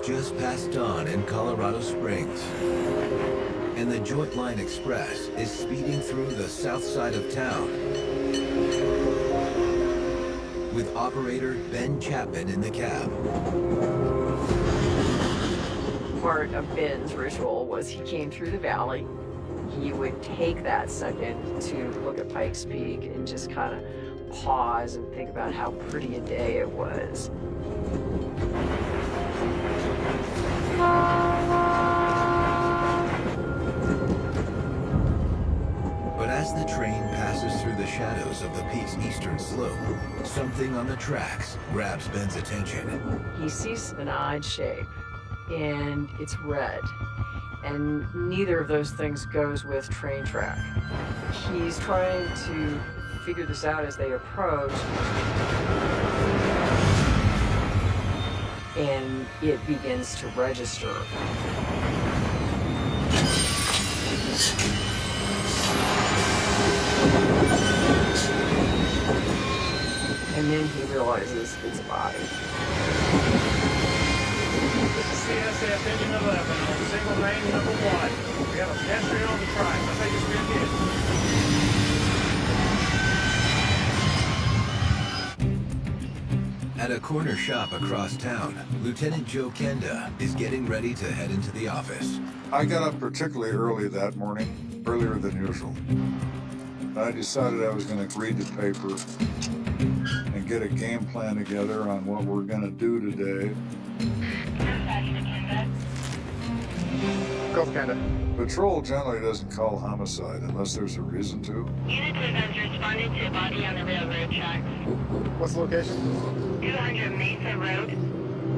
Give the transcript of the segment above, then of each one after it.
just past dawn in Colorado Springs, and the Joint Line Express is speeding through the south side of town, with operator Ben Chapman in the cab. Part of Ben's ritual was he came through the valley. He would take that second to look at Pikes Peak and just kind of pause and think about how pretty a day it was. But as the train passes through the shadows of the peak's eastern slope, something on the tracks grabs Ben's attention. He sees an odd shape, and it's red. And neither of those things goes with train track. He's trying to figure this out as they approach. And it begins to register. And then he realizes it's a body. CSF engine 11 on single lane number 1. We have a pedestrian on the track. I think it's been hit. At a corner shop across town, Lt.Joe Kenda is getting ready to head into the office. I got up particularly early that morning, earlier than usual. I decided I was going to read the paper and get a game plan together on what we're going to do today. Go, Kenda. Patrol generally doesn't call homicide unless there's a reason to. Unit 2 has responded to a body on the railroad tracks. What's the location? 200 Mesa Road.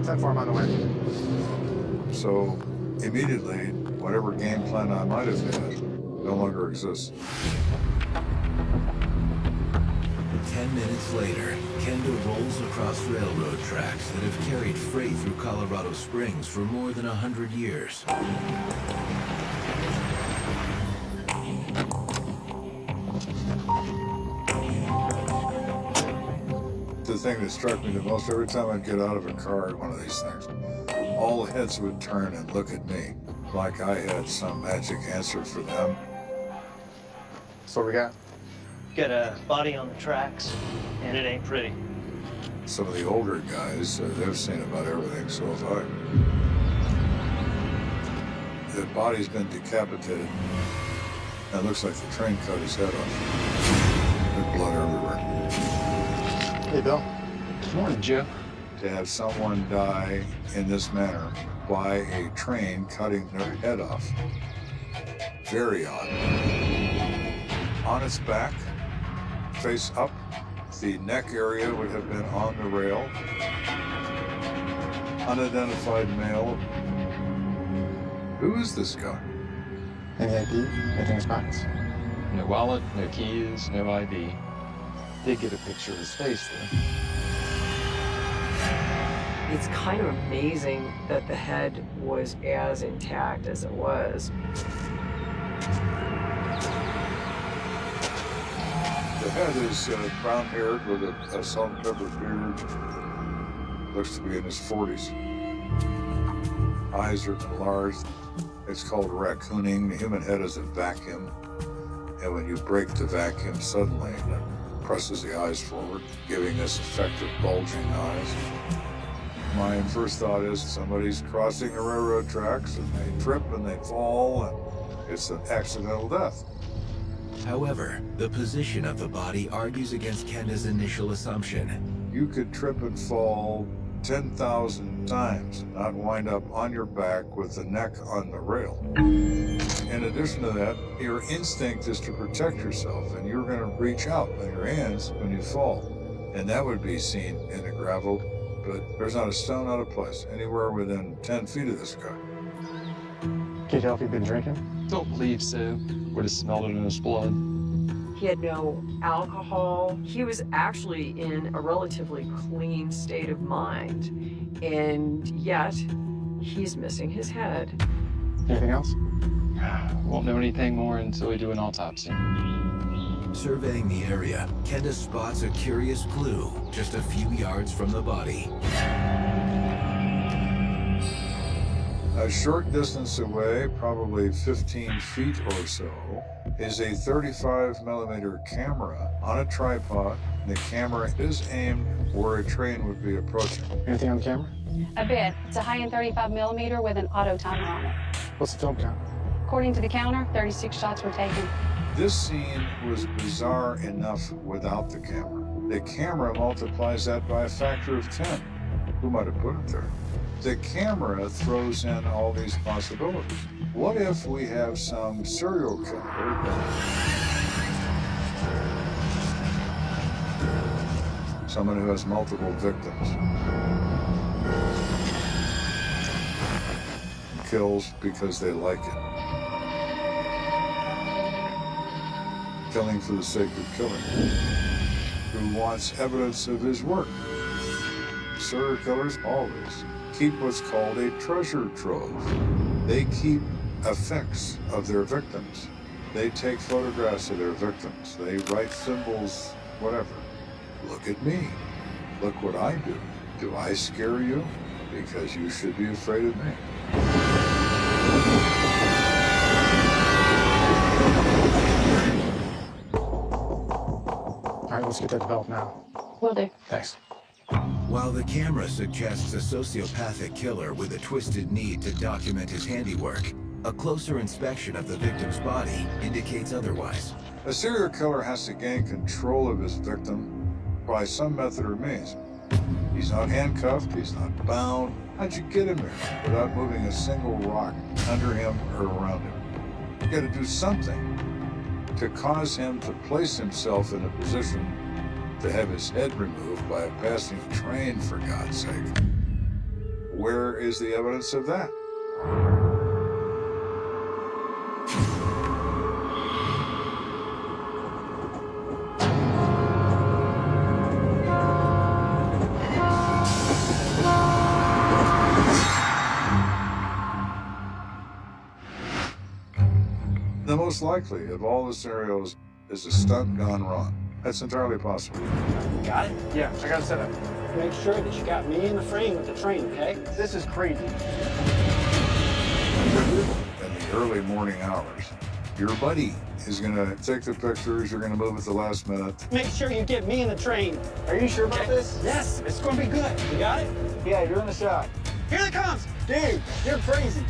10-4, I'm on the way. So immediately, whatever game plan I might have had no longer exists. 10 minutes later, Kenda rolls across railroad tracks that have carried freight through Colorado Springs for more than 100 years. The thing that struck me the most, every time I'd get out of a car at one of these things, all heads would turn and look at me like I had some magic answer for them. So what we got? Got a body on the tracks, and it ain't pretty. Some of the older guys, they've seen about everything, so have I. The body's been decapitated. It looks like the train cut his head off. There's blood everywhere. Hey, Bill. Good morning, Joe. To have someone die in this manner by a train cutting their head off, very odd. On its back, face up, the neck area would have been on the rail. Unidentified male. Who is this guy? Any ID? Anything in his pockets? No wallet, no keys, no ID. Did get a picture of his face, though. It's kind of amazing that the head was as intact as it was. The head is brown-haired with a salt-and-pepper beard. Looks to be in his 40s. Eyes are enlarged. It's called raccooning. The human head is a vacuum. And when you break the vacuum, suddenly it presses the eyes forward, giving this effect of bulging eyes. My first thought is somebody's crossing the railroad tracks and they trip and they fall and it's an accidental death. However, the position of the body argues against Kenda's initial assumption. You could trip and fall 10,000 times and not wind up on your back with the neck on the rail. In addition to that, your instinct is to protect yourself, and you're going to reach out with your hands when you fall. And that would be seen in the gravel, but there's not a stone out of place anywhere within 10 feet of this guy. Can you tell if he'd been drinking? Don't believe so. Would have smelled it in his blood. He had no alcohol. He was actually in a relatively clean state of mind, and yet he's missing his head. Anything else? Won't know anything more until we do an autopsy. Surveying the area, Kenda spots a curious clue just a few yards from the body. A short distance away, probably 15 feet or so, is a 35mm camera on a tripod. The camera is aimed where a train would be approaching. Anything on the camera? A bit. It's a high-end 35mm with an auto timer on it. What's the film count? According to the counter, 36 shots were taken. This scene was bizarre enough without the camera. The camera multiplies that by a factor of 10. Who might have put it there? The camera throws in all these possibilities. What if we have some serial killer, someone who has multiple victims, kills because they like it, killing for the sake of killing, who wants evidence of his work? Serial killers always keep what's called a treasure trove. They keep effects of their victims. They take photographs of their victims. They write symbols, whatever. Look at me. Look what I do. Do I scare you? Because you should be afraid of me. All right, let's get that developed now. Will do. Thanks. While the camera suggests a sociopathic killer with a twisted need to document his handiwork, a closer inspection of the victim's body indicates otherwise. A serial killer has to gain control of his victim by some method or means. He's not handcuffed, he's not bound. How'd you get him there without moving a single rock under him or around him? You gotta do something to cause him to place himself in a position to have his head removed by a passing train, for God's sake. Where is the evidence of that? The most likely of all the scenarios is a stunt gone wrong. That's entirely possible. Got it? Yeah, I got it set up. Make sure that you got me in the frame with the train, okay? This is crazy. In the early morning hours, your buddy is gonna take the pictures, you're gonna move at the last minute. Make sure you get me in the train. Are you sure about this? Yes, it's gonna be good. You got it? Yeah, you're in the shot. Here it comes. Dude, you're crazy.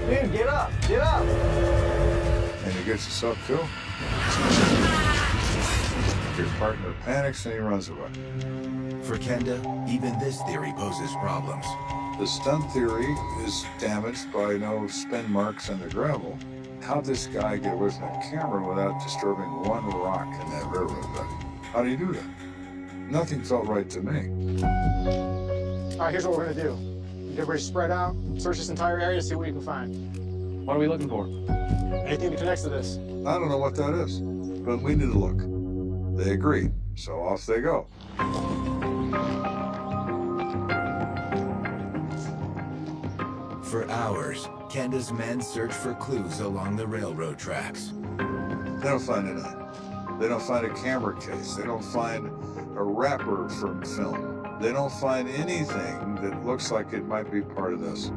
Dude, get up, get up. And you get yourself killed. Your partner panics and he runs away. For Kenda, even this theory poses problems. The stunt theory is damaged by no spin marks in the gravel. How'd this guy get away from that camera without disturbing one rock in that railroad bed? How do you do that? Nothing felt right to me. All right, here's what we're gonna do. Everybody spread out, search this entire area, see what you can find. What are we looking for? Anything that connects to this. I don't know what that is, but we need to look. They agree, so off they go. For hours, Kenda's men search for clues along the railroad tracks. They don't find anything. They don't find a camera case. They don't find a wrapper from film. They don't find anything that looks like it might be part of this.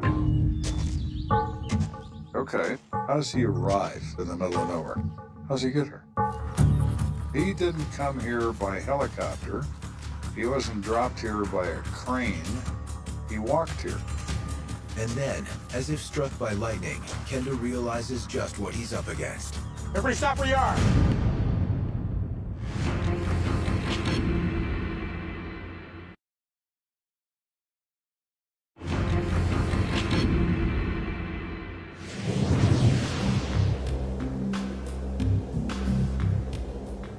Okay, how does he arrive in the middle of nowhere? How's he get here? He didn't come here by helicopter. He wasn't dropped here by a crane. He walked here. And then, as if struck by lightning, Kenda realizes just what he's up against. Everybody stop where you are.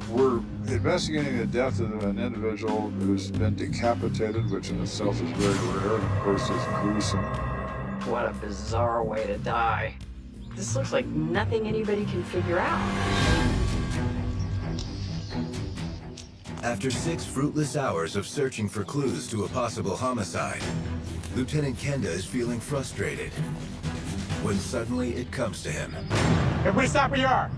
We're investigating the death of an individual who's been decapitated, which in itself is very rare and of course is gruesome. What a bizarre way to die. This looks like nothing anybody can figure out. After 6 fruitless hours of searching for clues to a possible homicide, Lieutenant Kenda is feeling frustrated when suddenly it comes to him. Everybody stop where you are.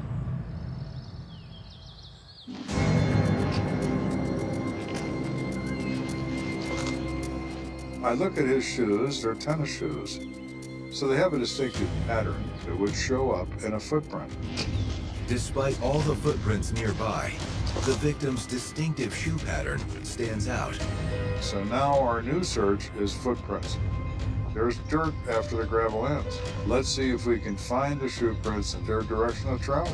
I look at his shoes, they're tennis shoes. So they have a distinctive pattern that would show up in a footprint. Despite all the footprints nearby, the victim's distinctive shoe pattern stands out. So now our new search is footprints. There's dirt after the gravel ends. Let's see if we can find the shoe prints and their direction of travel.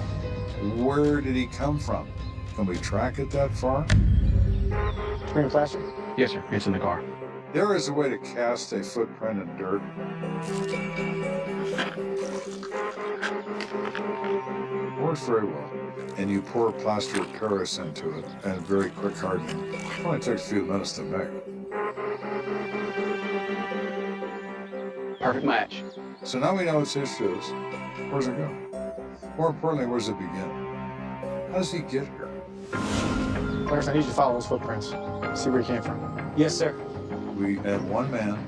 Where did he come from? Can we track it that far? Green plastic? Yes, sir. It's in the car. There is a way to cast a footprint in dirt. Works very well. And you pour plaster of Paris into it and very quick hardening. It only takes a few minutes to make. Perfect match. So now we know it's his shoes. Where's it go? More importantly, where's it begin? How does he get here? Clarence, I need you to follow those footprints. See where he came from. Yes, sir. We had one man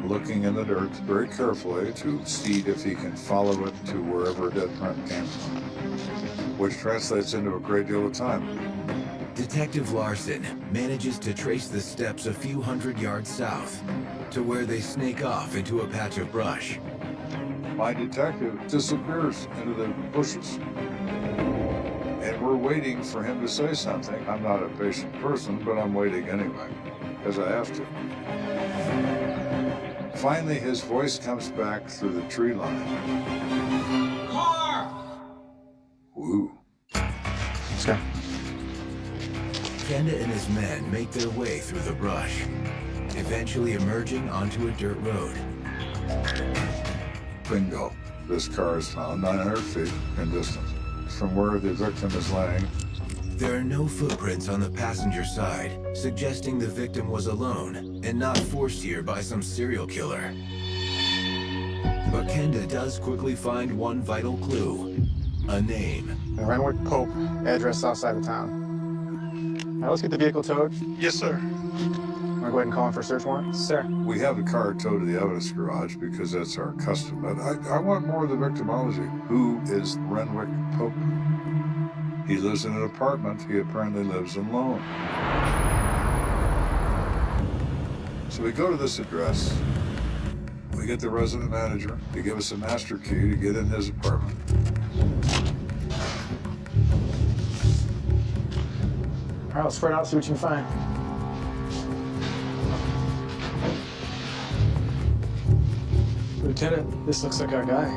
looking in the dirt very carefully to see if he can follow it to wherever a dead print came from, which translates into a great deal of time. Detective Larson manages to trace the steps a few hundred yards south to where they snake off into a patch of brush. My detective disappears into the bushes. And we're waiting for him to say something. I'm not a patient person, but I'm waiting anyway, because I have to. Finally, his voice comes back through the tree line. Car! Woo. Let's go. Kenda and his men make their way through the brush, eventually emerging onto a dirt road. Bingo. This car is found 900 feet in distance from where the victim is laying. There are no footprints on the passenger side, suggesting the victim was alone and not forced here by some serial killer. But Kenda does quickly find one vital clue: a name. The Renwick Pope, address south side of town. Now let's get the vehicle towed. Yes, sir. I'm gonna go ahead and call in for a search warrant. Sir. We have the car towed to the evidence garage because that's our custom. But I want more of the victimology. Who is Renwick Pope? He lives in an apartment. He apparently lives alone. So we go to this address. We get the resident manager to give us a master key to get in his apartment. All right, let's spread out, see what you can find. Lieutenant, this looks like our guy.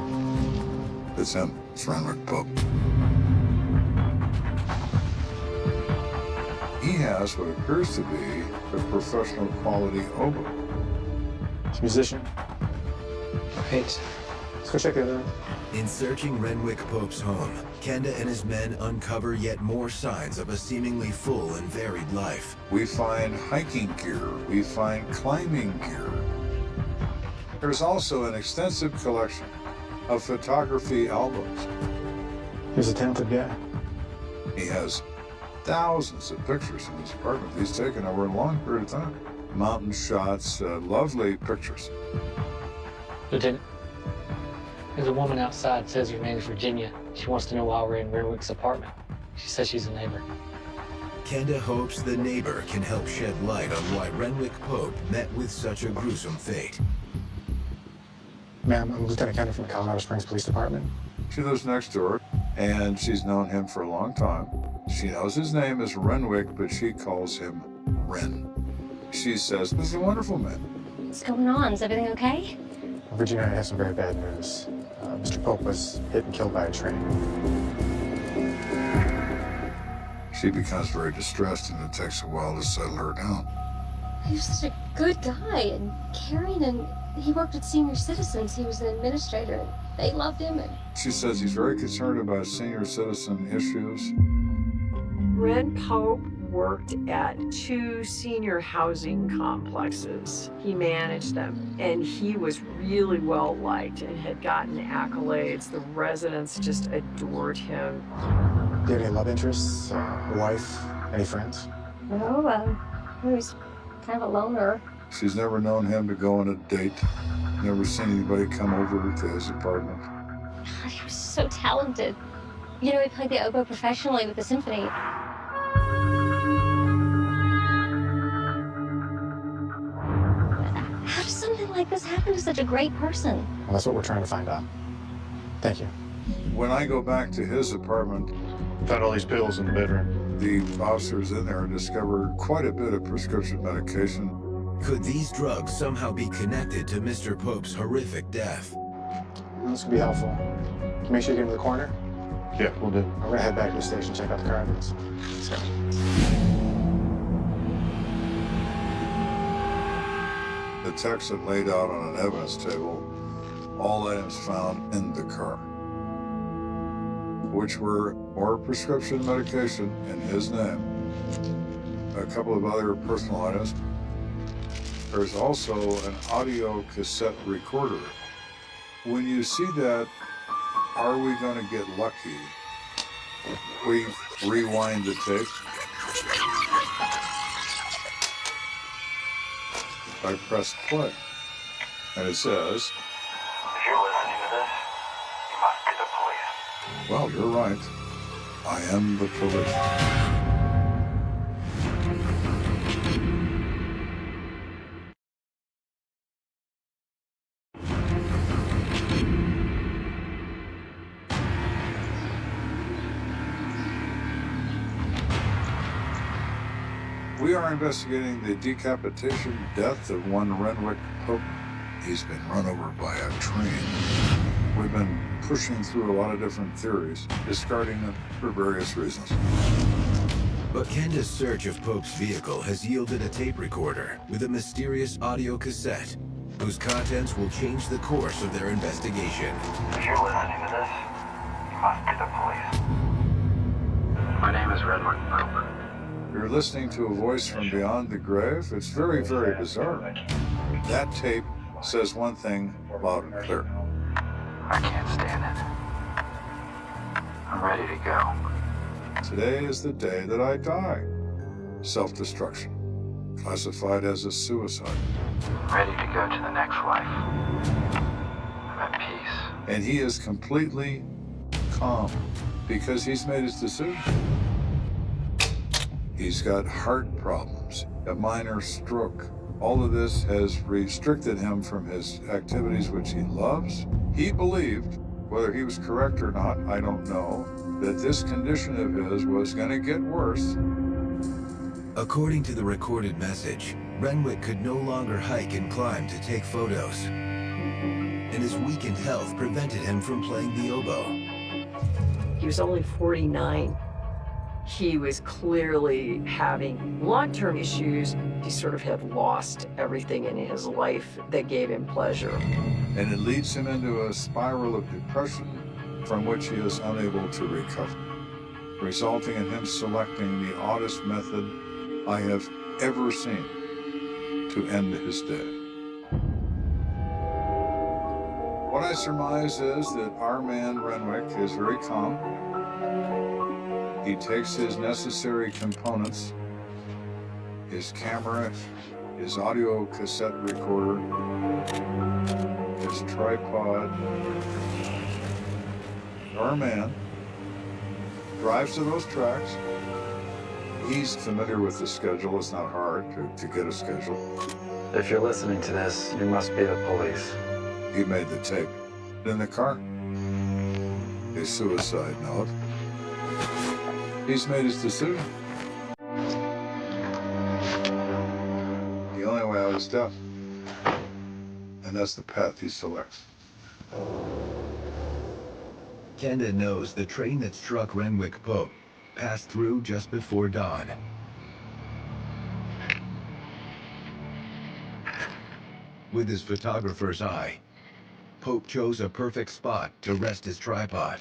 It's him. It's Renwick Pope. He has what appears to be a professional quality oboe. He's a musician. Great. Let's go check the other room. In searching Renwick Pope's home, Kenda and his men uncover yet more signs of a seemingly full and varied life. We find hiking gear. We find climbing gear. There's also an extensive collection of photography albums. He's a talented guy. He has thousands of pictures in his apartment he's taken over a long period of time. Mountain shots, lovely pictures. Lieutenant, there's a woman outside, says her name's Virginia. She wants to know why we're in Renwick's apartment. She says she's a neighbor. Kenda hopes the neighbor can help shed light on why Renwick Pope met with such a gruesome fate. Ma'am, I'm Lieutenant Kenda from the Colorado Springs Police Department. She lives next door, and she's known him for a long time. She knows his name is Renwick, but she calls him Ren. She says, this is a wonderful man. What's going on? Is everything okay? Virginia, I have some very bad news. Mr. Pope was hit and killed by a train. She becomes very distressed, and it takes a while to settle her down. He was such a good guy and caring, and he worked with senior citizens. He was an administrator, and they loved him. And she says he's very concerned about senior citizen issues. Ren Pope worked at 2 senior housing complexes. He managed them, and he was really well liked and had gotten accolades. The residents just adored him. Do you have any love interests? A wife? Any friends? no, he was kind of a loner. She's never known him to go on a date. Never seen anybody come over to his apartment. God, he was so talented. You know, he played the oboe professionally with the symphony. How does something like like this happen to such a great person? Well, that's what we're trying to find out. Thank you. When I go back to his apartment, Found all these pills in the bedroom. the officers in there discovered quite a bit of prescription medication. Could these drugs somehow be connected to Mr. Pope's horrific death? This could be helpful. Can you make sure you get into the corner? Yeah, we'll do. We're gonna head back to the station, check out the car evidence. Let's go. The text had laid out on an evidence table all items found in the car, which were more prescription medication in his name, a couple of other personal items. There's also an audio cassette recorder. When you see that, are we going to get lucky? We rewind the tape. I press play, and it says, "If you're listening to this, you must be the police." well, you're right. I am the police. We are investigating the decapitation death of one Renwick Pope. He's been run over by a train. We've been pushing through a lot of different theories, discarding them for various reasons. But Kenda's search of Pope's vehicle has yielded a tape recorder with a mysterious audio cassette, whose contents will change the course of their investigation. If you're listening to this, you must be the police. My name is Renwick Pope. You're listening to a voice from beyond the grave. It's very, very bizarre. That tape says one thing loud and clear. I can't stand it. I'm ready to go. Today is the day that I die. Self-destruction. Classified as a suicide. Ready to go to the next life. I'm at peace. And he is completely calm because he's made his decision. He's got heart problems, a minor stroke. All of this has restricted him from his activities which he loves. He believed, whether he was correct or not, I don't know, that this condition of his was going to get worse. According to the recorded message, Renwick could no longer hike and climb to take photos, and his weakened health prevented him from playing the oboe. He was only 49. He was clearly having long-term issues. He sort of had lost everything in his life that gave him pleasure. And it leads him into a spiral of depression from which he is unable to recover, resulting in him selecting the oddest method I have ever seen to end his day. What I surmise is that our man Renwick is very calm. He takes his necessary components, his camera, his audio cassette recorder, his tripod. Our man drives to those tracks. He's familiar with the schedule. It's not hard to get a schedule. If you're listening to this, you must be the police. He made the tape. In the car, a suicide note. He's made his decision. The only way out is death. And that's the path he selects. Kenda knows the train that struck Renwick Pope passed through just before dawn. With his photographer's eye, Pope chose a perfect spot to rest his tripod.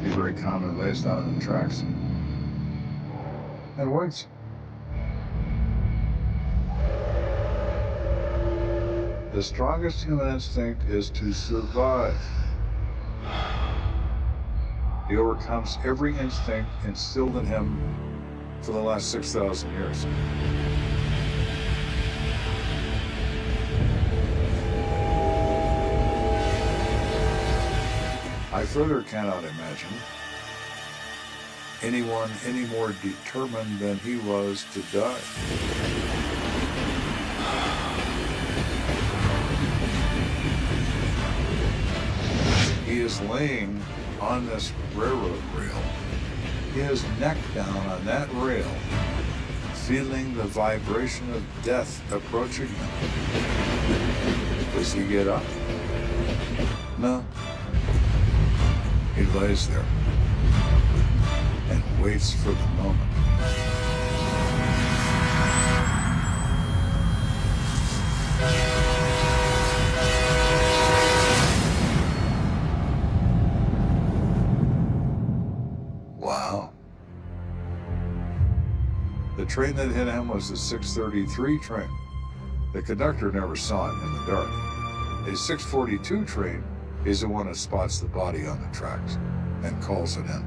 He very calmly lays down in the tracks and waits. The strongest human instinct is to survive. He overcomes every instinct instilled in him for the last 6,000 years. I further cannot imagine anyone any more determined than he was to die. He is laying on this railroad rail, his neck down on that rail, feeling the vibration of death approaching him. Does he get up? No. He lays there and waits for the moment. Wow. The train that hit him was the 6:33 train. The conductor never saw it in the dark. A 6:42 train is the one that spots the body on the tracks and calls it in.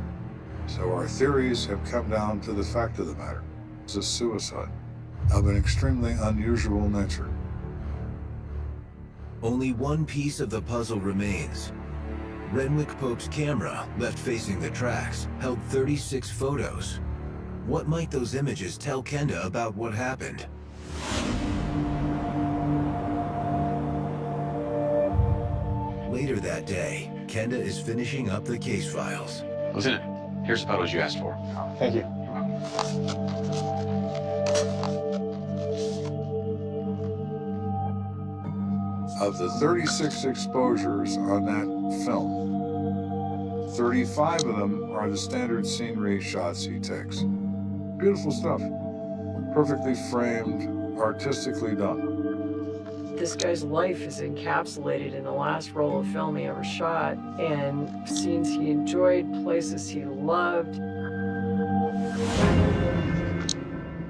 So our theories have come down to the fact of the matter. It's a suicide of an extremely unusual nature. Only one piece of the puzzle remains. Renwick Pope's camera, left facing the tracks, held 36 photos. What might those images tell Kenda about what happened? Later that day, Kenda is finishing up the case files. Lieutenant, here's the photos you asked for. Thank you. Of the 36 exposures on that film, 35 of them are the standard scenery shots he takes. Beautiful stuff. Perfectly framed, artistically done. This guy's life is encapsulated in the last roll of film he ever shot, and scenes he enjoyed, places he loved.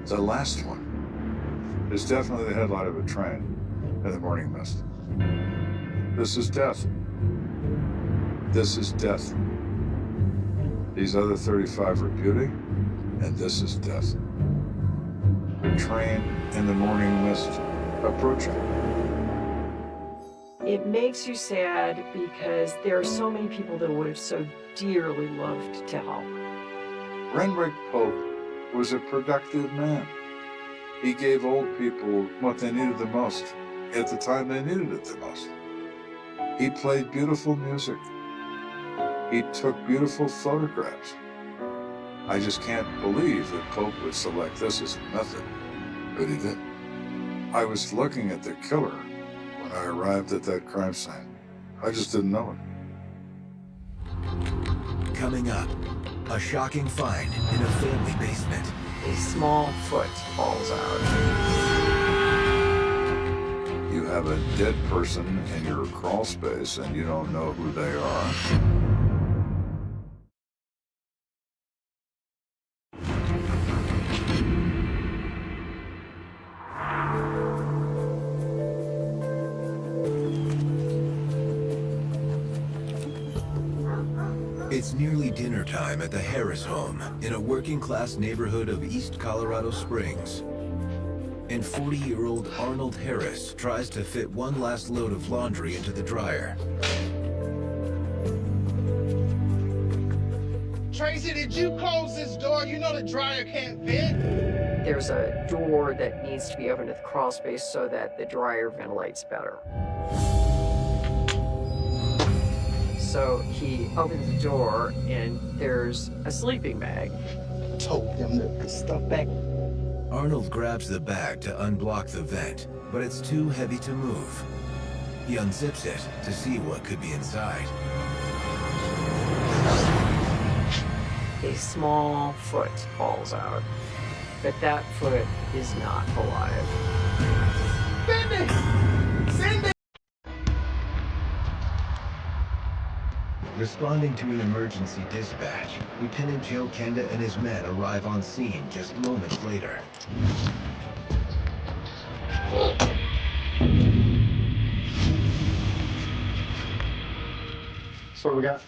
The last one is definitely the headlight of a train in the morning mist. This is death. This is death. These other 35 are beauty, and this is death. The train in the morning mist approaching. It makes you sad because there are so many people that would have so dearly loved to help. Renwick Pope was a productive man. He gave old people what they needed the most at the time they needed it the most. He played beautiful music. He took beautiful photographs. I just can't believe that Pope would select this as a method, but he did. I was looking at the killer when I arrived at that crime scene. I just didn't know it. Coming up, a shocking find in a family basement. A small foot falls out. You have a dead person in your crawl space and you don't know who they are. It's nearly dinner time at the Harris home in a working-class neighborhood of East Colorado Springs. And 40-year-old Arnold Harris tries to fit one last load of laundry into the dryer. Tracy, did you close this door? You know the dryer can't vent. There's a door that needs to be opened at the crawl space so that the dryer ventilates better. So he opens the door and there's a sleeping bag. Told them to put stuff back. Arnold grabs the bag to unblock the vent, but it's too heavy to move. He unzips it to see what could be inside. A small foot falls out, but that foot is not alive. Cindy! Cindy! Responding to an emergency dispatch, Lt.Joe Kenda and his men arrive on scene just moments later. So what we got?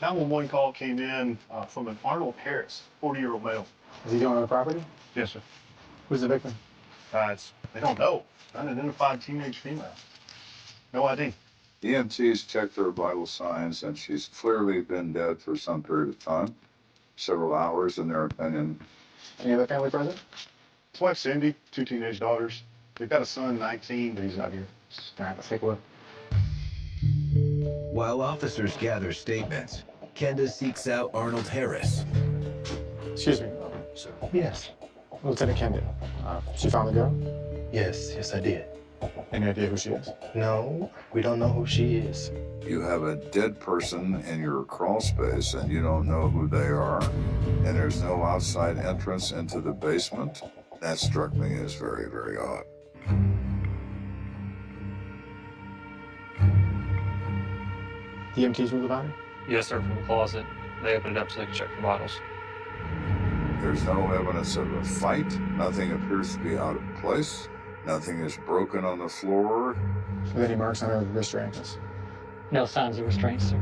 911 call came in from an Arnold Harris, 40-year-old male. Is he doing on the property? Yes, sir. Who's the victim? They don't know. Unidentified teenage female. No ID. EMTs checked her vital signs, and she's clearly been dead for some period of time, several hours in their opinion. Any other family present? His wife Cindy, 2 teenage daughters. They've got a son, 19, but he's not here. All right, let's take a look. While officers gather statements, Kenda seeks out Arnold Harris. Excuse me, sir. Yes. Lieutenant Kenda. She found the girl? Yes, I did. Any idea who she is? No, we don't know who she is. You have a dead person in your crawl space, and you don't know who they are, and there's no outside entrance into the basement. That struck me as very, very odd. The EMTs moved the body? Yes, sir, from the closet. They opened it up so they could check for vitals. There's no evidence of a fight. Nothing appears to be out of place. Nothing is broken on the floor. Are there any marks on her wrist or ankles? No signs of restraint, sir.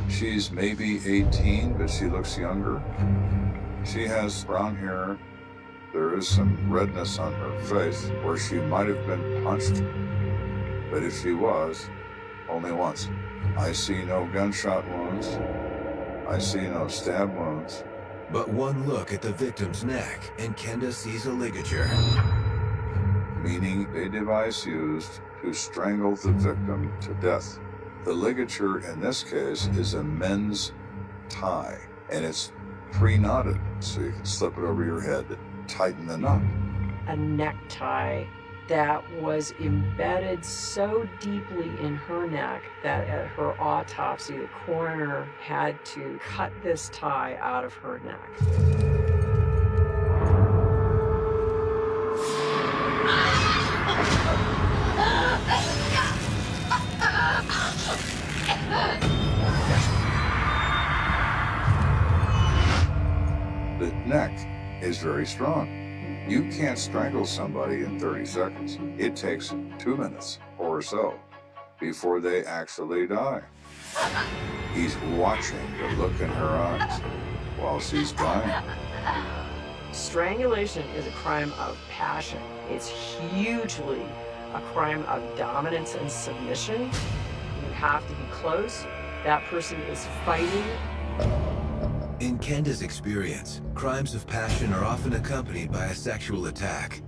She's maybe 18, but she looks younger. She has brown hair. There is some redness on her face where she might have been punched. But if she was, only once. I see no gunshot wounds. I see no stab wounds. But one look at the victim's neck, and Kenda sees a ligature. Meaning a device used to strangle the victim to death. The ligature in this case is a men's tie, and it's pre-knotted, so you can slip it over your head and tighten the knot. A necktie that was embedded so deeply in her neck that at her autopsy, the coroner had to cut this tie out of her neck. The neck is very strong. You can't strangle somebody in 30 seconds. It takes 2 minutes or so before they actually die. He's watching the look in her eyes while she's dying. Strangulation is a crime of passion. It's hugely a crime of dominance and submission. You have to be close. That person is fighting. In Kenda's experience, crimes of passion are often accompanied by a sexual attack.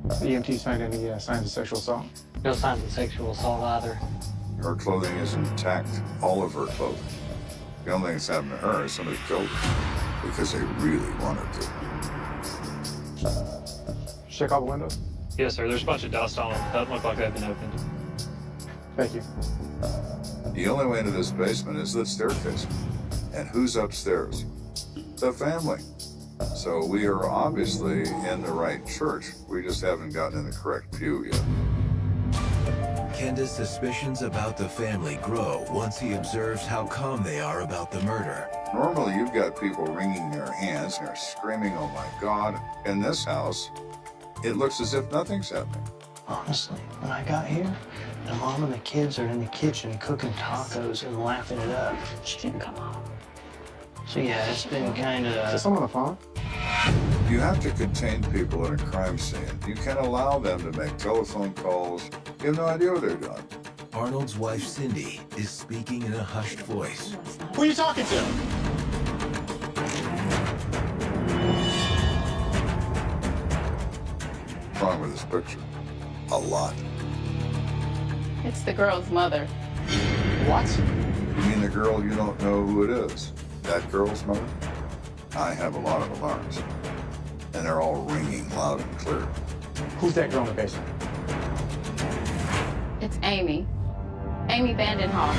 The EMTs find any signs of sexual assault? No signs of sexual assault either. Her clothing is intact, all of her clothing. The only thing that's happened to her is somebody killed her because they really wanted to. Check all the windows? Yes, sir. There's a bunch of dust on them. Doesn't look like they've been opened. Thank you. The only way into this basement is the staircase. And who's upstairs? The family. So we are obviously in the right church. We just haven't gotten in the correct pew yet. Kenda's suspicions about the family grow once he observes how calm they are about the murder. Normally, you've got people wringing their hands and they're screaming, "Oh my God." In this house, it looks as if nothing's happening. Honestly, when I got here, the mom and the kids are in the kitchen cooking tacos and laughing it up. She didn't come home. So yeah, it's been kind of... Is someone on the phone? You have to contain people in a crime scene. You can't allow them to make telephone calls. You have no idea what they're doing. Arnold's wife, Cindy, is speaking in a hushed voice. Who are you talking to? What's wrong with this picture? A lot. It's the girl's mother. What? You mean the girl you don't know who it is? That girl's mother? I have a lot of alarms, and they're all ringing loud and clear. Who's that girl in the basement? It's Amy. Amy Vandenhoff.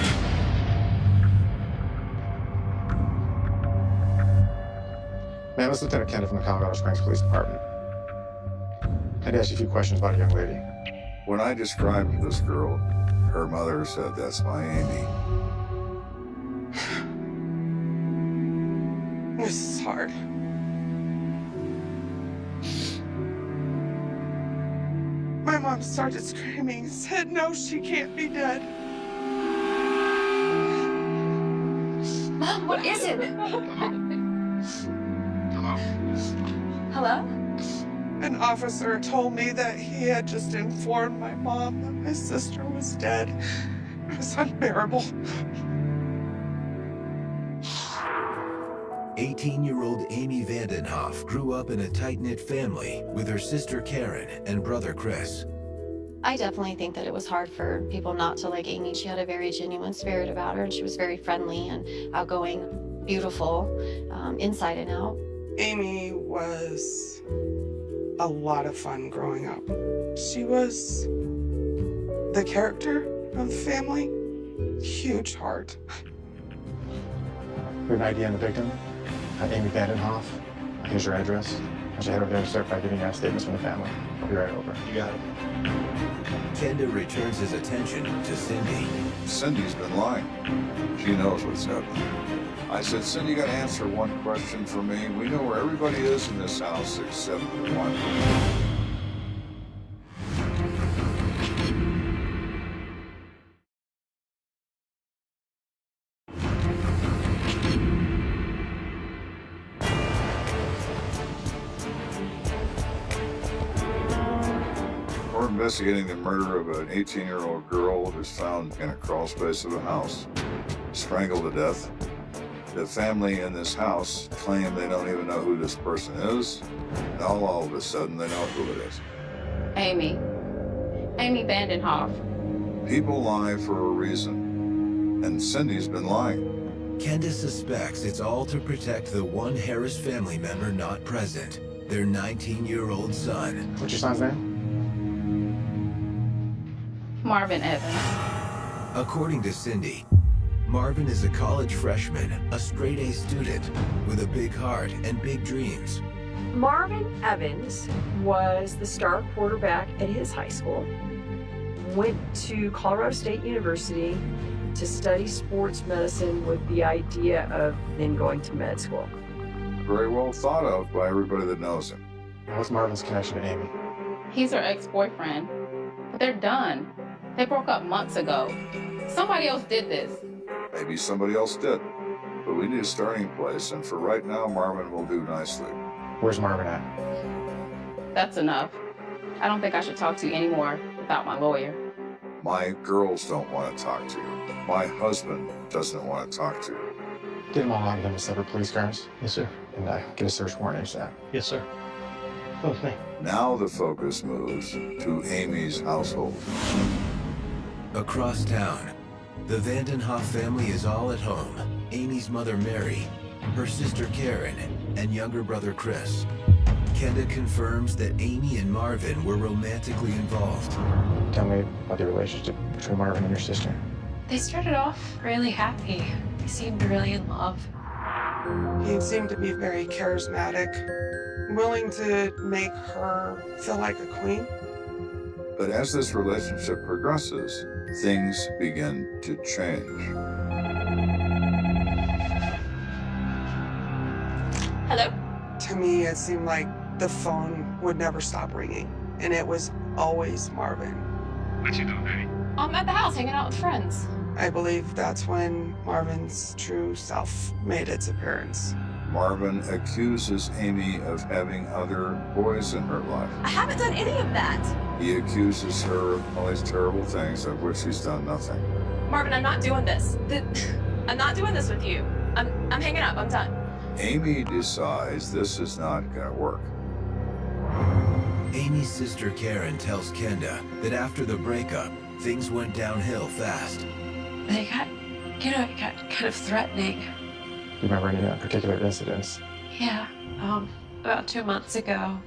Man, this is Lieutenant Kenda from the Colorado Springs Police Department. I'd ask you a few questions about a young lady. When I described this girl, her mother said, "That's my Amy." This is hard. My mom started screaming and said, "No, she can't be dead." Mom, what is it? Hello? Hello? An officer told me that he had just informed my mom that my sister was dead. It was unbearable. 18-year-old Amy Vandenhoff grew up in a tight-knit family with her sister Karen and brother Chris. I definitely think that it was hard for people not to like Amy. She had a very genuine spirit about her, and she was very friendly and outgoing, beautiful, inside and out. Amy was a lot of fun growing up. She was the character of the family. Huge heart. We have an ID on the victim, Amy Vandenhoff. Here's your address. I should head over there and start by giving you statements from the family. I'll be right over. You got it. Kenda returns his attention to Cindy. Cindy's been lying. She knows what's happening. I said, Cindy, you got to answer one question for me. We know where everybody is in this house except one. We're investigating the murder of an 18-year-old girl who's found in a crawl space of a house, strangled to death. The family in this house claim they don't even know who this person is. And all of a sudden, they know who it is. Amy Vandenhoff. People lie for a reason, and Cindy's been lying. Kenda suspects it's all to protect the one Harris family member not present, their 19-year-old son. What's your son's name? Marvin Evans. According to Cindy, Marvin is a college freshman, a straight-A student with a big heart and big dreams. Marvin Evans was the star quarterback at his high school, went to Colorado State University to study sports medicine with the idea of then going to med school. Very well thought of by everybody that knows him. What's Marvin's connection to Amy? He's her ex-boyfriend, but they're done. They broke up months ago. Somebody else did this. Maybe somebody else did. But we need a starting place, and for right now, Marvin will do nicely. Where's Marvin at? That's enough. I don't think I should talk to you anymore without my lawyer. My girls don't want to talk to you. My husband doesn't want to talk to you. Get them all out of them with separate police cars. Yes, sir. And get a search warrant ASAP. Yes, sir. Go with me. Now the focus moves to Amy's household. Across town, the Vandenhoff family is all at home. Amy's mother, Mary, her sister, Karen, and younger brother, Chris. Kenda confirms that Amy and Marvin were romantically involved. Tell me about the relationship between Marvin and your sister. They started off really happy. They seemed really in love. He seemed to be very charismatic, willing to make her feel like a queen. But as this relationship progresses, things begin to change. Hello? To me, it seemed like the phone would never stop ringing, and it was always Marvin. What you doing, baby? I'm at the house hanging out with friends. I believe that's when Marvin's true self made its appearance. Marvin accuses Amy of having other boys in her life. I haven't done any of that. He accuses her of all these terrible things of which she's done nothing. Marvin, I'm not doing this. I'm not doing this with you. I'm hanging up. I'm done. Amy decides this is not going to work. Amy's sister Karen tells Kenda that after the breakup, things went downhill fast. They got, it got kind of threatening. Do you remember any particular incidents? Yeah, about 2 months ago,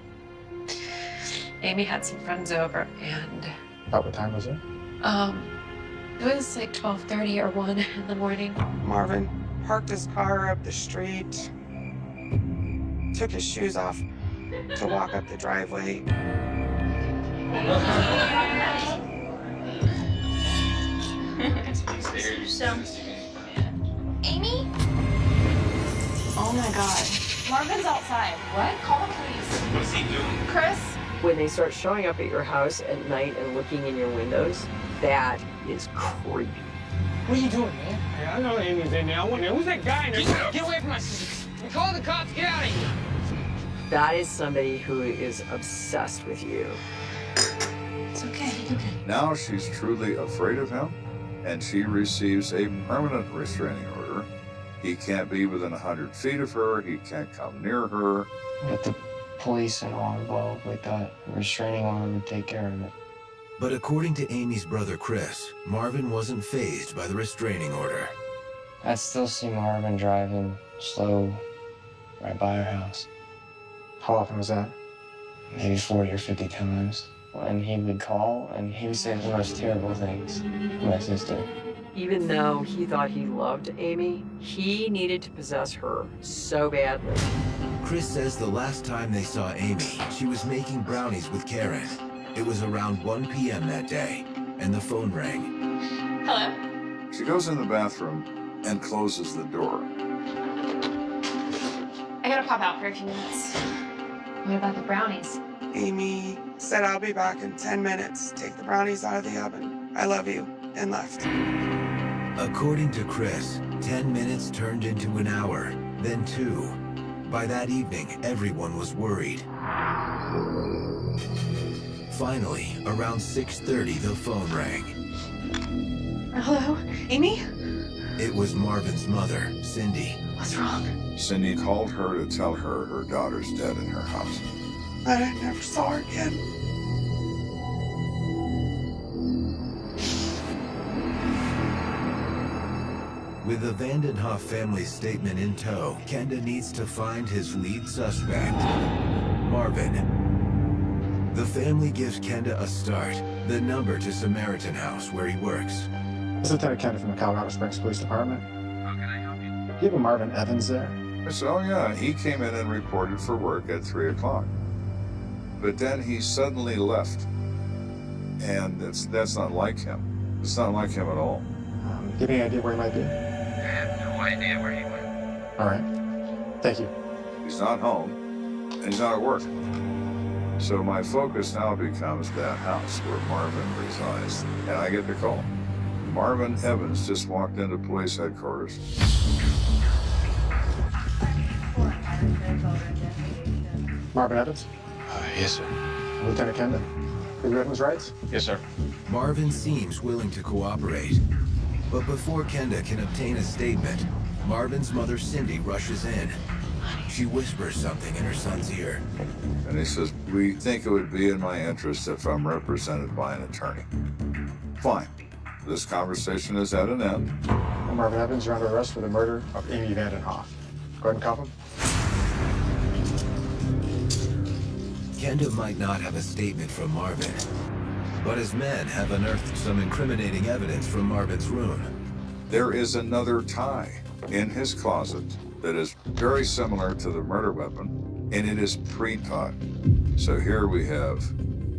Amy had some friends over, and About what time was it? it was like 12:30 or 1 in the morning. Marvin parked his car up the street, took his shoes off to walk up the driveway. So, Amy? Oh my God. Marvin's outside. What? Call the police. What's he doing? Chris? When they start showing up at your house at night and looking in your windows, that is creepy. What are you doing, man? Hey, I know Amy's in there. I want to know who's that guy in there. Get away from my sister. Call the cops. Get out of here. That is somebody who is obsessed with you. It's okay. Okay. Now she's truly afraid of him, and she receives a permanent restraining order. He can't be within 100 feet of her. He can't come near her. With the police and all involved, we thought a restraining order would take care of it. But according to Amy's brother Chris, Marvin wasn't fazed by the restraining order. I'd still see Marvin driving slow right by our house. How often was that? Maybe 40 or 50 times. And he would call and he would say the most terrible things to my sister. Even though he thought he loved Amy, he needed to possess her so badly. Chris says the last time they saw Amy, she was making brownies with Karen. It was around 1 p.m. that day, and the phone rang. Hello? She goes in the bathroom and closes the door. I gotta pop out for a few minutes. What about the brownies? Amy said, I'll be back in 10 minutes. Take the brownies out of the oven. I love you, and left. According to Chris, 10 minutes turned into an hour, then 2. By that evening, everyone was worried. Finally, around 6:30, the phone rang. Hello? Amy? It was Marvin's mother, Cindy. What's wrong? Cindy called her to tell her her daughter's dead in her house. I never saw her again. With the Vandenhoff family's statement in tow, Kenda needs to find his lead suspect, Marvin. The family gives Kenda a start, the number to Samaritan House where he works. This is Lieutenant Kenda from the Colorado Springs Police Department. How can I help you? Do you have a Marvin Evans there? I said, oh yeah, he came in and reported for work at 3 o'clock. But then he suddenly left. And that's not like him. It's not like him at all. Do you have any idea where he might be? I have no idea where he went. All right. Thank you. He's not home, and he's not at work. So my focus now becomes that house where Marvin resides. And I get the call. Marvin Evans just walked into police headquarters. Marvin Evans? Yes, sir. Lieutenant Kenda? Have you read his rights? Yes, sir. Marvin seems willing to cooperate. But before Kenda can obtain a statement, Marvin's mother Cindy rushes in. She whispers something in her son's ear. And he says, we think it would be in my interest if I'm represented by an attorney. Fine. This conversation is at an end. And Marvin Evans, you're under arrest for the murder of Amy Vandenhoff. Go ahead and cuff him. Kenda might not have a statement from Marvin, but his men have unearthed some incriminating evidence from Marvin's room. There is another tie in his closet that is very similar to the murder weapon, and it is pre-taught. So here we have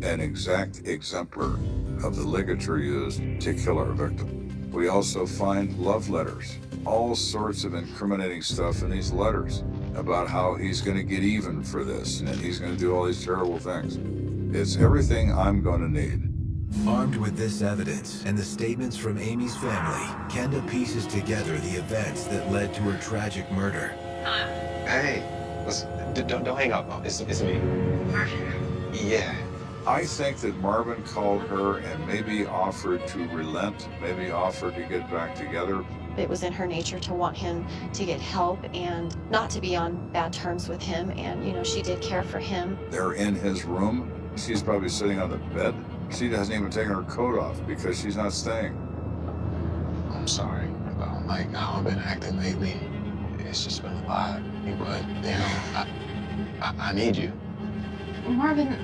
an exact exemplar of the ligature used to kill our victim. We also find love letters, all sorts of incriminating stuff in these letters about how he's going to get even for this, and he's going to do all these terrible things. It's everything I'm going to need. Armed with this evidence and the statements from Amy's family, Kenda pieces together the events that led to her tragic murder. Hey, listen, don't hang up. It's me. Yeah. I think that Marvin called her and maybe offered to relent, maybe offered to get back together. It was in her nature to want him to get help and not to be on bad terms with him. And, you know, she did care for him. They're in his room. She's probably sitting on the bed. She hasn't even taken her coat off because she's not staying. I'm sorry about how I've been acting lately. It's just been a lot. But, you know, I need you. Marvin,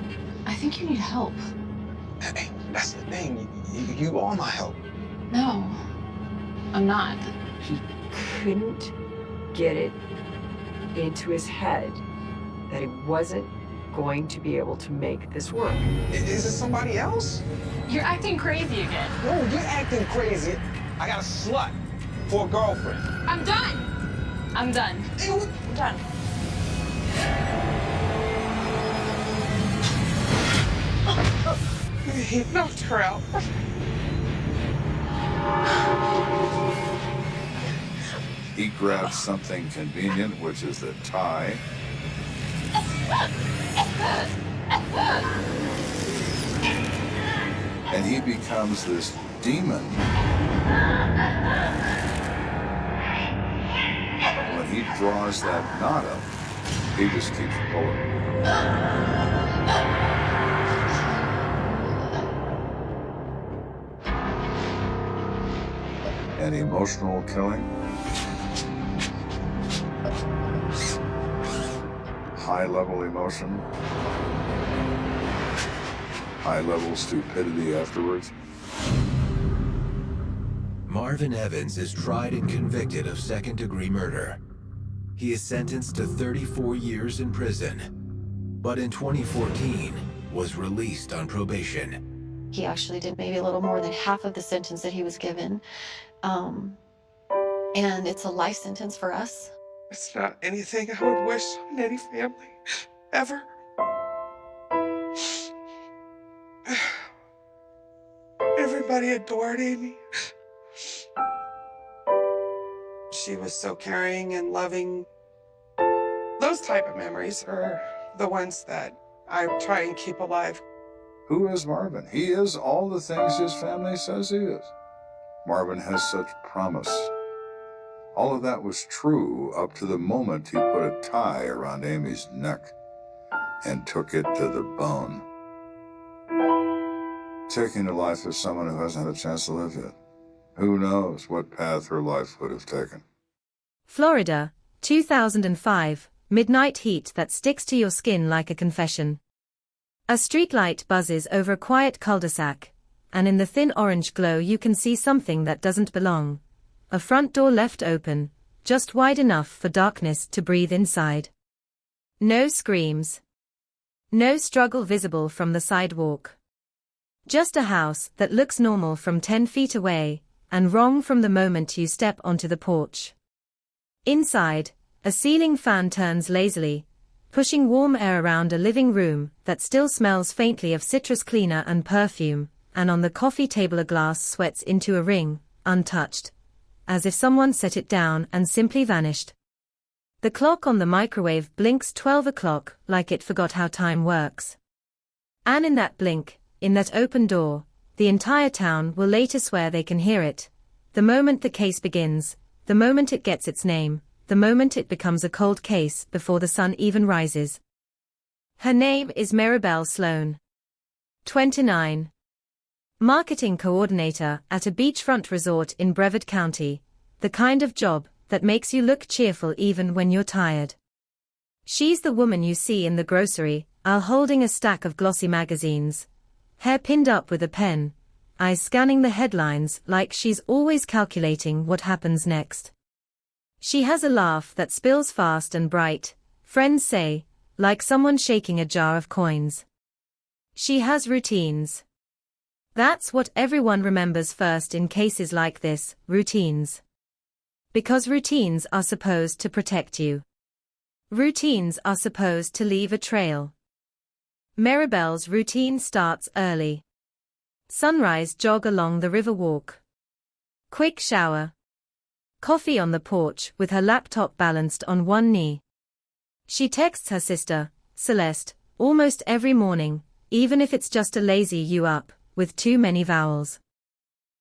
I think you need help. Hey, that's the thing. You are my help. No, I'm not. He couldn't get it into his head that he wasn't going to be able to make this work. Is it somebody else? You're acting crazy again. No, you're acting crazy. I got a slut for a girlfriend. I'm done. I'm done. I'm done. He knocked her out. He grabs something convenient, which is the tie. And he becomes this demon. When he draws that knot up, he just keeps pulling. And emotional killing. High-level emotion. High-level stupidity afterwards. Marvin Evans is tried and convicted of second-degree murder. He is sentenced to 34 years in prison, but in 2014 was released on probation. He actually did maybe a little more than half of the sentence that he was given. And it's a life sentence for us. It's not anything I would wish on any family, ever. Everybody adored Amy. She was so caring and loving. Those type of memories are the ones that I try and keep alive. Who is Marvin? He is all the things his family says he is. Marvin has such promise. All of that was true up to the moment he put a tie around Amy's neck and took it to the bone. Taking the life of someone who hasn't had a chance to live yet. Who knows what path her life would have taken. Florida, 2005, midnight heat that sticks to your skin like a confession. A streetlight buzzes over a quiet cul-de-sac, and in the thin orange glow you can see something that doesn't belong. A front door left open, just wide enough for darkness to breathe inside. No screams. No struggle visible from the sidewalk. Just a house that looks normal from 10 feet away, and wrong from the moment you step onto the porch. Inside, a ceiling fan turns lazily, pushing warm air around a living room that still smells faintly of citrus cleaner and perfume, and on the coffee table a glass sweats into a ring, untouched, as if someone set it down and simply vanished. The clock on the microwave blinks 12 o'clock like it forgot how time works. And in that blink, in that open door, the entire town will later swear they can hear it. The moment the case begins, the moment it gets its name, the moment it becomes a cold case before the sun even rises. Her name is Maribel Sloan. 29. Marketing coordinator at a beachfront resort in Brevard County, the kind of job that makes you look cheerful even when you're tired. She's the woman you see in the grocery aisle holding a stack of glossy magazines, hair pinned up with a pen, eyes scanning the headlines like she's always calculating what happens next. She has a laugh that spills fast and bright, friends say, like someone shaking a jar of coins. She has routines. That's what everyone remembers first in cases like this, routines. Because routines are supposed to protect you. Routines are supposed to leave a trail. Maribel's routine starts early. Sunrise jog along the river walk. Quick shower. Coffee on the porch with her laptop balanced on one knee. She texts her sister, Celeste, almost every morning, even if it's just a lazy you up, with too many vowels.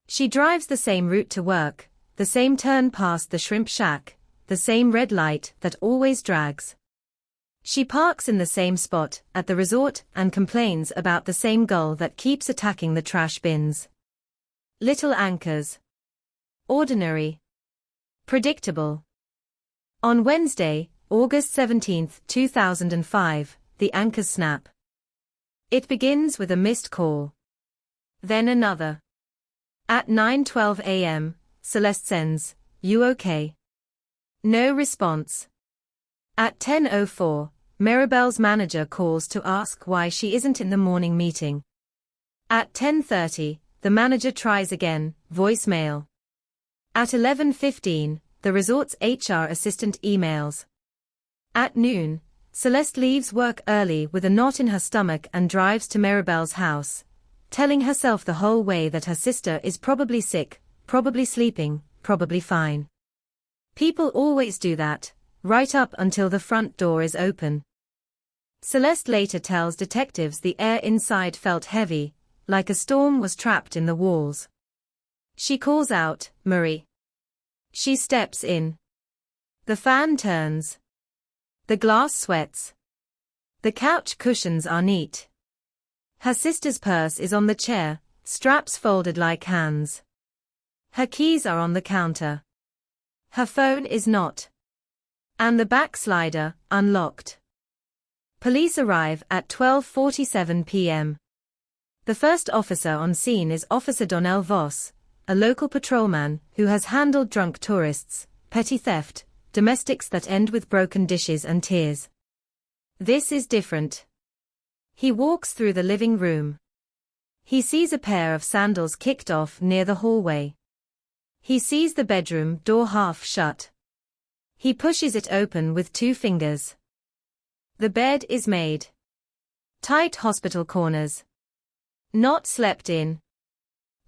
She drives the same route to work, the same turn past the shrimp shack, the same red light that always drags. She parks in the same spot at the resort and complains about the same gull that keeps attacking the trash bins. Little anchors. Ordinary. Predictable. On Wednesday, August 17, 2005, the anchors snap. It begins with a missed call. Then another. At 9:12 a.m., Celeste sends, "You okay?" No response. At 10:04, Maribel's manager calls to ask why she isn't in the morning meeting. At 10:30, the manager tries again, voicemail. At 11:15, the resort's HR assistant emails. At noon, Celeste leaves work early with a knot in her stomach and drives to Maribel's house, telling herself the whole way that her sister is probably sick, probably sleeping, probably fine. People always do that, right up until the front door is open. Celeste later tells detectives the air inside felt heavy, like a storm was trapped in the walls. She calls out, "Marie." She steps in. The fan turns. The glass sweats. The couch cushions are neat. Her sister's purse is on the chair, straps folded like hands. Her keys are on the counter. Her phone is not. And the backslider, unlocked. Police arrive at 12:47 p.m. The first officer on scene is Officer Donnell Voss, a local patrolman who has handled drunk tourists, petty theft, domestics that end with broken dishes and tears. This is different. He walks through the living room. He sees a pair of sandals kicked off near the hallway. He sees the bedroom door half shut. He pushes it open with 2 fingers. The bed is made. Tight hospital corners. Not slept in.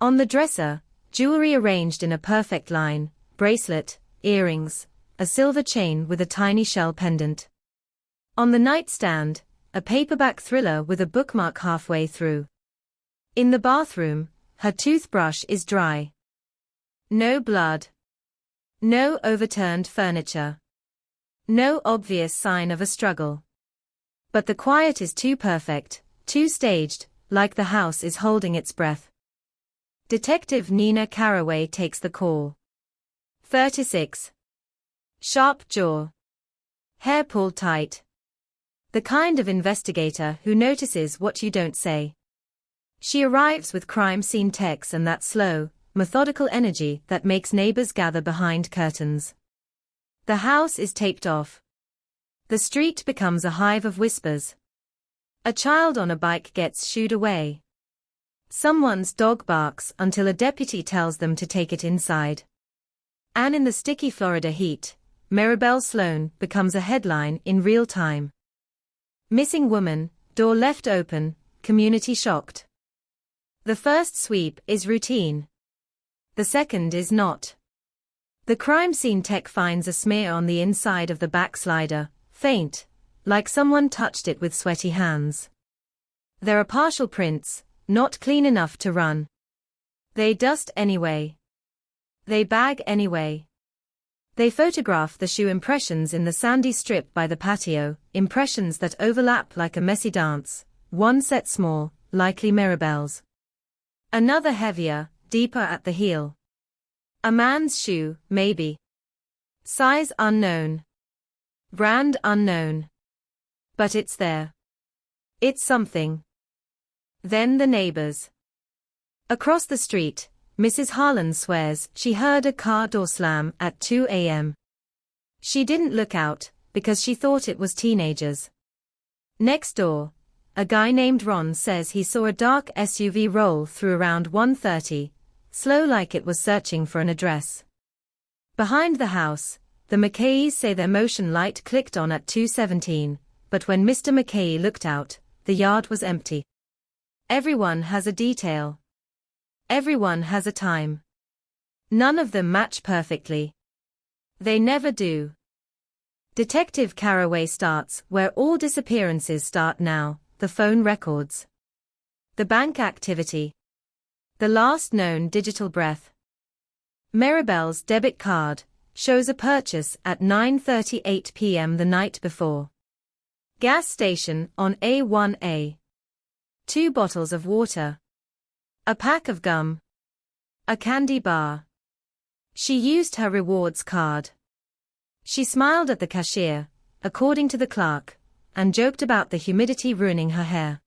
On the dresser, jewelry arranged in a perfect line, bracelet, earrings, a silver chain with a tiny shell pendant. On the nightstand, a paperback thriller with a bookmark halfway through. In the bathroom, her toothbrush is dry. No blood. No overturned furniture. No obvious sign of a struggle. But the quiet is too perfect, too staged, like the house is holding its breath. Detective Nina Carraway takes the call. 36. Sharp jaw. Hair pulled tight. The kind of investigator who notices what you don't say. She arrives with crime scene techs and that slow, methodical energy that makes neighbors gather behind curtains. The house is taped off. The street becomes a hive of whispers. A child on a bike gets shooed away. Someone's dog barks until a deputy tells them to take it inside. And in the sticky Florida heat, Maribel Sloan becomes a headline in real time. Missing woman, door left open, community shocked. The first sweep is routine. The second is not. The crime scene tech finds a smear on the inside of the backslider, faint, like someone touched it with sweaty hands. There are partial prints, not clean enough to run. They dust anyway. They bag anyway. They photograph the shoe impressions in the sandy strip by the patio, impressions that overlap like a messy dance, one set small, likely Maribel's. Another heavier, deeper at the heel. A man's shoe, maybe. Size unknown. Brand unknown. But it's there. It's something. Then the neighbors. Across the street, Mrs. Harlan swears she heard a car door slam at 2 a.m. She didn't look out, because she thought it was teenagers. Next door, a guy named Ron says he saw a dark SUV roll through around 1:30, slow like it was searching for an address. Behind the house, the McKays say their motion light clicked on at 2:17, but when Mr. McKay looked out, the yard was empty. Everyone has a detail. Everyone has a time. None of them match perfectly. They never do. Detective Carraway starts where all disappearances start now, the phone records. The bank activity. The last known digital breath. Maribel's debit card shows a purchase at 9:38 p.m. the night before. Gas station on A1A. 2 bottles of water. A pack of gum. A candy bar. She used her rewards card. She smiled at the cashier, according to the clerk, and joked about the humidity ruining her hair.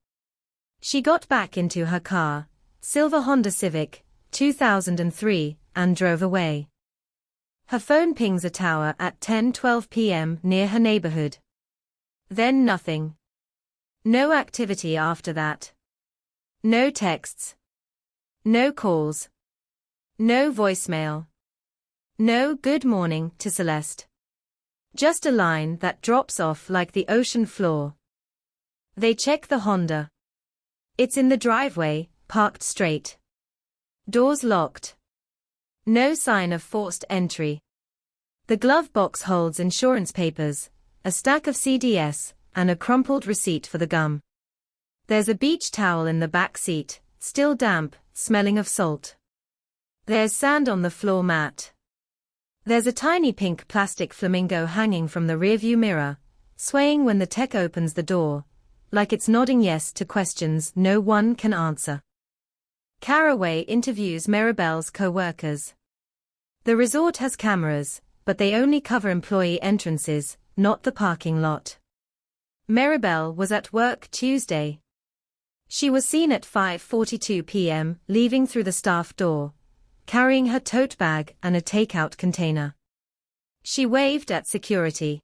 She got back into her car, silver Honda Civic, 2003, and drove away. Her phone pings a tower at 10:12 p.m. near her neighborhood. Then nothing. No activity after that. No texts. No calls. No voicemail. No good morning to Celeste. Just a line that drops off like the ocean floor. They check the Honda. It's in the driveway, parked straight. Doors locked. No sign of forced entry. The glove box holds insurance papers, a stack of CDs, and a crumpled receipt for the gum. There's a beach towel in the back seat, still damp, smelling of salt. There's sand on the floor mat. There's a tiny pink plastic flamingo hanging from the rearview mirror, swaying when the tech opens the door, like it's nodding yes to questions no one can answer. Caraway interviews Maribel's co-workers. The resort has cameras, but they only cover employee entrances, not the parking lot. Maribel was at work Tuesday. She was seen at 5:42 p.m. leaving through the staff door, carrying her tote bag and a takeout container. She waved at security.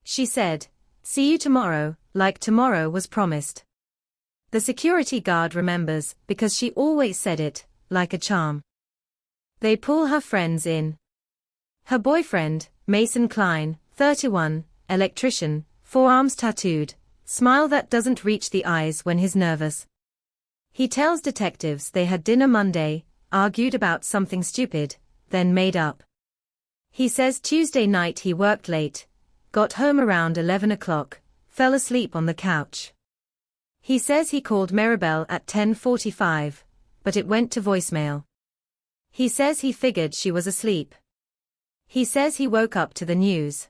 She said, "See you tomorrow," like tomorrow was promised. The security guard remembers because she always said it, like a charm. They pull her friends in. Her boyfriend, Mason Klein, 31, electrician, forearms tattooed, smile that doesn't reach the eyes when he's nervous. He tells detectives they had dinner Monday, argued about something stupid, then made up. He says Tuesday night he worked late, got home around 11 o'clock, fell asleep on the couch. He says he called Maribel at 10:45, but it went to voicemail. He says he figured she was asleep. He says he woke up to the news.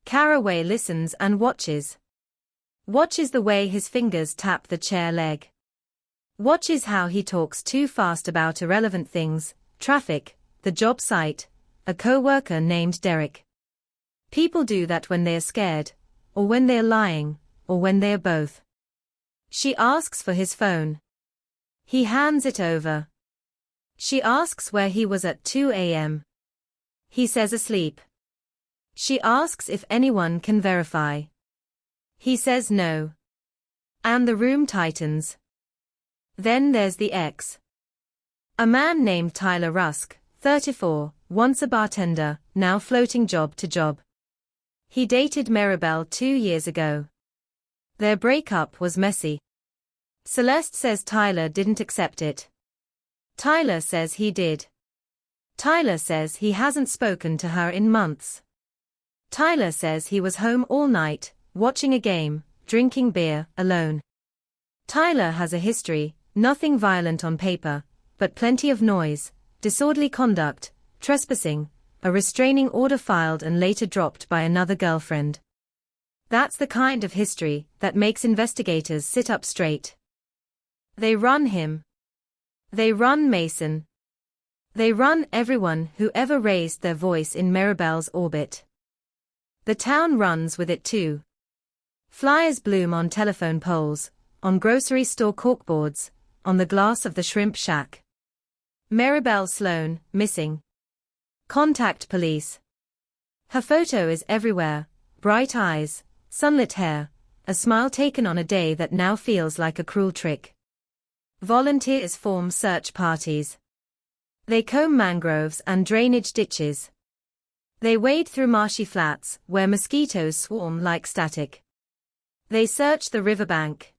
Caraway listens and watches. Watches the way his fingers tap the chair leg. Watches how he talks too fast about irrelevant things, traffic, the job site, a co-worker named Derek. People do that when they are scared, or when they are lying, or when they are both. She asks for his phone. He hands it over. She asks where he was at 2 a.m. He says asleep. She asks if anyone can verify. He says no. And the room tightens. Then there's the ex. A man named Tyler Rusk, 34, once a bartender, now floating job to job. He dated Maribel 2 years ago. Their breakup was messy. Celeste says Tyler didn't accept it. Tyler says he did. Tyler says he hasn't spoken to her in months. Tyler says he was home all night, watching a game, drinking beer, alone. Tyler has a history, nothing violent on paper, but plenty of noise, disorderly conduct, trespassing, a restraining order filed and later dropped by another girlfriend. That's the kind of history that makes investigators sit up straight. They run him. They run Mason. They run everyone who ever raised their voice in Maribel's orbit. The town runs with it too. Flyers bloom on telephone poles, on grocery store corkboards, on the glass of the shrimp shack. Maribel Sloan, missing. Contact police. Her photo is everywhere, bright eyes, sunlit hair, a smile taken on a day that now feels like a cruel trick. Volunteers form search parties. They comb mangroves and drainage ditches. They wade through marshy flats where mosquitoes swarm like static. They search the riverbank.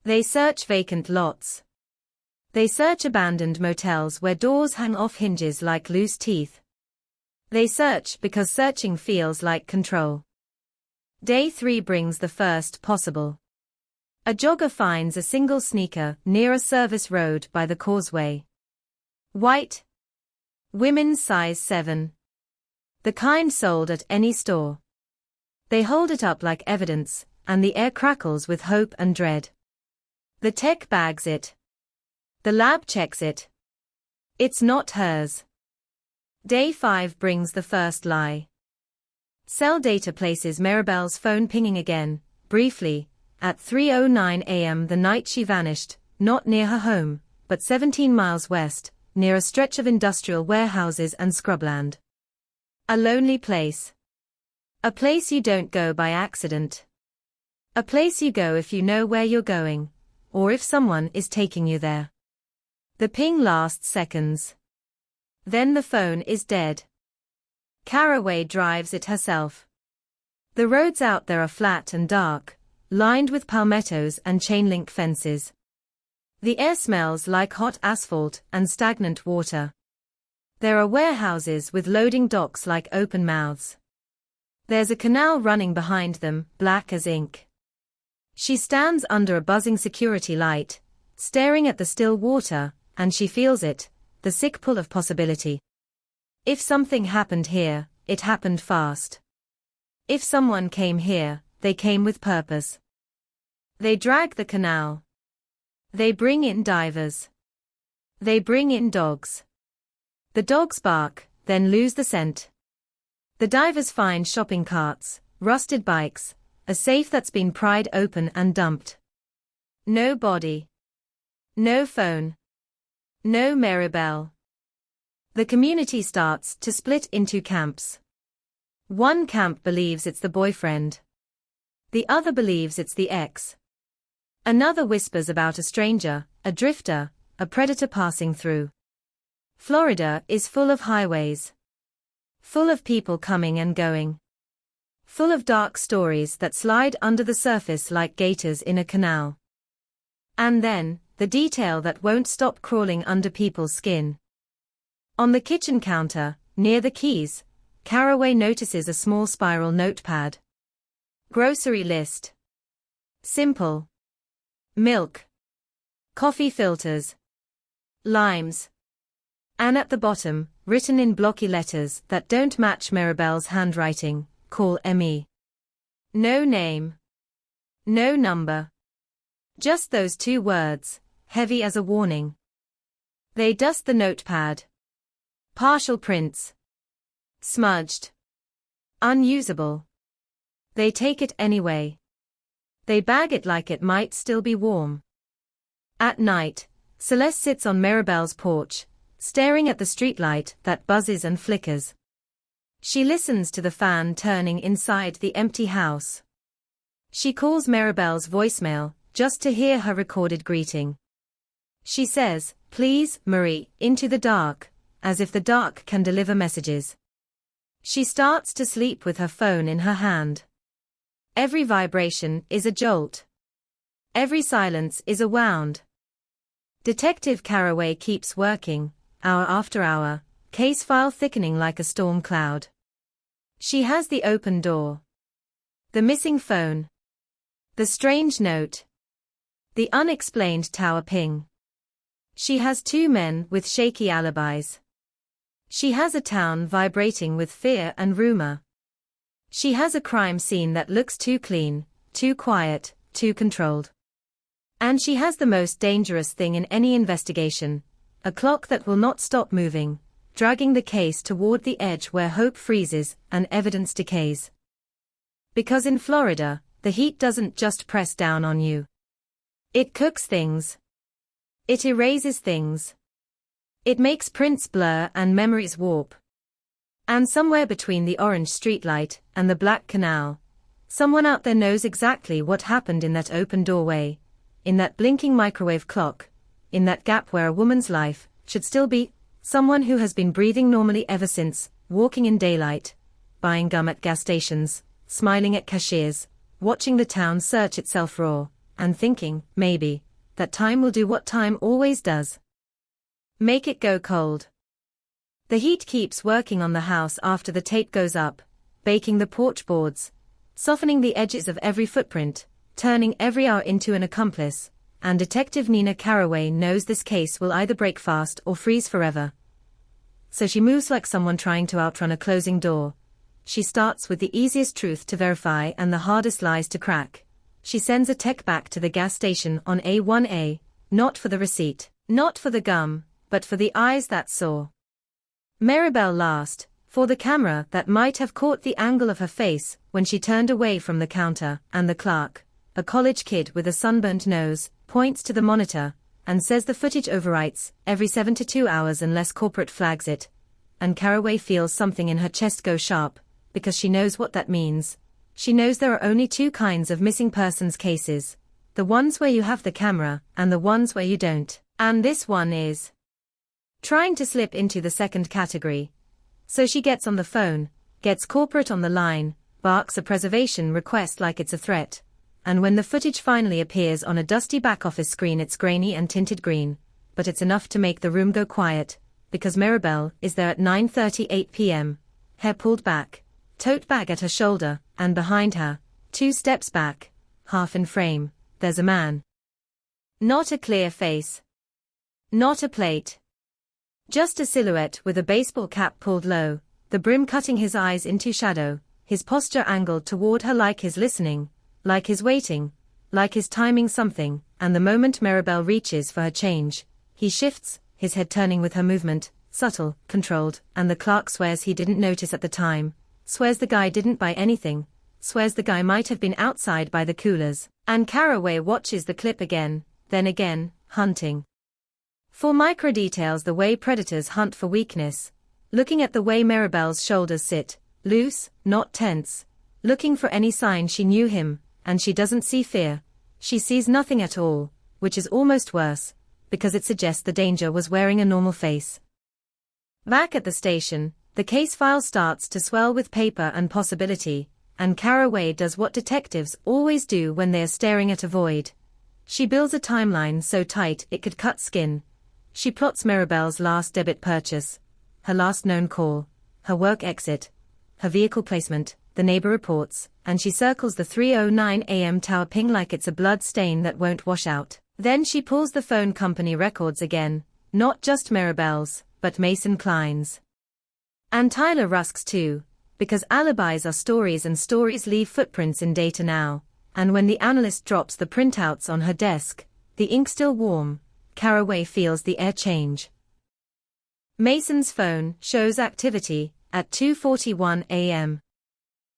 They search vacant lots. They search abandoned motels where doors hang off hinges like loose teeth. They search because searching feels like control. Day 3 brings the first possible. A jogger finds a single sneaker near a service road by the causeway. White. Women's size 7. The kind sold at any store. They hold it up like evidence, and the air crackles with hope and dread. The tech bags it. The lab checks it. It's not hers. Day 5 brings the first lie. Cell data places Maribel's phone pinging again, briefly, at 3:09 a.m. the night she vanished, not near her home, but 17 miles west, near a stretch of industrial warehouses and scrubland. A lonely place. A place you don't go by accident. A place you go if you know where you're going, or if someone is taking you there. The ping lasts seconds. Then the phone is dead. Caraway drives it herself. The roads out there are flat and dark, lined with palmettos and chain-link fences. The air smells like hot asphalt and stagnant water. There are warehouses with loading docks like open mouths. There's a canal running behind them, black as ink. She stands under a buzzing security light, staring at the still water, and she feels it, the sick pull of possibility. If something happened here, it happened fast. If someone came here, they came with purpose. They drag the canal. They bring in divers. They bring in dogs. The dogs bark, then lose the scent. The divers find shopping carts, rusted bikes, a safe that's been pried open and dumped. No body. No phone. No Maribel. The community starts to split into camps. One camp believes it's the boyfriend. The other believes it's the ex. Another whispers about a stranger, a drifter, a predator passing through. Florida is full of highways. Full of people coming and going. Full of dark stories that slide under the surface like gators in a canal. And then, the detail that won't stop crawling under people's skin. On the kitchen counter, near the keys, Caraway notices a small spiral notepad. Grocery list. Simple. Milk. Coffee filters. Limes. And at the bottom, written in blocky letters that don't match Maribel's handwriting, call ME. No name. No number. Just those 2 words, heavy as a warning. They dust the notepad. Partial prints. Smudged. Unusable. They take it anyway. They bag it like it might still be warm. At night, Celeste sits on Maribel's porch, staring at the streetlight that buzzes and flickers. She listens to the fan turning inside the empty house. She calls Maribel's voicemail, just to hear her recorded greeting. She says, "Please, Marie," into the dark, as if the dark can deliver messages. She starts to sleep with her phone in her hand. Every vibration is a jolt. Every silence is a wound. Detective Caraway keeps working, hour after hour, case file thickening like a storm cloud. She has the open door. The missing phone. The strange note. The unexplained tower ping. She has 2 men with shaky alibis. She has a town vibrating with fear and rumor. She has a crime scene that looks too clean, too quiet, too controlled. And she has the most dangerous thing in any investigation, a clock that will not stop moving, dragging the case toward the edge where hope freezes and evidence decays. Because in Florida, the heat doesn't just press down on you. It cooks things. It erases things. It makes prints blur and memories warp. And somewhere between the orange streetlight and the black canal, someone out there knows exactly what happened in that open doorway, in that blinking microwave clock, in that gap where a woman's life should still be, someone who has been breathing normally ever since, walking in daylight, buying gum at gas stations, smiling at cashiers, watching the town search itself raw, and thinking, maybe, that time will do what time always does. Make it go cold. The heat keeps working on the house after the tape goes up, baking the porch boards, softening the edges of every footprint, turning every hour into an accomplice, and Detective Nina Caraway knows this case will either break fast or freeze forever. So she moves like someone trying to outrun a closing door. She starts with the easiest truth to verify and the hardest lies to crack. She sends a tech back to the gas station on A1A, not for the receipt, not for the gum, but for the eyes that saw. Maribel last, for the camera that might have caught the angle of her face when she turned away from the counter, and the clerk, a college kid with a sunburnt nose, points to the monitor, and says the footage overwrites every 72 hours unless corporate flags it, and Caraway feels something in her chest go sharp, because she knows what that means. She knows there are only 2 kinds of missing persons cases, the ones where you have the camera, and the ones where you don't, and this one is trying to slip into the second category. So she gets on the phone, gets corporate on the line, barks a preservation request like it's a threat. And when the footage finally appears on a dusty back office screen, it's grainy and tinted green, but it's enough to make the room go quiet, because Maribel is there at 9:38 p.m., hair pulled back, tote bag at her shoulder, and behind her, 2 steps back, half in frame, there's a man. Not a clear face. Not a plate. Just a silhouette with a baseball cap pulled low, the brim cutting his eyes into shadow, his posture angled toward her like he's listening, like he's waiting, like he's timing something, and the moment Maribel reaches for her change, he shifts, his head turning with her movement, subtle, controlled, and the clerk swears he didn't notice at the time, swears the guy didn't buy anything, swears the guy might have been outside by the coolers, and Caraway watches the clip again, then again, hunting for micro details, the way predators hunt for weakness, looking at the way Maribel's shoulders sit, loose, not tense, looking for any sign she knew him, and she doesn't see fear, she sees nothing at all, which is almost worse, because it suggests the danger was wearing a normal face. Back at the station, the case file starts to swell with paper and possibility, and Caraway does what detectives always do when they are staring at a void. She builds a timeline so tight it could cut skin. She plots Maribel's last debit purchase, her last known call, her work exit, her vehicle placement, the neighbor reports, and she circles the 3:09 a.m. tower ping like it's a blood stain that won't wash out. Then she pulls the phone company records again, not just Maribel's, but Mason Klein's. And Tyler Rusk's too, because alibis are stories and stories leave footprints in data now, and when the analyst drops the printouts on her desk, the ink still warm, Caraway feels the air change. Mason's phone shows activity at 2:41 a.m.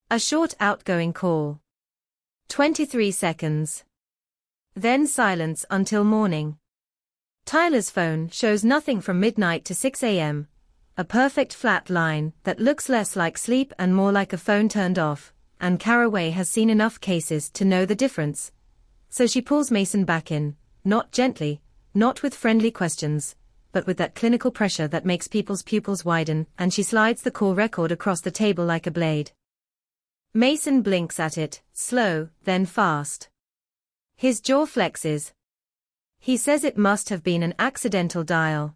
A short outgoing call. 23 seconds. Then silence until morning. Tyler's phone shows nothing from midnight to 6 a.m. A perfect flat line that looks less like sleep and more like a phone turned off, and Caraway has seen enough cases to know the difference. So she pulls Mason back in, not gently, not with friendly questions, but with that clinical pressure that makes people's pupils widen, and she slides the call record across the table like a blade. Mason blinks at it, slow, then fast. His jaw flexes. He says it must have been an accidental dial.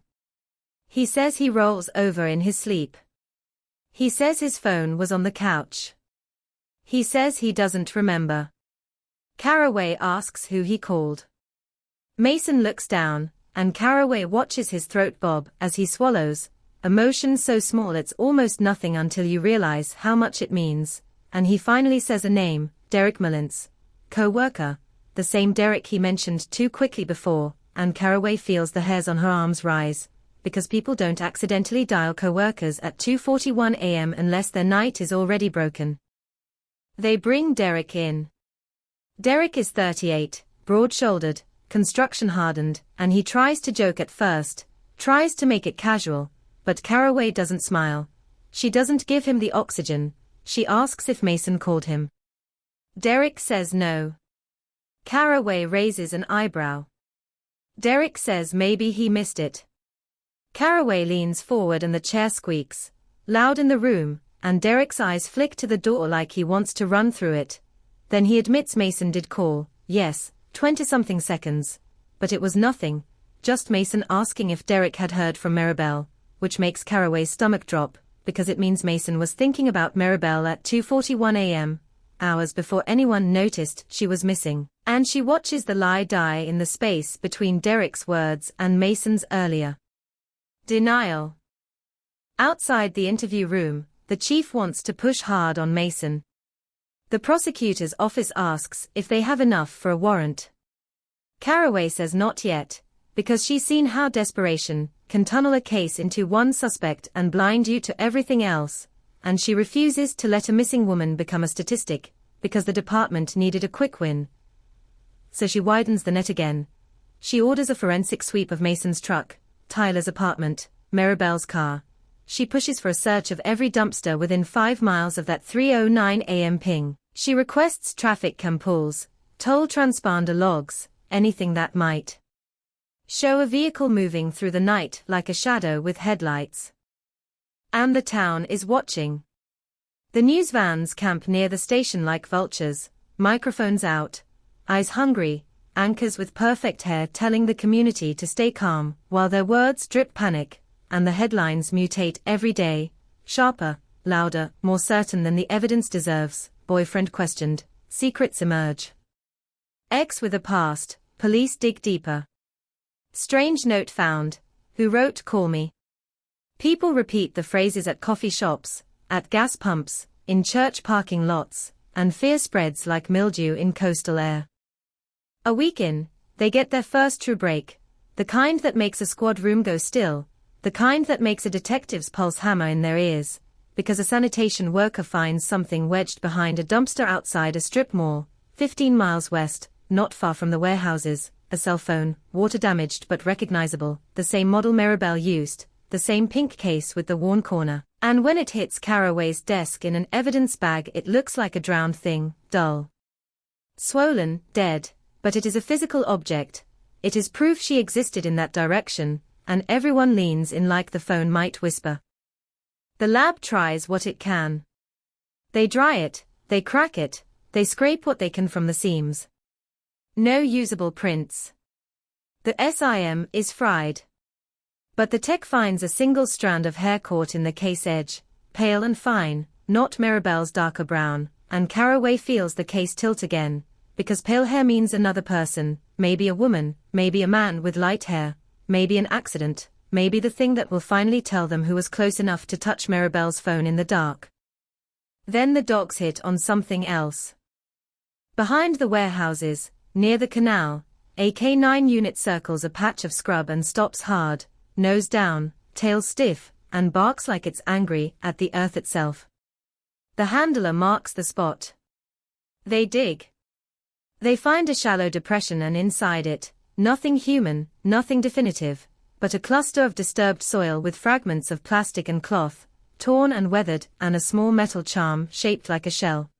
He says he rolls over in his sleep. He says his phone was on the couch. He says he doesn't remember. Caraway asks who he called. Mason looks down, and Caraway watches his throat bob as he swallows, a motion so small it's almost nothing until you realize how much it means, and he finally says a name, Derek Mullins, co-worker, the same Derek he mentioned too quickly before, and Caraway feels the hairs on her arms rise, because people don't accidentally dial co-workers at 2:41 a.m. unless their night is already broken. They bring Derek in. Derek is 38, broad-shouldered, construction-hardened, and he tries to joke at first, tries to make it casual, but Caraway doesn't smile. She doesn't give him the oxygen. She asks if Mason called him. Derek says no. Caraway raises an eyebrow. Derek says maybe he missed it. Caraway leans forward and the chair squeaks, loud in the room, and Derek's eyes flick to the door like he wants to run through it. Then he admits Mason did call, yes, 20-something seconds, but it was nothing, just Mason asking if Derek had heard from Maribel, which makes Caraway's stomach drop, because it means Mason was thinking about Maribel at 2:41 a.m., hours before anyone noticed she was missing, and she watches the lie die in the space between Derek's words and Mason's earlier denial. Outside the interview room, the chief wants to push hard on Mason. The prosecutor's office asks if they have enough for a warrant. Caraway says not yet, because she's seen how desperation can tunnel a case into one suspect and blind you to everything else, and she refuses to let a missing woman become a statistic, because the department needed a quick win. So she widens the net again. She orders a forensic sweep of Mason's truck, Tyler's apartment, Maribel's car. She pushes for a search of every dumpster within 5 miles of that 3:09 a.m. ping. She requests traffic cam pulls, toll transponder logs, anything that might show a vehicle moving through the night like a shadow with headlights. And the town is watching. The news vans camp near the station like vultures, microphones out, eyes hungry, anchors with perfect hair telling the community to stay calm, while their words drip panic, and the headlines mutate every day, sharper, louder, more certain than the evidence deserves, boyfriend questioned, secrets emerge. Ex with a past, police dig deeper. Strange note found, who wrote call me. People repeat the phrases at coffee shops, at gas pumps, in church parking lots, and fear spreads like mildew in coastal air. A week in, they get their first true break, the kind that makes a squad room go still, the kind that makes a detective's pulse hammer in their ears, because a sanitation worker finds something wedged behind a dumpster outside a strip mall, 15 miles west, not far from the warehouses, a cell phone, water-damaged but recognizable, the same model Maribel used, the same pink case with the worn corner, and when it hits Caraway's desk in an evidence bag it looks like a drowned thing, dull. Swollen, dead, but it is a physical object, it is proof she existed in that direction, and everyone leans in like the phone might whisper. The lab tries what it can. They dry it, they crack it, they scrape what they can from the seams. No usable prints. The SIM is fried. But the tech finds a single strand of hair caught in the case edge, pale and fine, not Maribel's darker brown, and Caraway feels the case tilt again, because pale hair means another person, maybe a woman, maybe a man with light hair, maybe an accident, maybe the thing that will finally tell them who was close enough to touch Maribel's phone in the dark. Then the dogs hit on something else. Behind the warehouses, near the canal, a K9 unit circles a patch of scrub and stops hard, nose down, tail stiff, and barks like it's angry at the earth itself. The handler marks the spot. They dig. They find a shallow depression and inside it, nothing human, nothing definitive, but a cluster of disturbed soil with fragments of plastic and cloth, torn and weathered, and a small metal charm shaped like a shell.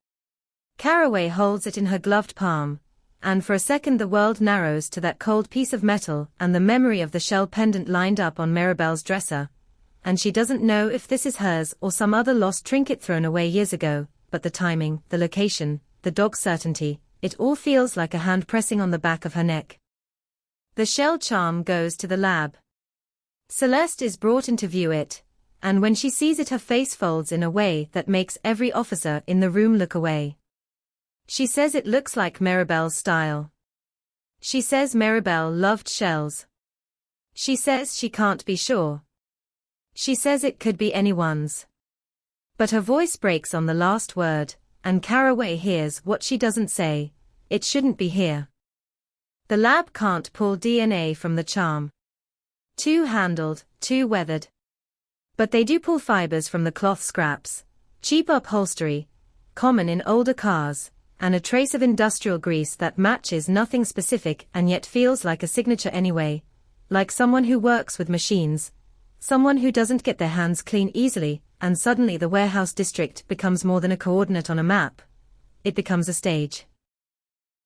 Caraway holds it in her gloved palm, and for a second the world narrows to that cold piece of metal and the memory of the shell pendant lined up on Maribel's dresser, and she doesn't know if this is hers or some other lost trinket thrown away years ago, but the timing, the location, the dog's certainty, it all feels like a hand pressing on the back of her neck. The shell charm goes to the lab. Celeste is brought in to view it, and when she sees it her face folds in a way that makes every officer in the room look away. She says it looks like Maribel's style. She says Maribel loved shells. She says she can't be sure. She says it could be anyone's. But her voice breaks on the last word, and Caraway hears what she doesn't say, it shouldn't be here. The lab can't pull DNA from the charm. Too handled, too weathered. But they do pull fibers from the cloth scraps, cheap upholstery, common in older cars, and a trace of industrial grease that matches nothing specific and yet feels like a signature anyway, like someone who works with machines, someone who doesn't get their hands clean easily, and suddenly the warehouse district becomes more than a coordinate on a map. It becomes a stage.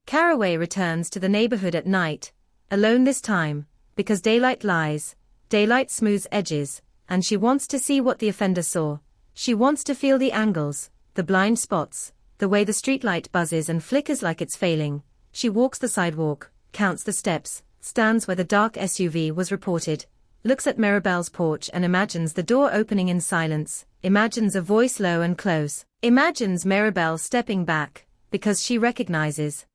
Caraway returns to the neighborhood at night, alone this time, because daylight lies, daylight smooths edges, and she wants to see what the offender saw. She wants to feel the angles, the blind spots, the way the streetlight buzzes and flickers like it's failing. She walks the sidewalk, counts the steps, stands where the dark SUV was reported, looks at Maribel's porch and imagines the door opening in silence, imagines a voice low and close, imagines Maribel stepping back, because she recognizes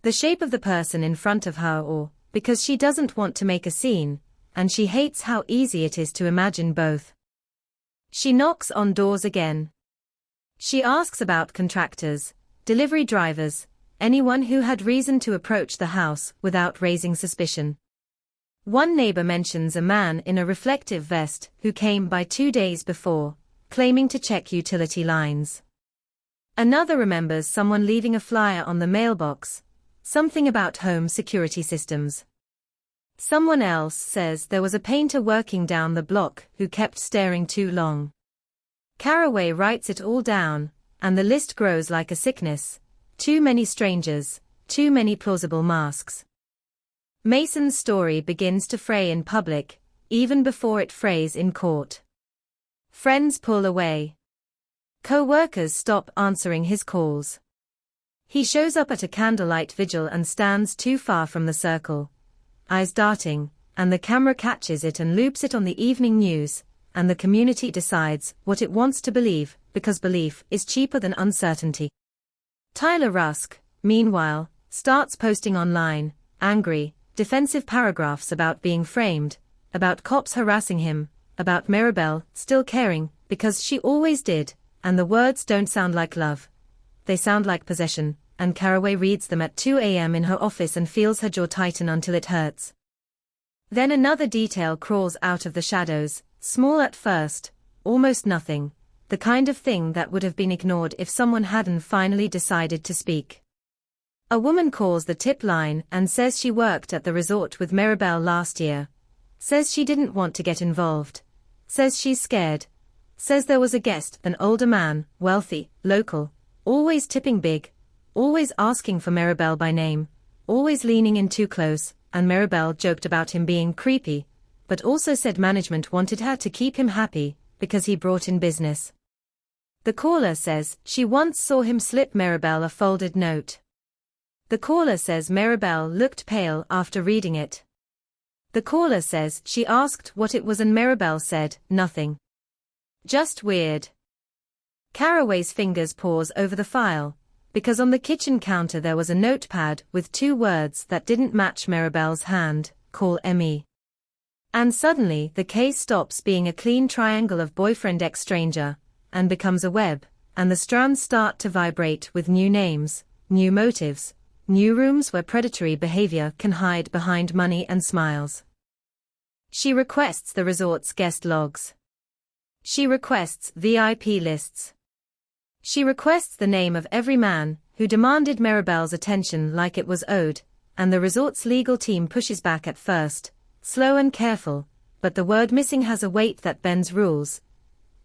the shape of the person in front of her, or because she doesn't want to make a scene, and she hates how easy it is to imagine both. She knocks on doors again. She asks about contractors, delivery drivers, anyone who had reason to approach the house without raising suspicion. One neighbor mentions a man in a reflective vest who came by 2 days before, claiming to check utility lines. Another remembers someone leaving a flyer on the mailbox, something about home security systems. Someone else says there was a painter working down the block who kept staring too long. Caraway writes it all down, and the list grows like a sickness. Too many strangers, too many plausible masks. Mason's story begins to fray in public, even before it frays in court. Friends pull away. Co-workers stop answering his calls. He shows up at a candlelight vigil and stands too far from the circle, eyes darting, and the camera catches it and loops it on the evening news, and the community decides what it wants to believe, because belief is cheaper than uncertainty. Tyler Rusk, meanwhile, starts posting online, angry, defensive paragraphs about being framed, about cops harassing him, about Mirabelle still caring, because she always did, and the words don't sound like love. They sound like possession, and Caraway reads them at 2 a.m. in her office and feels her jaw tighten until it hurts. Then another detail crawls out of the shadows, small at first, almost nothing, the kind of thing that would have been ignored if someone hadn't finally decided to speak. A woman calls the tip line and says she worked at the resort with Mirabelle last year. Says she didn't want to get involved. Says she's scared. Says there was a guest, an older man, wealthy, local, always tipping big, always asking for Mirabelle by name, always leaning in too close, and Mirabelle joked about him being creepy, but also said management wanted her to keep him happy, because he brought in business. The caller says she once saw him slip Mirabelle a folded note. The caller says Mirabelle looked pale after reading it. The caller says she asked what it was and Mirabelle said, nothing. Just weird. Caraway's fingers pause over the file, because on the kitchen counter there was a notepad with 2 words that didn't match Mirabelle's hand, call ME. And suddenly the case stops being a clean triangle of boyfriend-ex-stranger, and becomes a web, and the strands start to vibrate with new names, new motives, new rooms where predatory behavior can hide behind money and smiles. She requests the resort's guest logs. She requests VIP lists. She requests the name of every man who demanded Mirabelle's attention like it was owed, and the resort's legal team pushes back at first, slow and careful, but the word missing has a weight that bends rules.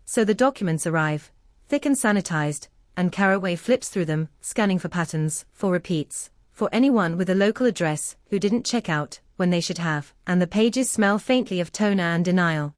So the documents arrive, thick and sanitized, and Caraway flips through them, scanning for patterns, for repeats, for anyone with a local address who didn't check out when they should have, and the pages smell faintly of toner and denial.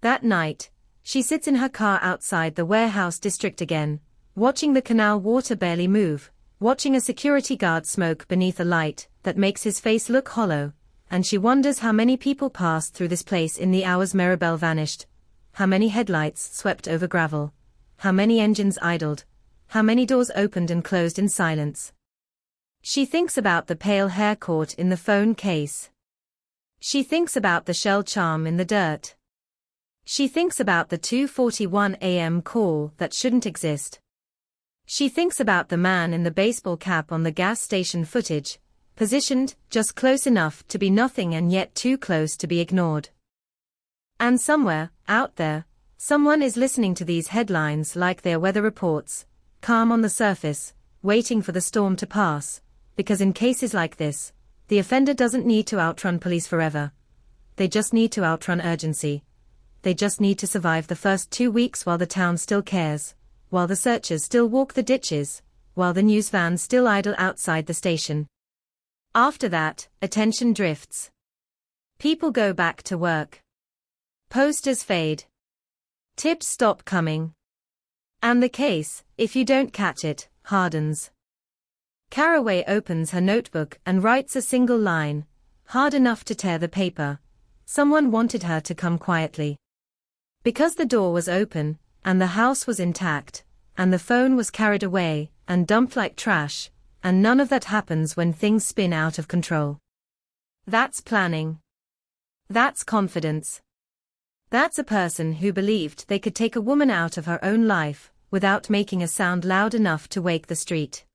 That night, she sits in her car outside the warehouse district again, watching the canal water barely move, watching a security guard smoke beneath a light that makes his face look hollow, and she wonders how many people passed through this place in the hours Mirabelle vanished, how many headlights swept over gravel, how many engines idled, how many doors opened and closed in silence. She thinks about the pale hair caught in the phone case. She thinks about the shell charm in the dirt. She thinks about the 2:41 a.m. call that shouldn't exist. She thinks about the man in the baseball cap on the gas station footage, positioned just close enough to be nothing and yet too close to be ignored. And somewhere, out there, someone is listening to these headlines like they're weather reports, calm on the surface, waiting for the storm to pass, because in cases like this, the offender doesn't need to outrun police forever. They just need to outrun urgency. They just need to survive the first 2 weeks while the town still cares, while the searchers still walk the ditches, while the news vans still idle outside the station. After that, attention drifts. People go back to work. Posters fade. Tips stop coming. And the case, if you don't catch it, hardens. Caraway opens her notebook and writes a single line, hard enough to tear the paper. Someone wanted her to come quietly. Because the door was open, and the house was intact, and the phone was carried away, and dumped like trash, and none of that happens when things spin out of control. That's planning. That's confidence. That's a person who believed they could take a woman out of her own life, without making a sound loud enough to wake the street.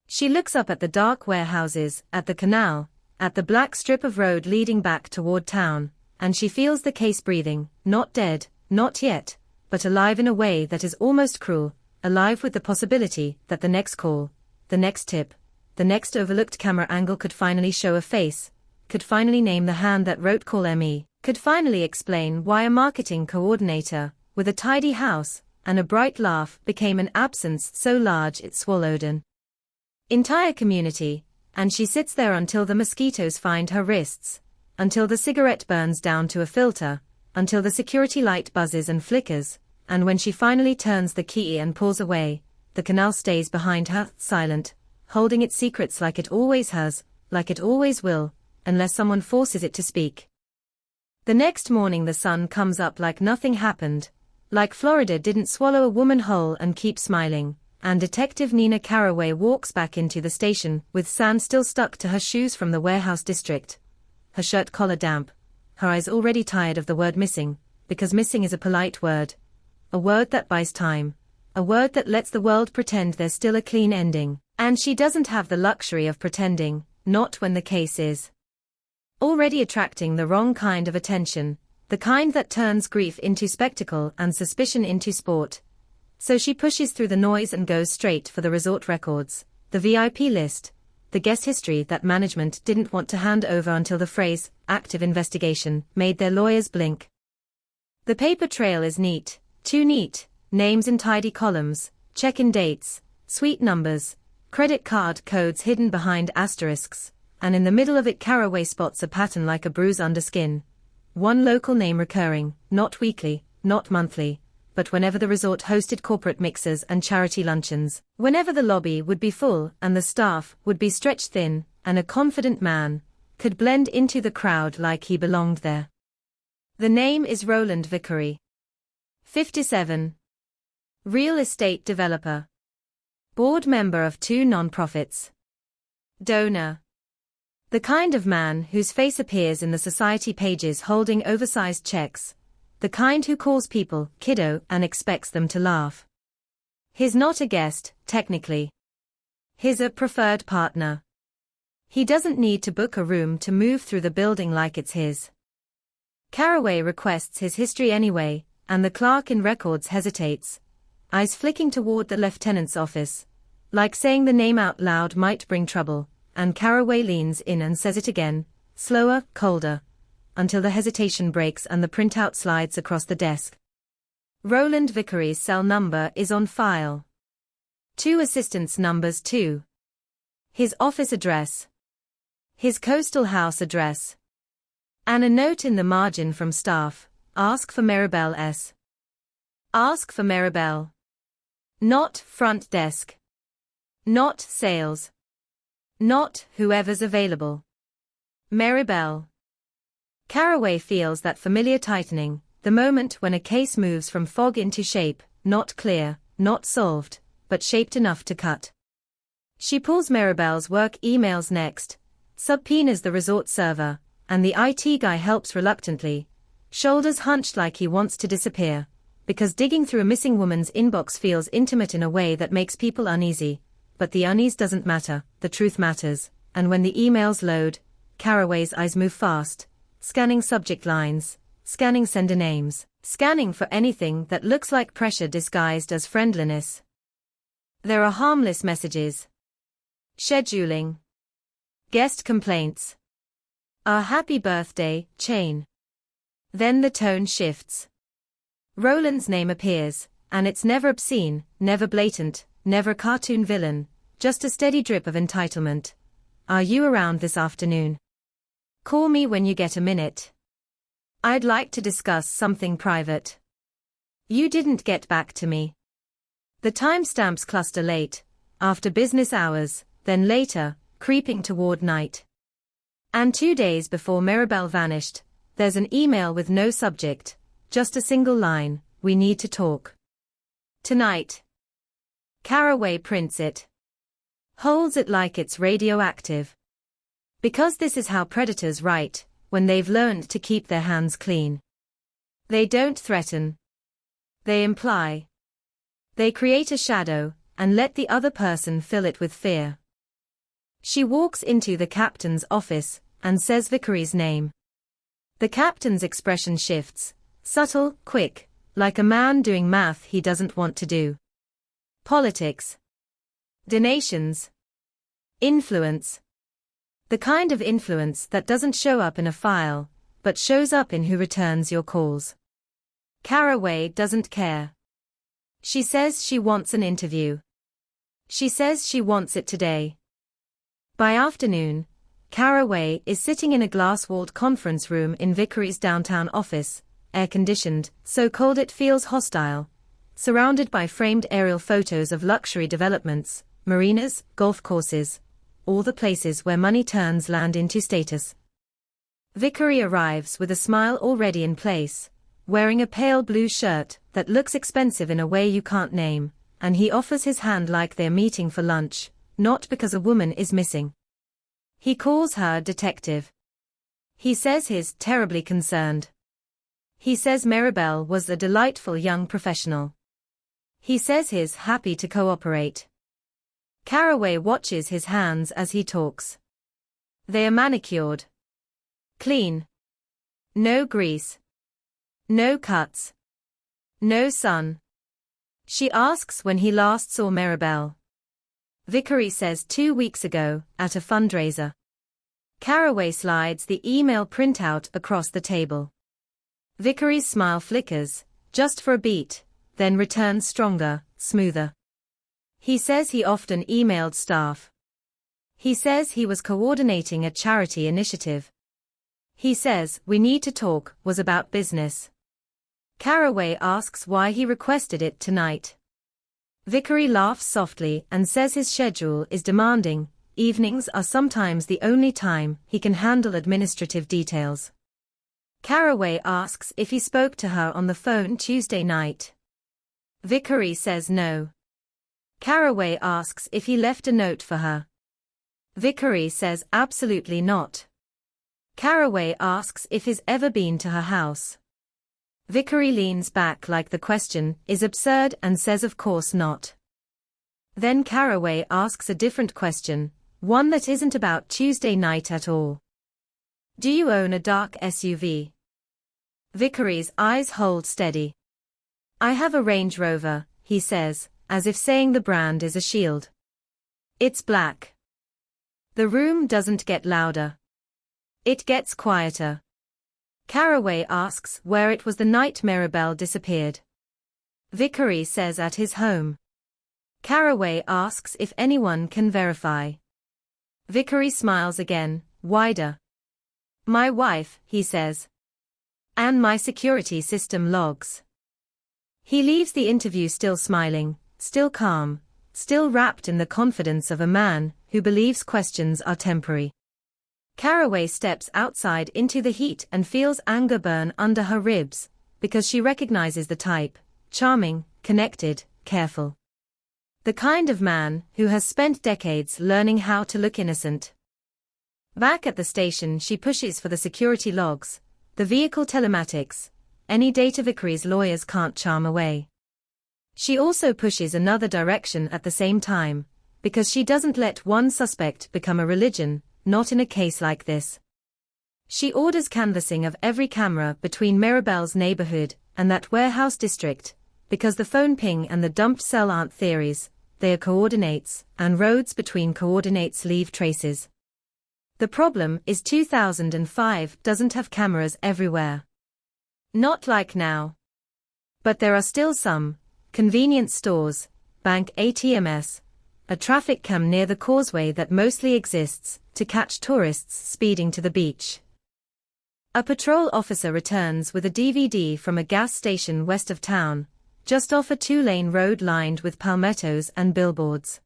She looks up at the dark warehouses, at the canal, at the black strip of road leading back toward town, and she feels the case breathing, not dead, not yet, but alive in a way that is almost cruel, alive with the possibility that the next call, the next tip, the next overlooked camera angle could finally show a face, could finally name the hand that wrote Call ME, could finally explain why a marketing coordinator, with a tidy house and a bright laugh, became an absence so large it swallowed an entire community, and she sits there until the mosquitoes find her wrists, until the cigarette burns down to a filter, until the security light buzzes and flickers, and when she finally turns the key and pulls away, the canal stays behind her, silent, holding its secrets like it always has, like it always will, unless someone forces it to speak. The next morning the sun comes up like nothing happened, like Florida didn't swallow a woman whole and keep smiling, and Detective Nina Carraway walks back into the station with sand still stuck to her shoes from the warehouse district, her shirt collar damp, her eyes already tired of the word missing, because missing is a polite word. A word that buys time. A word that lets the world pretend there's still a clean ending. And she doesn't have the luxury of pretending, not when the case is already attracting the wrong kind of attention, the kind that turns grief into spectacle and suspicion into sport. So she pushes through the noise and goes straight for the resort records, the VIP list, the guest history that management didn't want to hand over until the phrase, active investigation, made their lawyers blink. The paper trail is neat, too neat, names in tidy columns, check-in dates, suite numbers, credit card codes hidden behind asterisks, and in the middle of it Carraway spots a pattern like a bruise under skin. One local name recurring, not weekly, not monthly, but whenever the resort hosted corporate mixers and charity luncheons, whenever the lobby would be full and the staff would be stretched thin, and a confident man could blend into the crowd like he belonged there. The name is Roland Vickery. 57. Real estate developer. Board member of 2 nonprofits. Donor. The kind of man whose face appears in the society pages holding oversized checks. The kind who calls people kiddo and expects them to laugh. He's not a guest, technically. He's a preferred partner. He doesn't need to book a room to move through the building like it's his. Carraway requests his history anyway, and the clerk in records hesitates, eyes flicking toward the lieutenant's office, like saying the name out loud might bring trouble, and Carraway leans in and says it again, slower, colder, until the hesitation breaks and the printout slides across the desk. Roland Vickery's cell number is on file. 2 assistants numbers 2. His office address. His coastal house address. And a note in the margin from staff, ask for Maribel S. Ask for Maribel. Not front desk. Not sales. Not whoever's available. Maribel. Carraway feels that familiar tightening, the moment when a case moves from fog into shape, not clear, not solved, but shaped enough to cut. She pulls Maribel's work emails next, subpoenas the resort server, and the IT guy helps reluctantly, shoulders hunched like he wants to disappear, because digging through a missing woman's inbox feels intimate in a way that makes people uneasy. But the unease doesn't matter, the truth matters, and when the emails load, Carraway's eyes move fast, scanning subject lines, scanning sender names, scanning for anything that looks like pressure disguised as friendliness. There are harmless messages. Scheduling. Guest complaints. A happy birthday, chain. Then the tone shifts. Roland's name appears, and it's never obscene, never blatant, never cartoon villain, just a steady drip of entitlement. Are you around this afternoon? Call me when you get a minute. I'd like to discuss something private. You didn't get back to me. The timestamps cluster late, after business hours, then later, creeping toward night. And 2 days before Maribel vanished, there's an email with no subject, just a single line, we need to talk. Tonight. Carraway prints it. Holds it like it's radioactive. Because this is how predators write, when they've learned to keep their hands clean. They don't threaten. They imply. They create a shadow, and let the other person fill it with fear. She walks into the captain's office, and says Vickery's name. The captain's expression shifts, subtle, quick, like a man doing math he doesn't want to do. Politics. Donations. Influence. The kind of influence that doesn't show up in a file, but shows up in who returns your calls. Carraway doesn't care. She says she wants an interview. She says she wants it today. By afternoon, Carraway is sitting in a glass-walled conference room in Vickery's downtown office, air-conditioned, so cold it feels hostile, surrounded by framed aerial photos of luxury developments, marinas, golf courses, all the places where money turns land into status. Vickery arrives with a smile already in place, wearing a pale blue shirt that looks expensive in a way you can't name, and he offers his hand like they're meeting for lunch, not because a woman is missing. He calls her detective. He says he's terribly concerned. He says Maribel was a delightful young professional. He says he's happy to cooperate. Caraway watches his hands as he talks. They are manicured. Clean. No grease. No cuts. No sun. She asks when he last saw Maribel. Vickery says 2 weeks ago, at a fundraiser. Caraway slides the email printout across the table. Vickery's smile flickers, just for a beat, then returns stronger, smoother. He says he often emailed staff. He says he was coordinating a charity initiative. He says we need to talk was about business. Caraway asks why he requested it tonight. Vickery laughs softly and says his schedule is demanding. Evenings are sometimes the only time he can handle administrative details. Caraway asks if he spoke to her on the phone Tuesday night. Vickery says no. Caraway asks if he left a note for her. Vickery says absolutely not. Caraway asks if he's ever been to her house. Vickery leans back like the question is absurd and says of course not. Then Caraway asks a different question, one that isn't about Tuesday night at all. Do you own a dark SUV? Vickery's eyes hold steady. I have a Range Rover, he says, as if saying the brand is a shield. It's black. The room doesn't get louder. It gets quieter. Caraway asks where it was the night Maribel disappeared. Vickery says at his home. Caraway asks if anyone can verify. Vickery smiles again, wider. My wife, he says. And my security system logs. He leaves the interview still smiling, still calm, still wrapped in the confidence of a man who believes questions are temporary. Caraway steps outside into the heat and feels anger burn under her ribs, because she recognizes the type, charming, connected, careful. The kind of man who has spent decades learning how to look innocent. Back at the station she pushes for the security logs, the vehicle telematics, any data Vickery's lawyers can't charm away. She also pushes another direction at the same time, because she doesn't let one suspect become a religion, not in a case like this. She orders canvassing of every camera between Maribel's neighborhood and that warehouse district, because the phone ping and the dumped cell aren't theories, they are coordinates, and roads between coordinates leave traces. The problem is 2005 doesn't have cameras everywhere. Not like now. But there are still some, convenience stores, bank ATMs, a traffic cam near the causeway that mostly exists to catch tourists speeding to the beach. A patrol officer returns with a DVD from a gas station west of town, just off a 2-lane road lined with palmettos and billboards.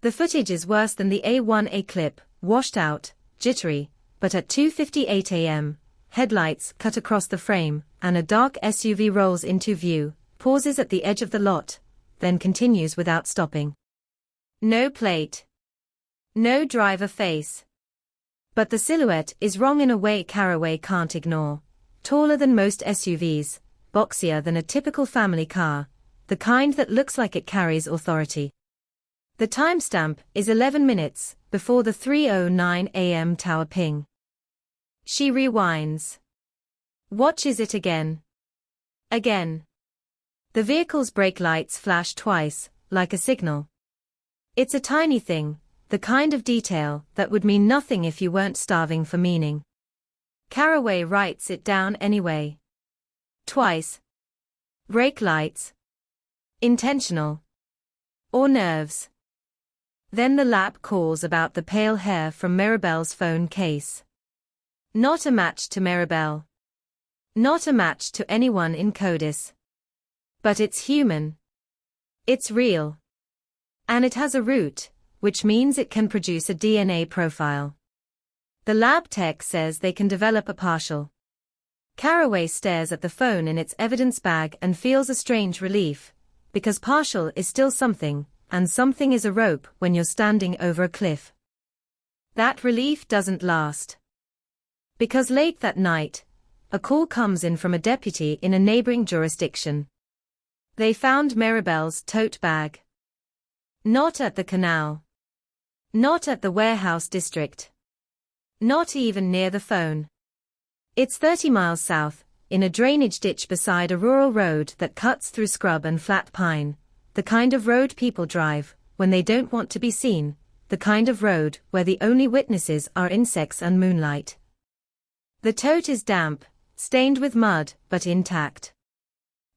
The footage is worse than the A1A clip, washed out, jittery, but at 2:58 a.m., headlights cut across the frame, and a dark SUV rolls into view, pauses at the edge of the lot, then continues without stopping. No plate. No driver face. But the silhouette is wrong in a way Caraway can't ignore. Taller than most SUVs, boxier than a typical family car, the kind that looks like it carries authority. The timestamp is 11 minutes before the 3:09 a.m. tower ping. She rewinds. Watches it again. Again. The vehicle's brake lights flash twice, like a signal. It's a tiny thing, the kind of detail that would mean nothing if you weren't starving for meaning. Caraway writes it down anyway. Twice. Brake lights. Intentional. Or nerves. Then the lap calls about the pale hair from Maribel's phone case. Not a match to Maribel. Not a match to anyone in CODIS. But it's human. It's real. And it has a root, which means it can produce a DNA profile. The lab tech says they can develop a partial. Caraway stares at the phone in its evidence bag and feels a strange relief, because partial is still something, and something is a rope when you're standing over a cliff. That relief doesn't last. Because late that night, a call comes in from a deputy in a neighboring jurisdiction. They found Maribel's tote bag. Not at the canal. Not at the warehouse district. Not even near the phone. It's 30 miles south, in a drainage ditch beside a rural road that cuts through scrub and flat pine, the kind of road people drive when they don't want to be seen, the kind of road where the only witnesses are insects and moonlight. The tote is damp, stained with mud, but intact.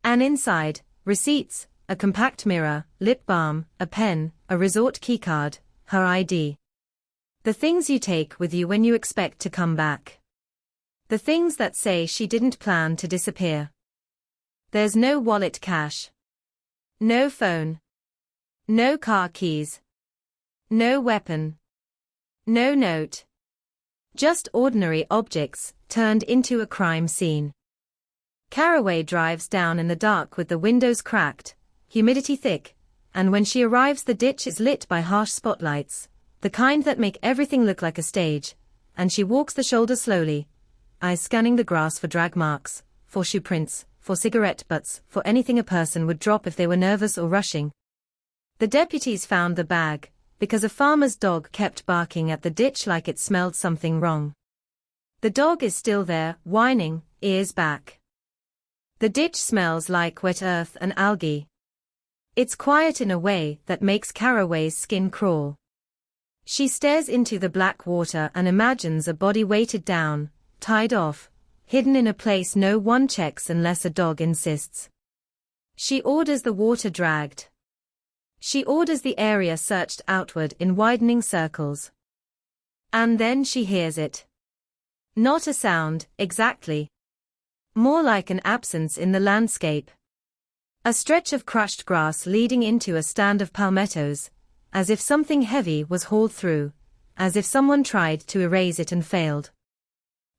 And inside, receipts, a compact mirror, lip balm, a pen, a resort keycard, her ID. The things you take with you when you expect to come back. The things that say she didn't plan to disappear. There's no wallet cash. No phone. No car keys. No weapon. No note. Just ordinary objects, turned into a crime scene. Caraway drives down in the dark with the windows cracked, humidity thick, and when she arrives the ditch is lit by harsh spotlights, the kind that make everything look like a stage, and she walks the shoulder slowly, eyes scanning the grass for drag marks, for shoe prints, for cigarette butts, for anything a person would drop if they were nervous or rushing. The deputies found the bag, because a farmer's dog kept barking at the ditch like it smelled something wrong. The dog is still there, whining, ears back. The ditch smells like wet earth and algae. It's quiet in a way that makes Caraway's skin crawl. She stares into the black water and imagines a body weighted down, tied off, hidden in a place no one checks unless a dog insists. She orders the water dragged. She orders the area searched outward in widening circles. And then she hears it. Not a sound, exactly. More like an absence in the landscape. A stretch of crushed grass leading into a stand of palmettos, as if something heavy was hauled through, as if someone tried to erase it and failed.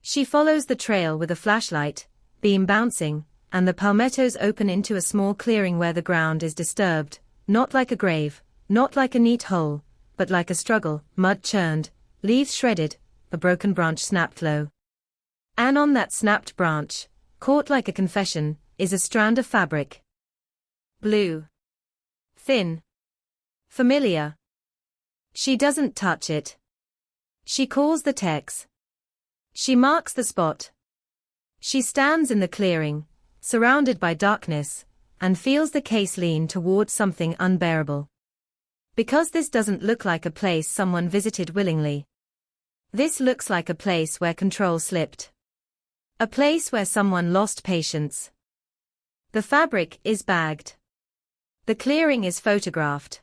She follows the trail with a flashlight, beam bouncing, and the palmettos open into a small clearing where the ground is disturbed, not like a grave, not like a neat hole, but like a struggle, mud churned, leaves shredded, a broken branch snapped low. And on that snapped branch, caught like a confession, is a strand of fabric. Blue. Thin. Familiar. She doesn't touch it. She calls the techs. She marks the spot. She stands in the clearing, surrounded by darkness, and feels the case lean toward something unbearable. Because this doesn't look like a place someone visited willingly. This looks like a place where control slipped. A place where someone lost patience. The fabric is bagged. The clearing is photographed.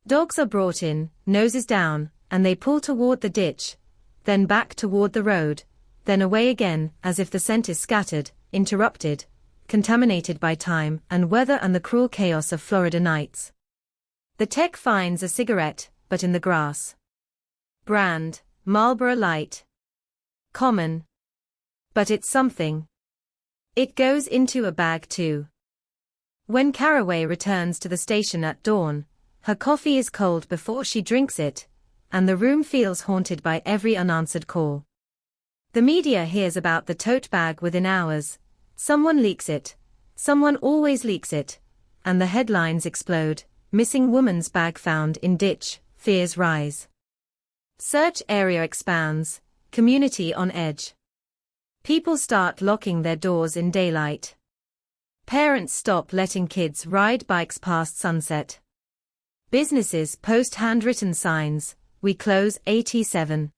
Dogs are brought in, noses down, and they pull toward the ditch, then back toward the road, then away again as if the scent is scattered, interrupted, contaminated by time and weather and the cruel chaos of Florida nights. The tech finds a cigarette, but in the grass. Brand, Marlboro Light. Common. But it's something. It goes into a bag too. When Caraway returns to the station at dawn, her coffee is cold before she drinks it, and the room feels haunted by every unanswered call. The media hears about the tote bag within hours. Someone leaks it. Someone always leaks it. And the headlines explode. Missing woman's bag found in ditch, fears rise. Search area expands, community on edge. People start locking their doors in daylight. Parents stop letting kids ride bikes past sunset. Businesses post handwritten signs, we close 87.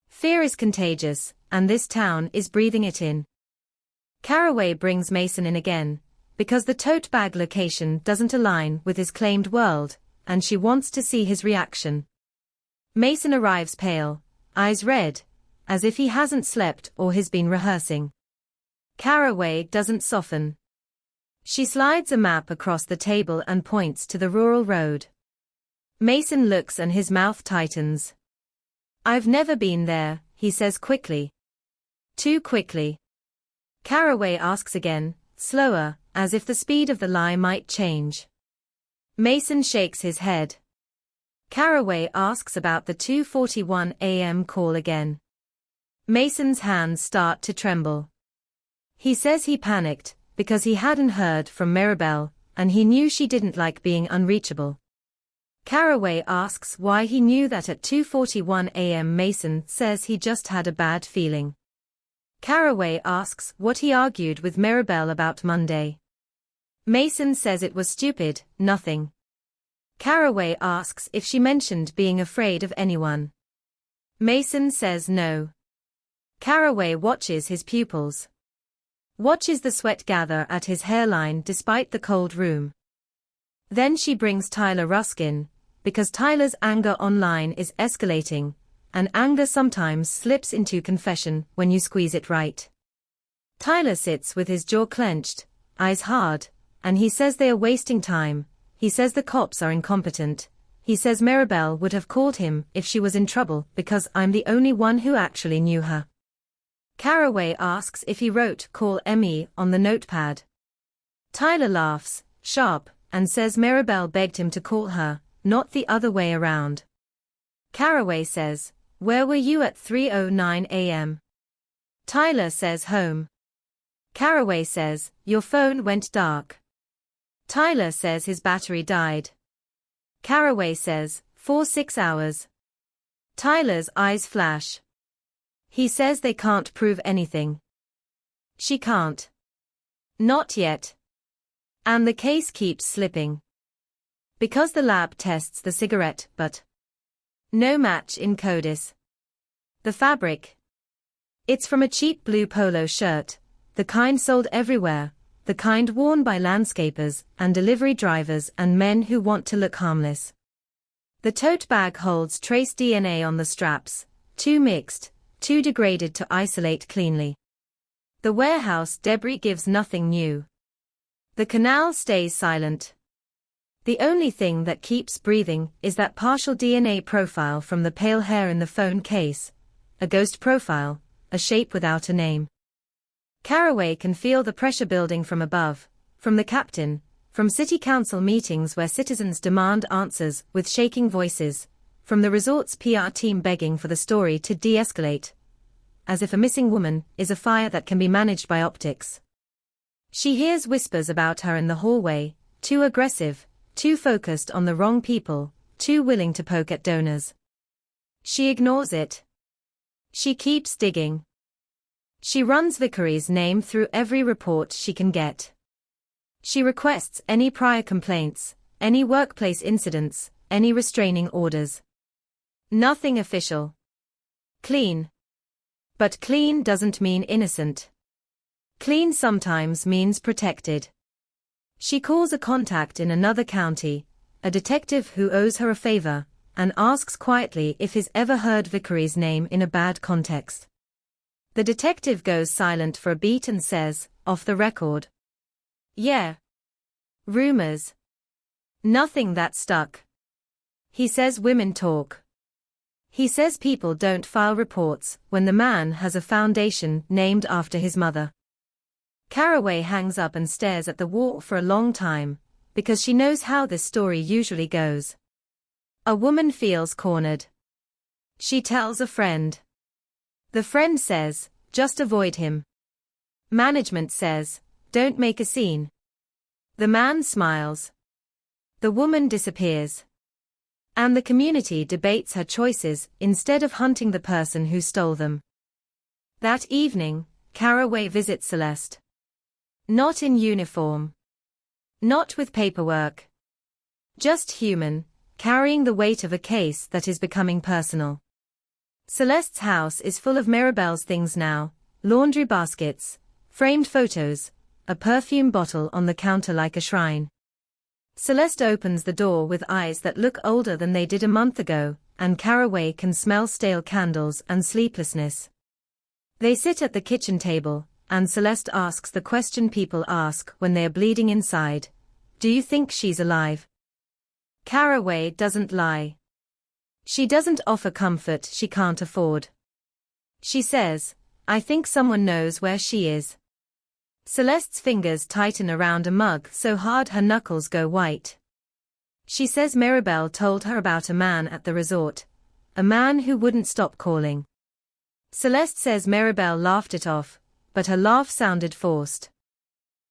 Fear is contagious, and this town is breathing it in. Caraway brings Mason in again, because the tote bag location doesn't align with his claimed world, and she wants to see his reaction. Mason arrives pale, eyes red, as if he hasn't slept or has been rehearsing. Caraway doesn't soften. She slides a map across the table and points to the rural road. Mason looks and his mouth tightens. I've never been there, he says quickly. Too quickly. Caraway asks again, slower, as if the speed of the lie might change. Mason shakes his head. Caraway asks about the 2:41 a.m. call again. Mason's hands start to tremble. He says he panicked, because he hadn't heard from Mirabelle, and he knew she didn't like being unreachable. Caraway asks why he knew that at 2:41 a.m. Mason says he just had a bad feeling. Caraway asks what he argued with Mirabelle about Monday. Mason says it was stupid, nothing. Caraway asks if she mentioned being afraid of anyone. Mason says no. Caraway watches his pupils. Watches the sweat gather at his hairline despite the cold room. Then she brings Tyler Ruskin, because Tyler's anger online is escalating, and anger sometimes slips into confession when you squeeze it right. Tyler sits with his jaw clenched, eyes hard, and he says they are wasting time. He says the cops are incompetent. He says Mirabelle would have called him if she was in trouble because I'm the only one who actually knew her. Caraway asks if he wrote "Call Emmy" on the notepad. Tyler laughs, sharp, and says Mirabelle begged him to call her, not the other way around. Caraway says, "Where were you at 3:09 a.m.? Tyler says home. Caraway says, "Your phone went dark." Tyler says his battery died. Caraway says, "For 6 hours." Tyler's eyes flash. He says they can't prove anything. She can't. Not yet. And the case keeps slipping. Because the lab tests the cigarette, but no match in CODIS. The fabric. It's from a cheap blue polo shirt, the kind sold everywhere, the kind worn by landscapers and delivery drivers and men who want to look harmless. The tote bag holds trace DNA on the straps, too mixed, too degraded to isolate cleanly. The warehouse debris gives nothing new. The canal stays silent. The only thing that keeps breathing is that partial DNA profile from the pale hair in the phone case, a ghost profile, a shape without a name. Caraway can feel the pressure building from above, from the captain, from city council meetings where citizens demand answers with shaking voices, from the resort's PR team begging for the story to de-escalate, as if a missing woman is a fire that can be managed by optics. She hears whispers about her in the hallway, too aggressive, too focused on the wrong people, too willing to poke at donors. She ignores it. She keeps digging. She runs Vickery's name through every report she can get. She requests any prior complaints, any workplace incidents, any restraining orders. Nothing official. Clean. But clean doesn't mean innocent. Clean sometimes means protected. She calls a contact in another county, a detective who owes her a favor, and asks quietly if he's ever heard Vickery's name in a bad context. The detective goes silent for a beat and says, off the record, "Yeah. Rumors. Nothing that stuck." He says women talk. He says people don't file reports when the man has a foundation named after his mother. Caraway hangs up and stares at the wall for a long time, because she knows how this story usually goes. A woman feels cornered. She tells a friend. The friend says, "Just avoid him." Management says, "Don't make a scene." The man smiles. The woman disappears. And the community debates her choices instead of hunting the person who stole them. That evening, Caraway visits Celeste. Not in uniform. Not with paperwork. Just human, carrying the weight of a case that is becoming personal. Celeste's house is full of Mirabelle's things now, laundry baskets, framed photos, a perfume bottle on the counter like a shrine. Celeste opens the door with eyes that look older than they did a month ago, and Caraway can smell stale candles and sleeplessness. They sit at the kitchen table, and Celeste asks the question people ask when they are bleeding inside. Do you think she's alive? Caraway doesn't lie. She doesn't offer comfort she can't afford. She says, I think someone knows where she is. Celeste's fingers tighten around a mug so hard her knuckles go white. She says Mirabelle told her about a man at the resort. A man who wouldn't stop calling. Celeste says Mirabelle laughed it off, but her laugh sounded forced.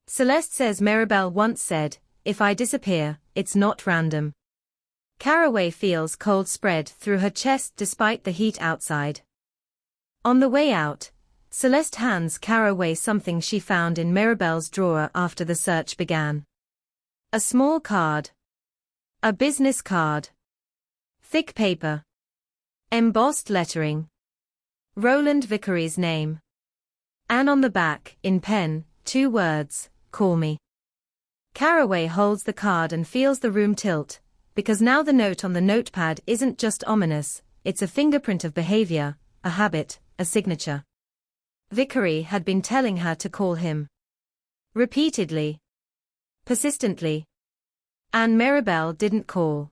Celeste says Mirabelle once said, if I disappear, it's not random. Caraway feels cold spread through her chest despite the heat outside. On the way out, Celeste hands Caraway something she found in Mirabelle's drawer after the search began. A small card. A business card. Thick paper. Embossed lettering. Roland Vickery's name. And on the back, in pen, 2 words, call me. Caraway holds the card and feels the room tilt, because now the note on the notepad isn't just ominous, it's a fingerprint of behavior, a habit, a signature. Vickery had been telling her to call him. Repeatedly. Persistently. And Mirabelle didn't call.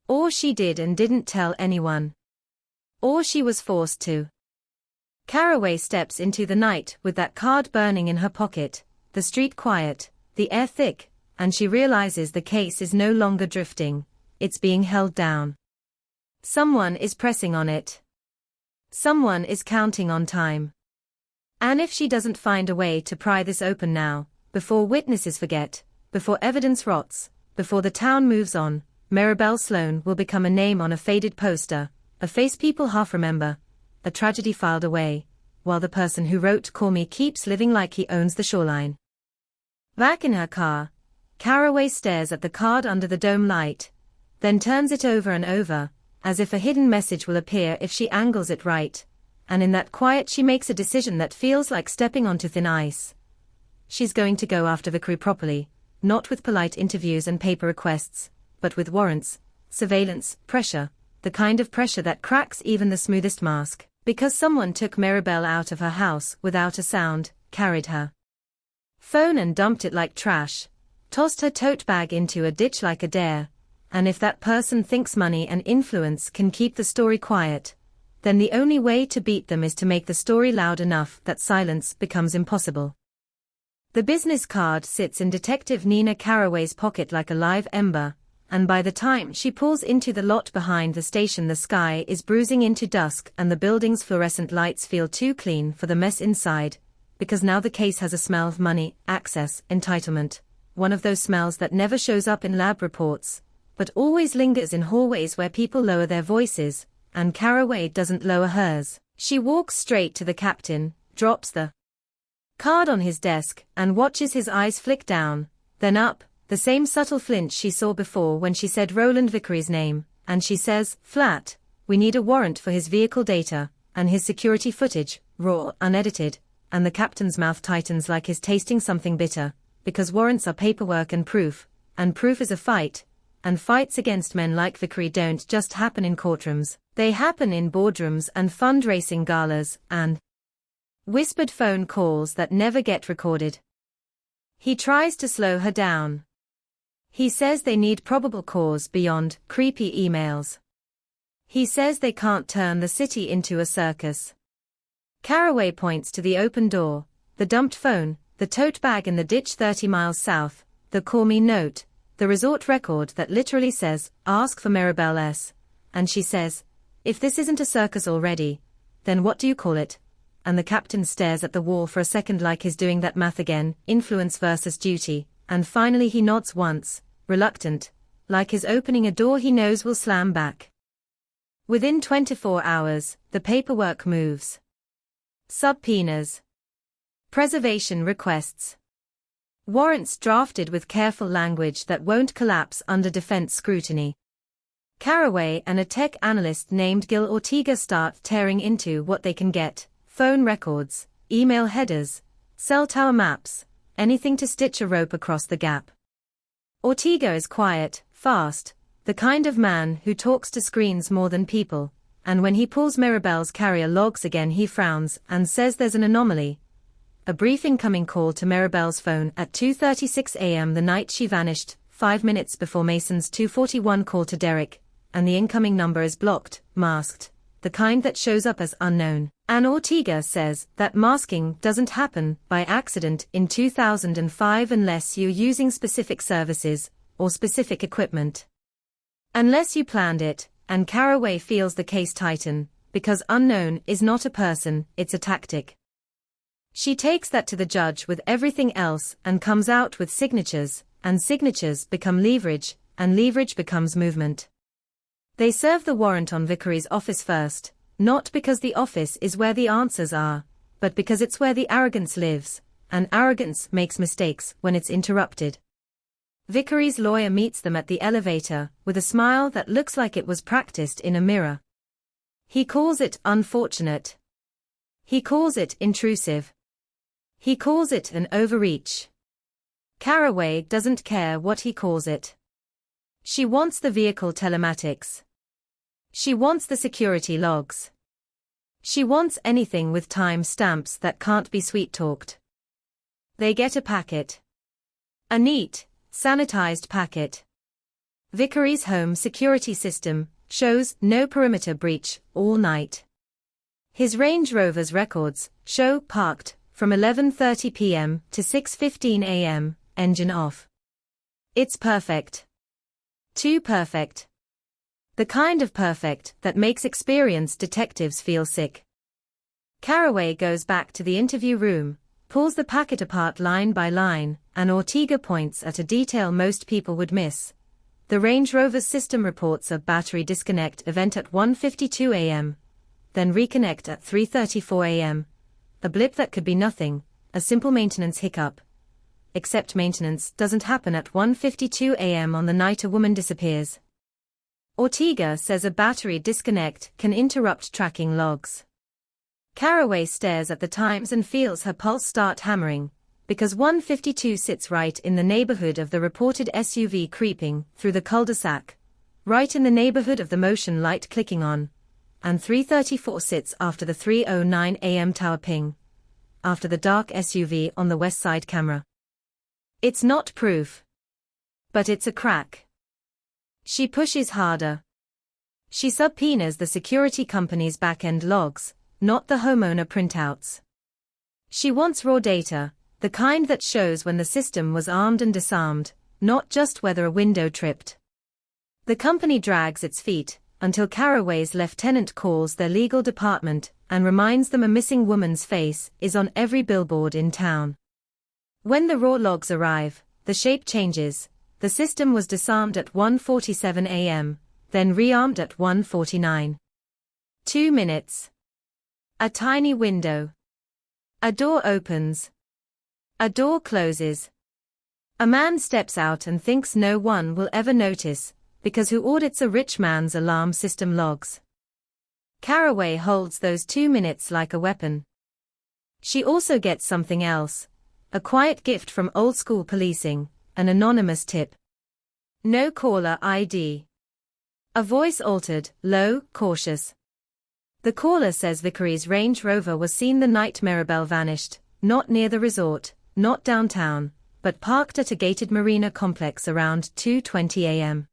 Or she did and didn't tell anyone. Or she was forced to. Caraway steps into the night with that card burning in her pocket, the street quiet, the air thick, and she realizes the case is no longer drifting, it's being held down. Someone is pressing on it. Someone is counting on time. And if she doesn't find a way to pry this open now, before witnesses forget, before evidence rots, before the town moves on, Mirabelle Sloan will become a name on a faded poster, a face people half remember, a tragedy filed away, while the person who wrote Call Me keeps living like he owns the shoreline. Back in her car, Caraway stares at the card under the dome light, then turns it over and over, as if a hidden message will appear if she angles it right, and in that quiet she makes a decision that feels like stepping onto thin ice. She's going to go after Vickery properly, not with polite interviews and paper requests, but with warrants, surveillance, pressure, the kind of pressure that cracks even the smoothest mask, because someone took Mirabelle out of her house without a sound, carried her phone and dumped it like trash, tossed her tote bag into a ditch like a dare, and if that person thinks money and influence can keep the story quiet, then the only way to beat them is to make the story loud enough that silence becomes impossible. The business card sits in Detective Nina Caraway's pocket like a live ember, and by the time she pulls into the lot behind the station the sky is bruising into dusk and the building's fluorescent lights feel too clean for the mess inside, because now the case has a smell of money, access, entitlement, one of those smells that never shows up in lab reports, but always lingers in hallways where people lower their voices, and Caraway doesn't lower hers. She walks straight to the captain, drops the card on his desk, and watches his eyes flick down, then up, the same subtle flinch she saw before when she said Roland Vickery's name, and she says, flat, we need a warrant for his vehicle data, and his security footage, raw, unedited, and the captain's mouth tightens like he's tasting something bitter, because warrants are paperwork and proof is a fight, and fights against men like Vickery don't just happen in courtrooms, they happen in boardrooms and fundraising galas, and whispered phone calls that never get recorded. He tries to slow her down. He says they need probable cause beyond creepy emails. He says they can't turn the city into a circus. Caraway points to the open door, the dumped phone, the tote bag in the ditch 30 miles south, the call me note, the resort record that literally says, ask for Mirabelle S. And she says, if this isn't a circus already, then what do you call it? And the captain stares at the wall for a second like he's doing that math again, influence versus duty, and finally he nods once, reluctant, like he's opening a door he knows will slam back. Within 24 hours, the paperwork moves. Subpoenas. Preservation requests. Warrants drafted with careful language that won't collapse under defense scrutiny. Caraway and a tech analyst named Gil Ortega start tearing into what they can get, phone records, email headers, cell tower maps, anything to stitch a rope across the gap. Ortega is quiet, fast, the kind of man who talks to screens more than people, and when he pulls Mirabelle's carrier logs again he frowns and says there's an anomaly. A brief incoming call to Mirabelle's phone at 2:36 a.m. the night she vanished, 5 minutes before Mason's 2:41 call to Derek, and the incoming number is blocked, masked, the kind that shows up as unknown. And Ortega says that masking doesn't happen by accident in 2005 unless you're using specific services or specific equipment. Unless you planned it, and Caraway feels the case tighten, because unknown is not a person, it's a tactic. She takes that to the judge with everything else and comes out with signatures, and signatures become leverage, and leverage becomes movement. They serve the warrant on Vickery's office first, not because the office is where the answers are, but because it's where the arrogance lives, and arrogance makes mistakes when it's interrupted. Vickery's lawyer meets them at the elevator with a smile that looks like it was practiced in a mirror. He calls it unfortunate. He calls it intrusive. He calls it an overreach. Caraway doesn't care what he calls it. She wants the vehicle telematics. She wants the security logs. She wants anything with time stamps that can't be sweet-talked. They get a packet. A neat, sanitized packet. Vickery's home security system shows no perimeter breach all night. His Range Rover's records show parked from 11:30 p.m. to 6:15 a.m., engine off. It's perfect. Too perfect. The kind of perfect that makes experienced detectives feel sick. Caraway goes back to the interview room, pulls the packet apart line by line, and Ortega points at a detail most people would miss. The Range Rover's system reports a battery disconnect event at 1:52 a.m., then reconnect at 3:34 a.m. A blip that could be nothing, a simple maintenance hiccup. Except maintenance doesn't happen at 1:52 a.m. on the night a woman disappears. Ortega says a battery disconnect can interrupt tracking logs. Caraway stares at the times and feels her pulse start hammering, because 1:52 sits right in the neighborhood of the reported SUV creeping through the cul-de-sac, right in the neighborhood of the motion light clicking on, and 3:34 sits after the 3:09 a.m. tower ping, after the dark SUV on the west side camera. It's not proof. But it's a crack. She pushes harder. She subpoenas the security company's back-end logs, not the homeowner printouts. She wants raw data, the kind that shows when the system was armed and disarmed, not just whether a window tripped. The company drags its feet, until Caraway's lieutenant calls their legal department and reminds them a missing woman's face is on every billboard in town. When the raw logs arrive, the shape changes. The system was disarmed at 1:47 a.m., then rearmed at 1:49. 2 minutes. A tiny window. A door opens. A door closes. A man steps out and thinks no one will ever notice, because who audits a rich man's alarm system logs? Caraway holds those 2 minutes like a weapon. She also gets something else. A quiet gift from old-school policing, an anonymous tip. No caller ID. A voice altered, low, cautious. The caller says Vickery's Range Rover was seen the night Maribel vanished, not near the resort, not downtown, but parked at a gated marina complex around 2:20 a.m.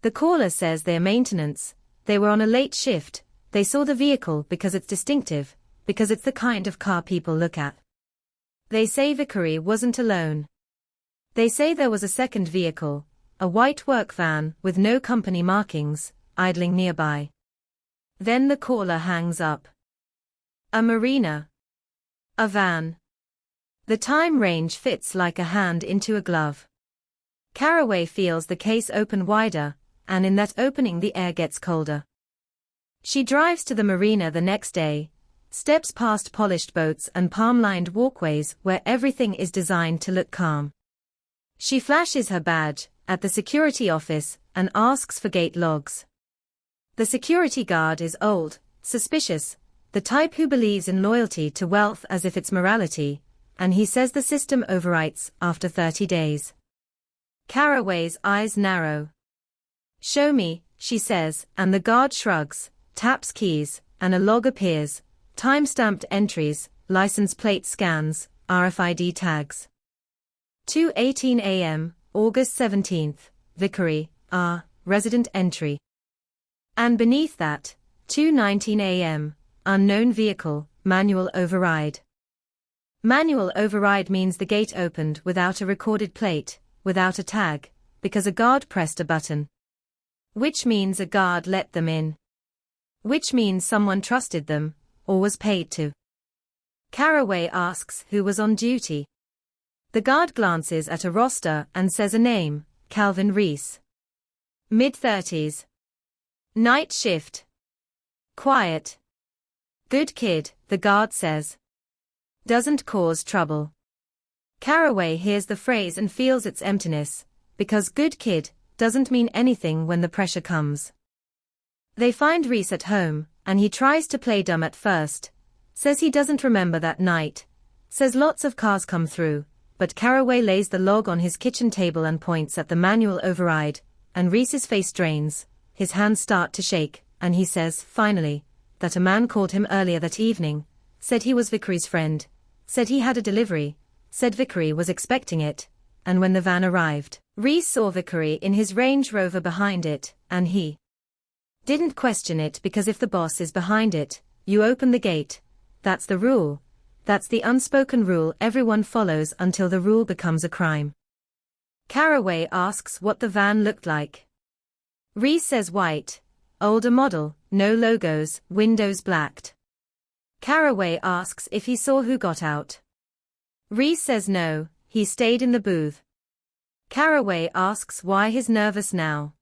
The caller says they're maintenance, they were on a late shift, they saw the vehicle because it's distinctive, because it's the kind of car people look at. They say Vickery wasn't alone. They say there was a second vehicle, a white work van with no company markings, idling nearby. Then the caller hangs up. A marina. A van. The time range fits like a hand into a glove. Caraway feels the case open wider, and in that opening the air gets colder. She drives to the marina the next day, steps past polished boats and palm-lined walkways where everything is designed to look calm. She flashes her badge at the security office and asks for gate logs. The security guard is old, suspicious, the type who believes in loyalty to wealth as if it's morality, and he says the system overwrites after 30 days. Caraway's eyes narrow. "Show me," she says, and the guard shrugs, taps keys, and a log appears, time-stamped entries, license plate scans, RFID tags. 2:18 a.m., August 17th, Vickery, R, resident entry. And beneath that, 2:19 a.m., unknown vehicle, manual override. Manual override means the gate opened without a recorded plate, without a tag, because a guard pressed a button. Which means a guard let them in. Which means someone trusted them, or was paid to. Caraway asks who was on duty. The guard glances at a roster and says a name, Calvin Reese. Mid-30s. Night shift. Quiet. Good kid, the guard says. Doesn't cause trouble. Caraway hears the phrase and feels its emptiness, because good kid doesn't mean anything when the pressure comes. They find Reese at home, and he tries to play dumb at first, says he doesn't remember that night, says lots of cars come through, but Caraway lays the log on his kitchen table and points at the manual override, and Reese's face drains, his hands start to shake, and he says, finally, that a man called him earlier that evening, said he was Vickery's friend, said he had a delivery, said Vickery was expecting it, and when the van arrived, Reese saw Vickery in his Range Rover behind it, and he didn't question it because if the boss is behind it, you open the gate. That's the rule. That's the unspoken rule everyone follows until the rule becomes a crime. Caraway asks what the van looked like. Reese says white, older model, no logos, windows blacked. Caraway asks if he saw who got out. Reese says no, he stayed in the booth. Caraway asks why he's nervous now.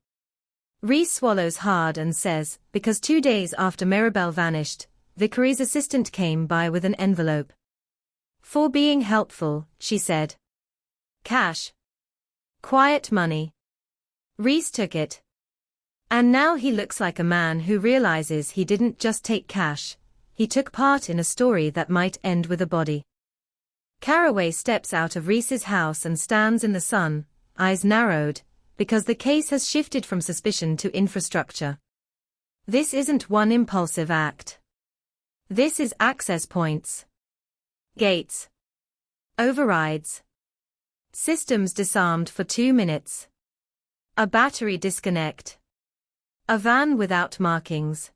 Reese swallows hard and says, because 2 days after Mirabelle vanished, Vickery's assistant came by with an envelope. For being helpful, she said. Cash. Quiet money. Reese took it. And now he looks like a man who realizes he didn't just take cash, he took part in a story that might end with a body. Caraway steps out of Reese's house and stands in the sun, eyes narrowed, because the case has shifted from suspicion to infrastructure. This isn't one impulsive act. This is access points. Gates. Overrides. Systems disarmed for 2 minutes. A battery disconnect. A van without markings.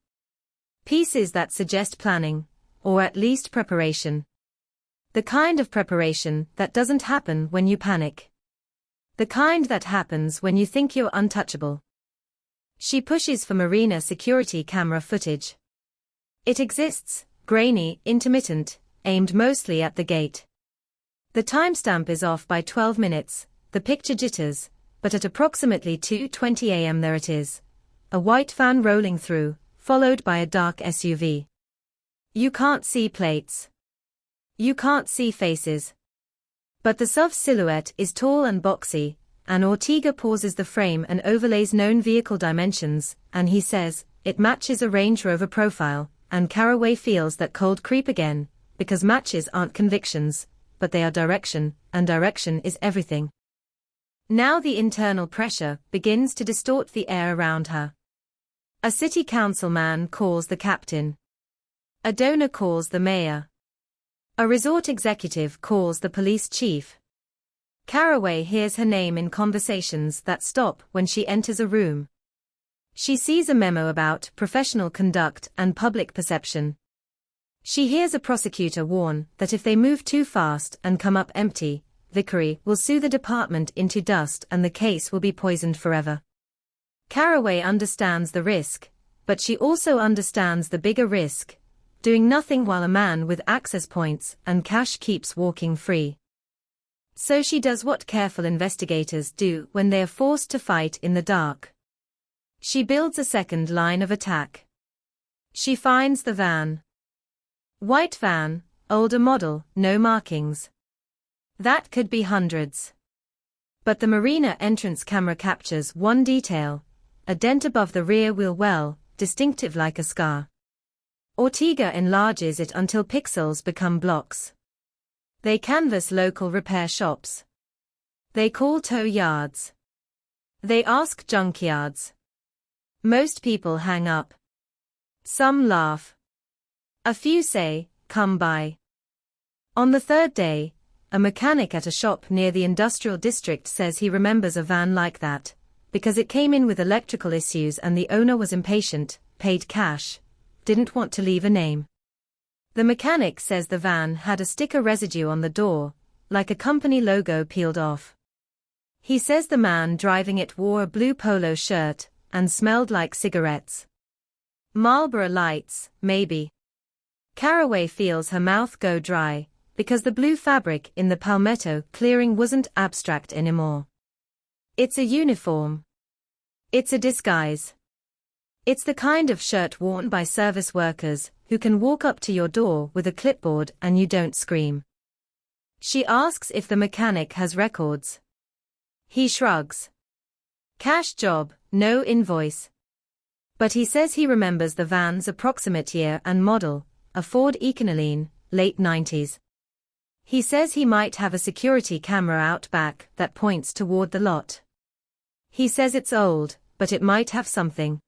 Pieces that suggest planning, or at least preparation. The kind of preparation that doesn't happen when you panic. The kind that happens when you think you're untouchable. She pushes for marina security camera footage. It exists, grainy, intermittent, aimed mostly at the gate. The timestamp is off by 12 minutes, the picture jitters, but at approximately 2:20 a.m. there it is. A white van rolling through, followed by a dark SUV. You can't see plates. You can't see faces. But the SUV silhouette is tall and boxy, and Ortega pauses the frame and overlays known vehicle dimensions, and he says, it matches a Range Rover profile, and Caraway feels that cold creep again, because matches aren't convictions, but they are direction, and direction is everything. Now the internal pressure begins to distort the air around her. A city councilman calls the captain. A donor calls the mayor. A resort executive calls the police chief. Caraway hears her name in conversations that stop when she enters a room. She sees a memo about professional conduct and public perception. She hears a prosecutor warn that if they move too fast and come up empty, Vickery will sue the department into dust and the case will be poisoned forever. Caraway understands the risk, but she also understands the bigger risk, doing nothing while a man with access points and cash keeps walking free. So she does what careful investigators do when they are forced to fight in the dark. She builds a second line of attack. She finds the van. White van, older model, no markings. That could be hundreds. But the marina entrance camera captures one detail, a dent above the rear wheel well, distinctive like a scar. Ortega enlarges it until pixels become blocks. They canvass local repair shops. They call tow yards. They ask junkyards. Most people hang up. Some laugh. A few say, come by. On the third day, a mechanic at a shop near the industrial district says he remembers a van like that, because it came in with electrical issues and the owner was impatient, paid cash, didn't want to leave a name. The mechanic says the van had a sticker residue on the door, like a company logo peeled off. He says the man driving it wore a blue polo shirt and smelled like cigarettes. Marlboro Lights, maybe. Caraway feels her mouth go dry, because the blue fabric in the palmetto clearing wasn't abstract anymore. It's a uniform. It's a disguise. It's the kind of shirt worn by service workers who can walk up to your door with a clipboard and you don't scream. She asks if the mechanic has records. He shrugs. Cash job, no invoice. But he says he remembers the van's approximate year and model, a Ford Econoline, late 90s. He says he might have a security camera out back that points toward the lot. He says it's old, but it might have something.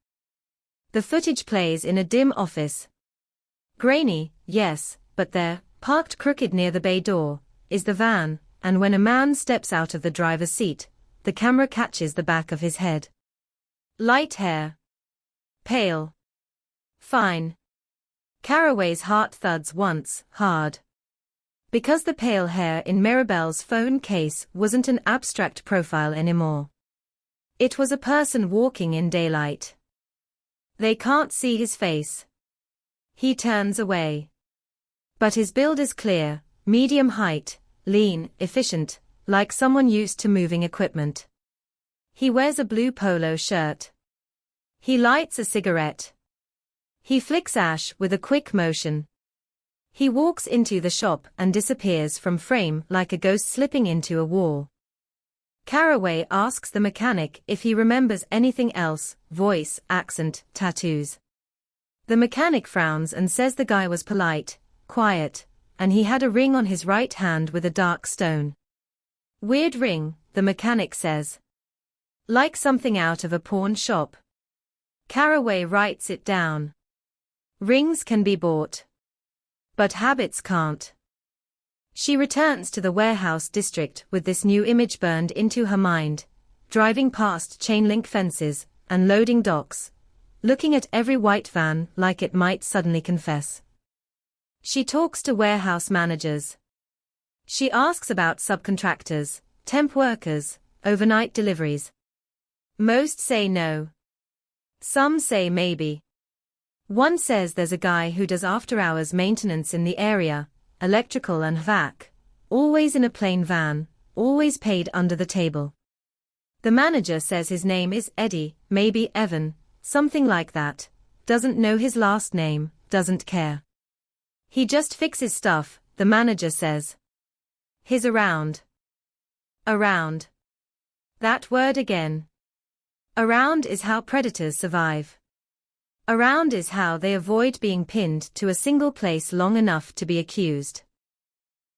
The footage plays in a dim office. Grainy, yes, but there, parked crooked near the bay door, is the van, and when a man steps out of the driver's seat, the camera catches the back of his head. Light hair. Pale. Fine. Caraway's heart thuds once, hard. Because the pale hair in Mirabelle's phone case wasn't an abstract profile anymore. It was a person walking in daylight. They can't see his face. He turns away. But his build is clear, medium height, lean, efficient, like someone used to moving equipment. He wears a blue polo shirt. He lights a cigarette. He flicks ash with a quick motion. He walks into the shop and disappears from frame like a ghost slipping into a wall. Caraway asks the mechanic if he remembers anything else, voice, accent, tattoos. The mechanic frowns and says the guy was polite, quiet, and he had a ring on his right hand with a dark stone. Weird ring, the mechanic says. Like something out of a pawn shop. Caraway writes it down. Rings can be bought. But habits can't. She returns to the warehouse district with this new image burned into her mind, driving past chain-link fences and loading docks, looking at every white van like it might suddenly confess. She talks to warehouse managers. She asks about subcontractors, temp workers, overnight deliveries. Most say no. Some say maybe. One says there's a guy who does after-hours maintenance in the area, electrical and vac, always in a plain van, always paid under the table. The manager says his name is Eddie, maybe Evan, something like that, doesn't know his last name, doesn't care. He just fixes stuff, the manager says. He's around. Around. That word again. Around is how predators survive. Around is how they avoid being pinned to a single place long enough to be accused.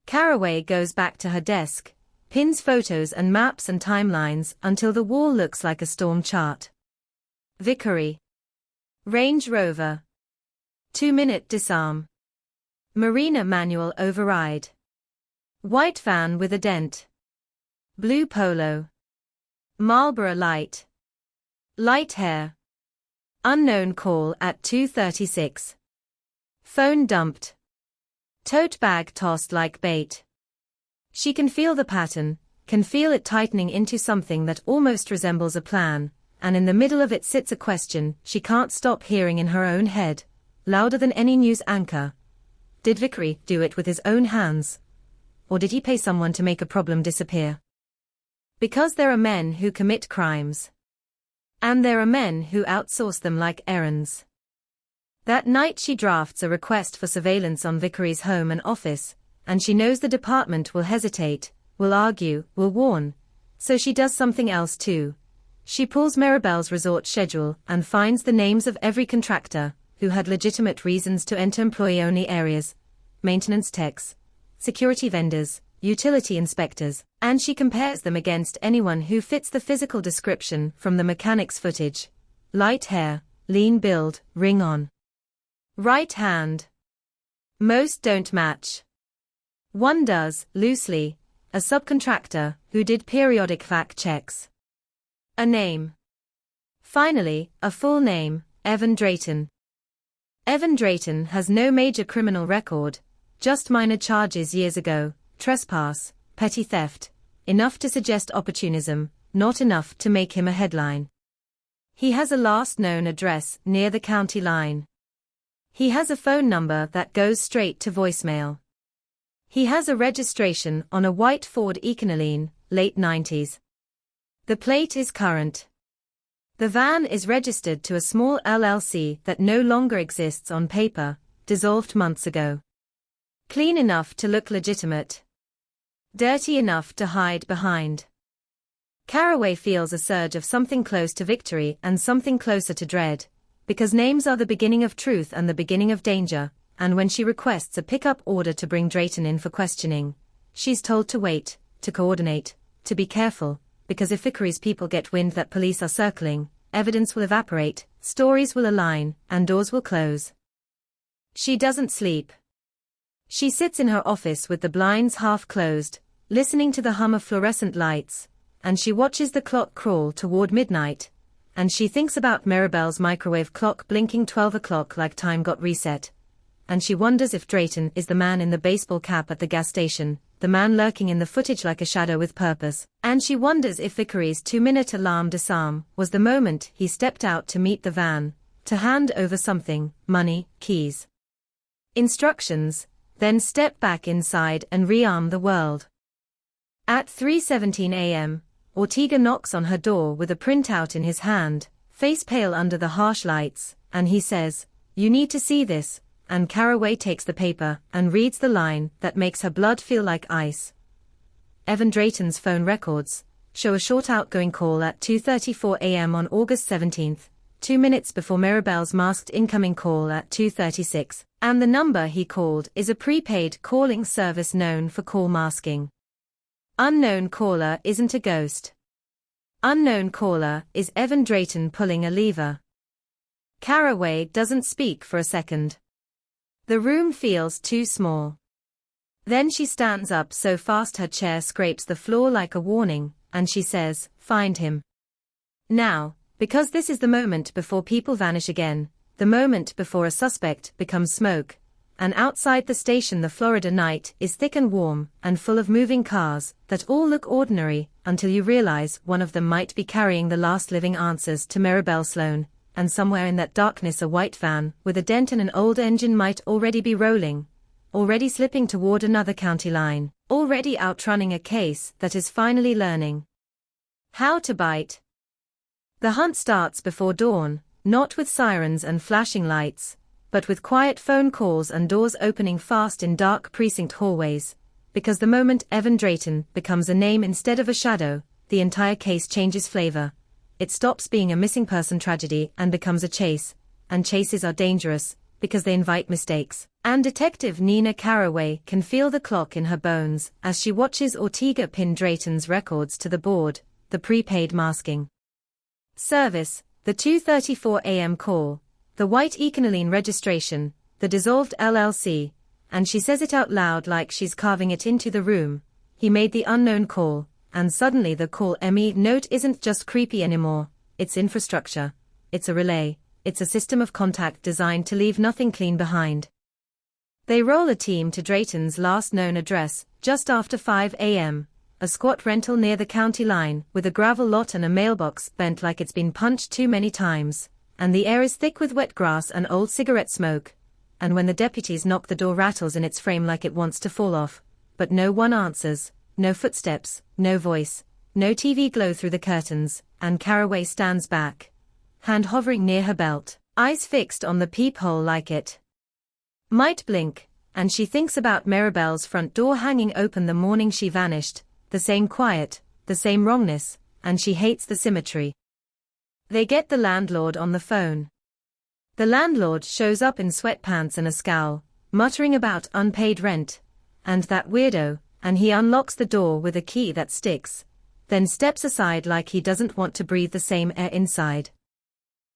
Caraway goes back to her desk, pins photos and maps and timelines until the wall looks like a storm chart. Vickery. Range Rover. 2-minute disarm. Marina manual override. White van with a dent. Blue polo. Marlboro Light. Light hair. Unknown call at 2:36. Phone dumped. Tote bag tossed like bait. She can feel the pattern, can feel it tightening into something that almost resembles a plan, and in the middle of it sits a question she can't stop hearing in her own head, louder than any news anchor. Did Vickery do it with his own hands? Or did he pay someone to make a problem disappear? Because there are men who commit crimes. And there are men who outsource them like errands. That night she drafts a request for surveillance on Vickery's home and office, and she knows the department will hesitate, will argue, will warn. So she does something else too. She pulls Mirabelle's resort schedule and finds the names of every contractor who had legitimate reasons to enter employee-only areas, maintenance techs, security vendors, utility inspectors, and she compares them against anyone who fits the physical description from the mechanic's footage. Light hair, lean build, ring on. Right hand. Most don't match. One does, loosely, a subcontractor who did periodic vac checks. A name. Finally, a full name, Evan Drayton. Evan Drayton has no major criminal record, just minor charges years ago, trespass, petty theft, enough to suggest opportunism, not enough to make him a headline. He has a last known address near the county line. He has a phone number that goes straight to voicemail. He has a registration on a white Ford Econoline, late 90s. The plate is current. The van is registered to a small LLC that no longer exists on paper, dissolved months ago. Clean enough to look legitimate. Dirty enough to hide behind. Caraway feels a surge of something close to victory and something closer to dread, because names are the beginning of truth and the beginning of danger, and when she requests a pickup order to bring Drayton in for questioning, she's told to wait, to coordinate, to be careful, because if Vickery's people get wind that police are circling, evidence will evaporate, stories will align, and doors will close. She doesn't sleep. She sits in her office with the blinds half closed, listening to the hum of fluorescent lights, and she watches the clock crawl toward midnight, and she thinks about Maribel's microwave clock blinking 12 o'clock like time got reset. And she wonders if Drayton is the man in the baseball cap at the gas station, the man lurking in the footage like a shadow with purpose, and she wonders if Vickery's 2-minute alarm disarm was the moment he stepped out to meet the van, to hand over something, money, keys, instructions, then step back inside and rearm the world. At 3:17 a.m., Ortega knocks on her door with a printout in his hand, face pale under the harsh lights, and he says, "You need to see this," and Caraway takes the paper and reads the line that makes her blood feel like ice. Evan Drayton's phone records show a short outgoing call at 2:34 a.m. on August 17th, 2 minutes before Maribel's masked incoming call at 2:36, and the number he called is a prepaid calling service known for call masking. Unknown caller isn't a ghost. Unknown caller is Evan Drayton pulling a lever. Caraway doesn't speak for a second. The room feels too small. Then she stands up so fast her chair scrapes the floor like a warning, and she says, "Find him. Now, because this is the moment before people vanish again, the moment before a suspect becomes smoke, and outside the station the Florida night is thick and warm and full of moving cars that all look ordinary until you realize one of them might be carrying the last living answers to Maribel Sloan, and somewhere in that darkness a white van with a dent and an old engine might already be rolling, already slipping toward another county line, already outrunning a case that is finally learning how to bite. The hunt starts before dawn, not with sirens and flashing lights, but with quiet phone calls and doors opening fast in dark precinct hallways, because the moment Evan Drayton becomes a name instead of a shadow, the entire case changes flavor. It stops being a missing person tragedy and becomes a chase, and chases are dangerous, because they invite mistakes. And Detective Nina Caraway can feel the clock in her bones as she watches Ortega pin Drayton's records to the board, the prepaid masking service, the 2:34 a.m. call, the white Econoline registration, the dissolved LLC, and she says it out loud like she's carving it into the room. He made the unknown call, and suddenly the call ME note isn't just creepy anymore, it's infrastructure, it's a relay, it's a system of contact designed to leave nothing clean behind. They roll a team to Drayton's last known address, just after 5 a.m., a squat rental near the county line with a gravel lot and a mailbox bent like it's been punched too many times, and the air is thick with wet grass and old cigarette smoke, and when the deputies knock the door rattles in its frame like it wants to fall off, but no one answers, no footsteps, no voice, no TV glow through the curtains, and Caraway stands back, hand hovering near her belt, eyes fixed on the peephole like it might blink, and she thinks about Maribel's front door hanging open the morning she vanished, the same quiet, the same wrongness, and she hates the symmetry. They get the landlord on the phone. The landlord shows up in sweatpants and a scowl, muttering about unpaid rent, and that weirdo, and he unlocks the door with a key that sticks, then steps aside like he doesn't want to breathe the same air inside.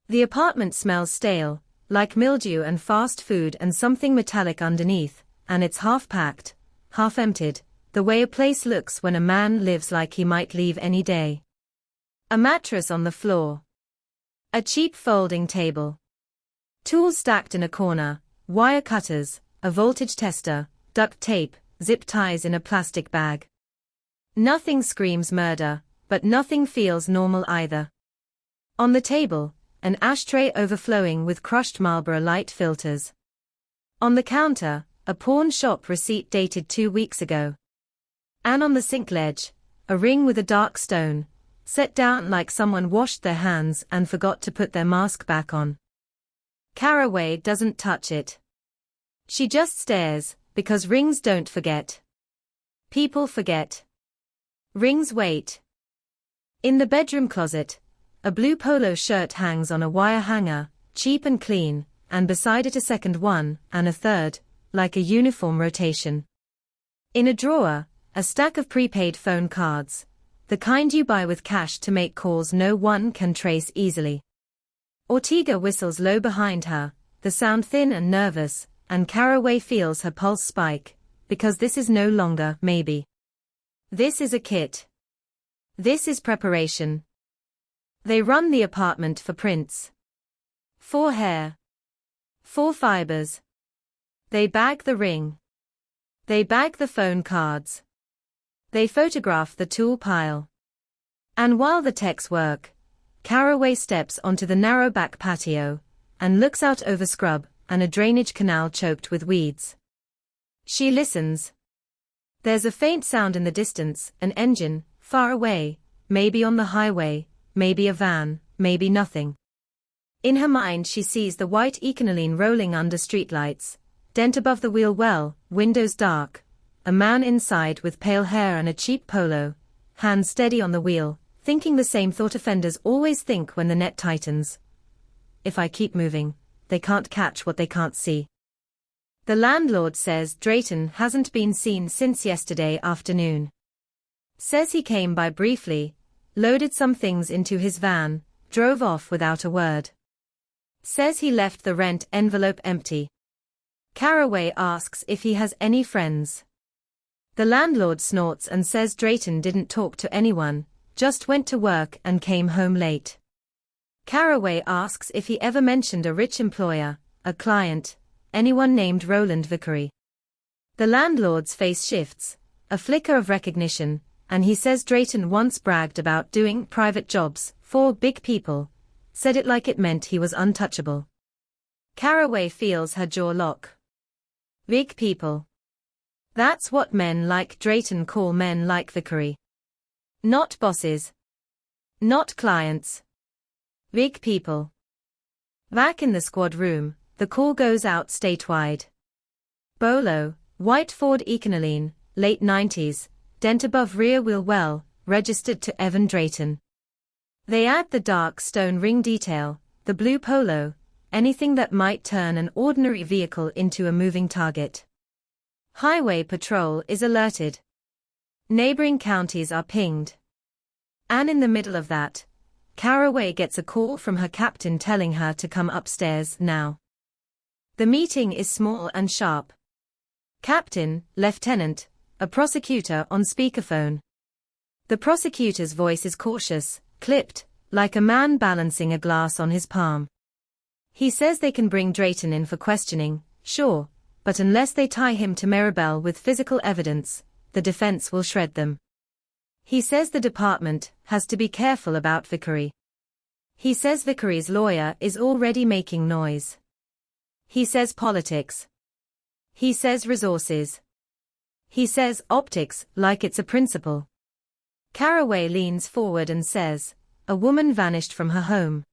The apartment smells stale, like mildew and fast food and something metallic underneath, and it's half-packed, half-emptied, the way a place looks when a man lives like he might leave any day. A mattress on the floor. A cheap folding table. Tools stacked in a corner, wire cutters, a voltage tester, duct tape, zip ties in a plastic bag. Nothing screams murder, but nothing feels normal either. On the table, an ashtray overflowing with crushed Marlboro Light filters. On the counter, a pawn shop receipt dated 2 weeks ago. And on the sink ledge, a ring with a dark stone, set down like someone washed their hands and forgot to put their mask back on. Caraway doesn't touch it. She just stares, because rings don't forget. People forget. Rings wait. In the bedroom closet, a blue polo shirt hangs on a wire hanger, cheap and clean, and beside it a second one, and a third, like a uniform rotation. In a drawer, a stack of prepaid phone cards, the kind you buy with cash to make calls no one can trace easily. Ortega whistles low behind her, the sound thin and nervous, and Caraway feels her pulse spike, because this is no longer maybe. This is a kit. This is preparation. They run the apartment for prints. 4 hair. 4 fibers. They bag the ring. They bag the phone cards. They photograph the tool pile. And while the techs work, Caraway steps onto the narrow back patio, and looks out over scrub and a drainage canal choked with weeds. She listens. There's a faint sound in the distance, an engine, far away, maybe on the highway, maybe a van, maybe nothing. In her mind she sees the white Econoline rolling under streetlights, dent above the wheel well, windows dark, a man inside with pale hair and a cheap polo, hands steady on the wheel, thinking the same thought offenders always think when the net tightens. If I keep moving, they can't catch what they can't see. The landlord says Drayton hasn't been seen since yesterday afternoon. Says he came by briefly, loaded some things into his van, drove off without a word. Says he left the rent envelope empty. Caraway asks if he has any friends. The landlord snorts and says Drayton didn't talk to anyone, just went to work and came home late. Caraway asks if he ever mentioned a rich employer, a client, anyone named Roland Vickery. The landlord's face shifts, a flicker of recognition, and he says Drayton once bragged about doing private jobs for big people, said it like it meant he was untouchable. Caraway feels her jaw lock. Big people. That's what men like Drayton call men like Vickery. Not bosses. Not clients. Big people. Back in the squad room, the call goes out statewide. Bolo, white Ford Econoline, late 90s, dent above rear wheel well, registered to Evan Drayton. They add the dark stone ring detail, the blue polo, anything that might turn an ordinary vehicle into a moving target. Highway patrol is alerted. Neighboring counties are pinged. And in the middle of that, Caraway gets a call from her captain telling her to come upstairs now. The meeting is small and sharp. Captain, Lieutenant, a prosecutor on speakerphone. The prosecutor's voice is cautious, clipped, like a man balancing a glass on his palm. He says they can bring Drayton in for questioning, sure, but unless they tie him to Maribel with physical evidence, the defense will shred them. He says the department has to be careful about Vickery. He says Vickery's lawyer is already making noise. He says politics. He says resources. He says optics like it's a principle. Caraway leans forward and says, a woman vanished from her home.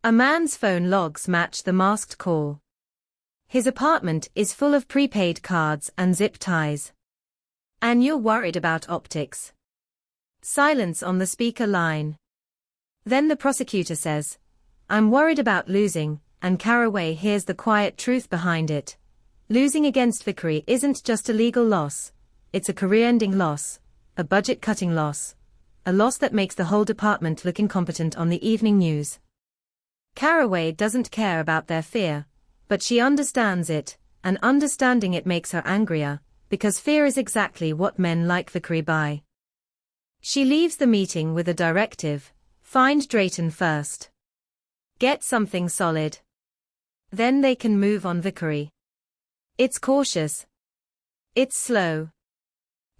A man's phone logs match the masked call. His apartment is full of prepaid cards and zip ties. And you're worried about optics. Silence on the speaker line. Then the prosecutor says, I'm worried about losing, and Caraway hears the quiet truth behind it. Losing against Vickery isn't just a legal loss, it's a career-ending loss, a budget-cutting loss, a loss that makes the whole department look incompetent on the evening news. Caraway doesn't care about their fear, but she understands it, and understanding it makes her angrier, because fear is exactly what men like Vickery buy. She leaves the meeting with a directive, Find Drayton first. Get something solid. Then they can move on Vickery. It's cautious. It's slow.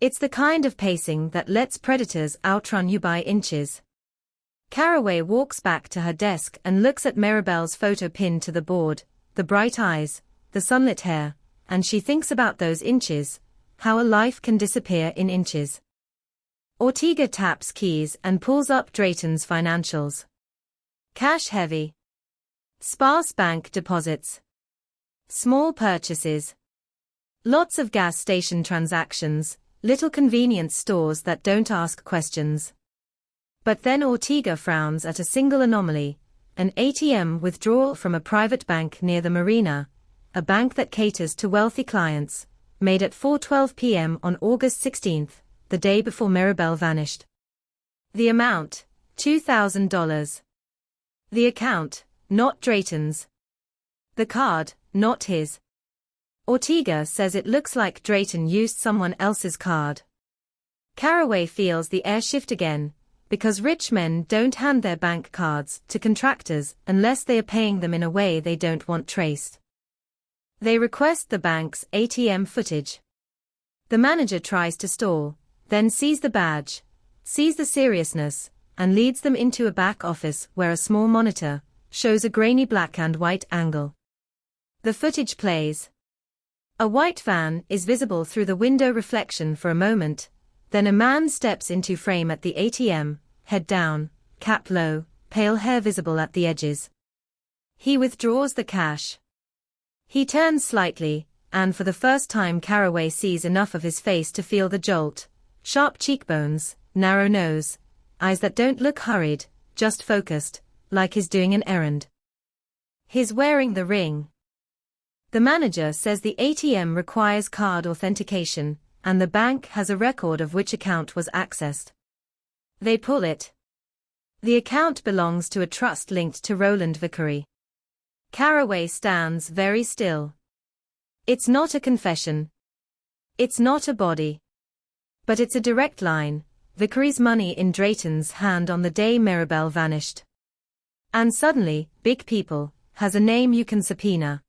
It's the kind of pacing that lets predators outrun you by inches. Caraway walks back to her desk and looks at Maribel's photo pinned to the board, the bright eyes, the sunlit hair, and she thinks about those inches, how a life can disappear in inches. Ortega taps keys and pulls up Drayton's financials. Cash heavy. Sparse bank deposits. Small purchases. Lots of gas station transactions, little convenience stores that don't ask questions. But then Ortega frowns at a single anomaly, an ATM withdrawal from a private bank near the marina, a bank that caters to wealthy clients, made at 4:12 p.m. on August 16th, the day before Maribel vanished. The amount, $2,000. The account, not Drayton's. The card, not his. Ortega says it looks like Drayton used someone else's card. Caraway feels the air shift again, because rich men don't hand their bank cards to contractors unless they are paying them in a way they don't want traced. They request the bank's ATM footage. The manager tries to stall, then sees the badge, sees the seriousness, and leads them into a back office where a small monitor shows a grainy black and white angle. The footage plays. A white van is visible through the window reflection for a moment, then a man steps into frame at the ATM, head down, cap low, pale hair visible at the edges. He withdraws the cash. He turns slightly, and for the first time Caraway sees enough of his face to feel the jolt. Sharp cheekbones, narrow nose, eyes that don't look hurried, just focused, like he's doing an errand. He's wearing the ring. The manager says the ATM requires card authentication, and the bank has a record of which account was accessed. They pull it. The account belongs to a trust linked to Roland Vickery. Caraway stands very still. It's not a confession. It's not a body. But it's a direct line, Vickery's money in Drayton's hand on the day Maribel vanished. And suddenly, Big People has a name you can subpoena.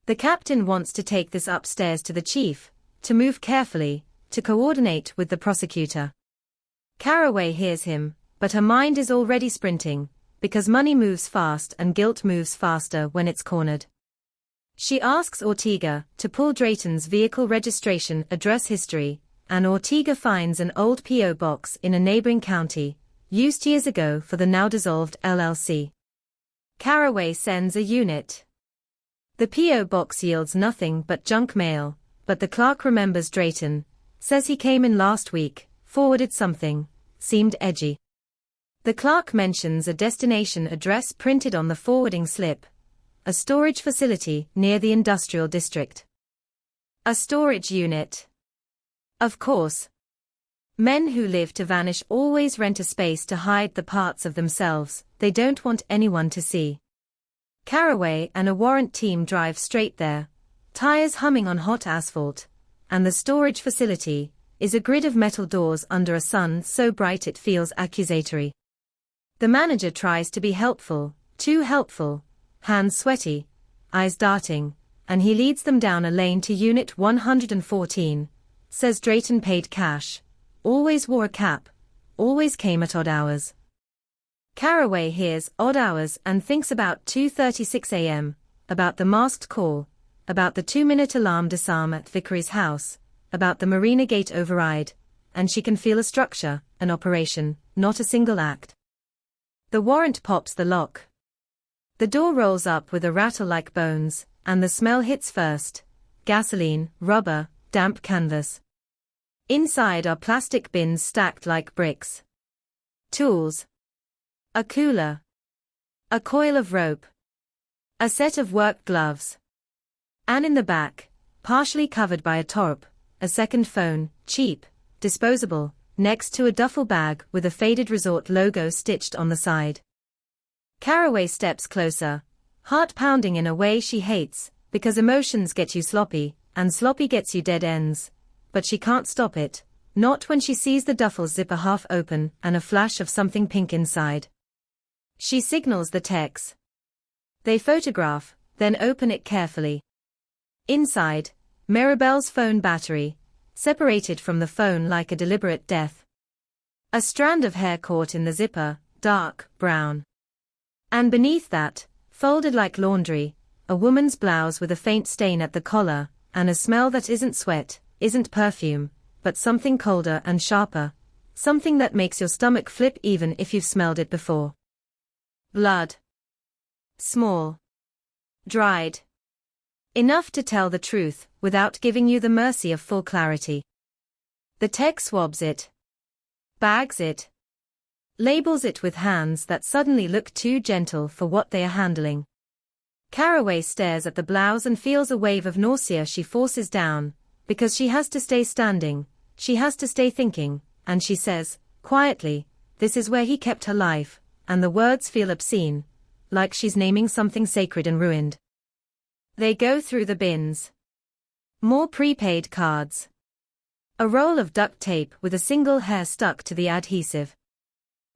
The captain wants to take this upstairs to the chief, to move carefully, to coordinate with the prosecutor. Caraway hears him, but her mind is already sprinting, because money moves fast and guilt moves faster when it's cornered. She asks Ortega to pull Drayton's vehicle registration address history, and Ortega finds an old P.O. box in a neighboring county, used years ago for the now-dissolved LLC. Caraway sends a unit. The P.O. box yields nothing but junk mail, but the clerk remembers Drayton, says he came in last week, forwarded something, seemed edgy. The clerk mentions a destination address printed on the forwarding slip, a storage facility near the industrial district. A storage unit. Of course. Men who live to vanish always rent a space to hide the parts of themselves they don't want anyone to see. Caraway and a warrant team drive straight there, tires humming on hot asphalt, and the storage facility is a grid of metal doors under a sun so bright it feels accusatory. The manager tries to be helpful, too helpful, hands sweaty, eyes darting, and he leads them down a lane to Unit 114, says Drayton paid cash, always wore a cap, always came at odd hours. Caraway hears odd hours and thinks about 2:36 a.m., about the masked call, about the 2-minute alarm disarm at Vickery's house, about the Marina Gate override, and she can feel a structure, an operation, not a single act. The warrant pops the lock. The door rolls up with a rattle like bones, and the smell hits first: gasoline, rubber, damp canvas. Inside are plastic bins stacked like bricks. Tools. A cooler. A coil of rope. A set of work gloves. And in the back, partially covered by a tarp, a second phone, cheap, disposable, next to a duffel bag with a faded resort logo stitched on the side. Caraway steps closer, heart pounding in a way she hates, because emotions get you sloppy, and sloppy gets you dead ends. But she can't stop it, Not when she sees the duffel's zipper half open and a flash of something pink inside. She signals the techs. They photograph, then open it carefully. Inside, Mirabelle's phone battery, separated from the phone like a deliberate death. A strand of hair caught in the zipper, dark brown. And beneath that, folded like laundry, a woman's blouse with a faint stain at the collar, and a smell that isn't sweat, isn't perfume, but something colder and sharper, something that makes your stomach flip even if you've smelled it before. Blood. Small. Dried. Enough to tell the truth, without giving you the mercy of full clarity. The tech swabs it. Bags it. Labels it with hands that suddenly look too gentle for what they are handling. Caraway stares at the blouse and feels a wave of nausea she forces down, because she has to stay standing, she has to stay thinking, and she says, quietly, this is where he kept her life, and the words feel obscene, like she's naming something sacred and ruined. They go through the bins. More prepaid cards. A roll of duct tape with a single hair stuck to the adhesive.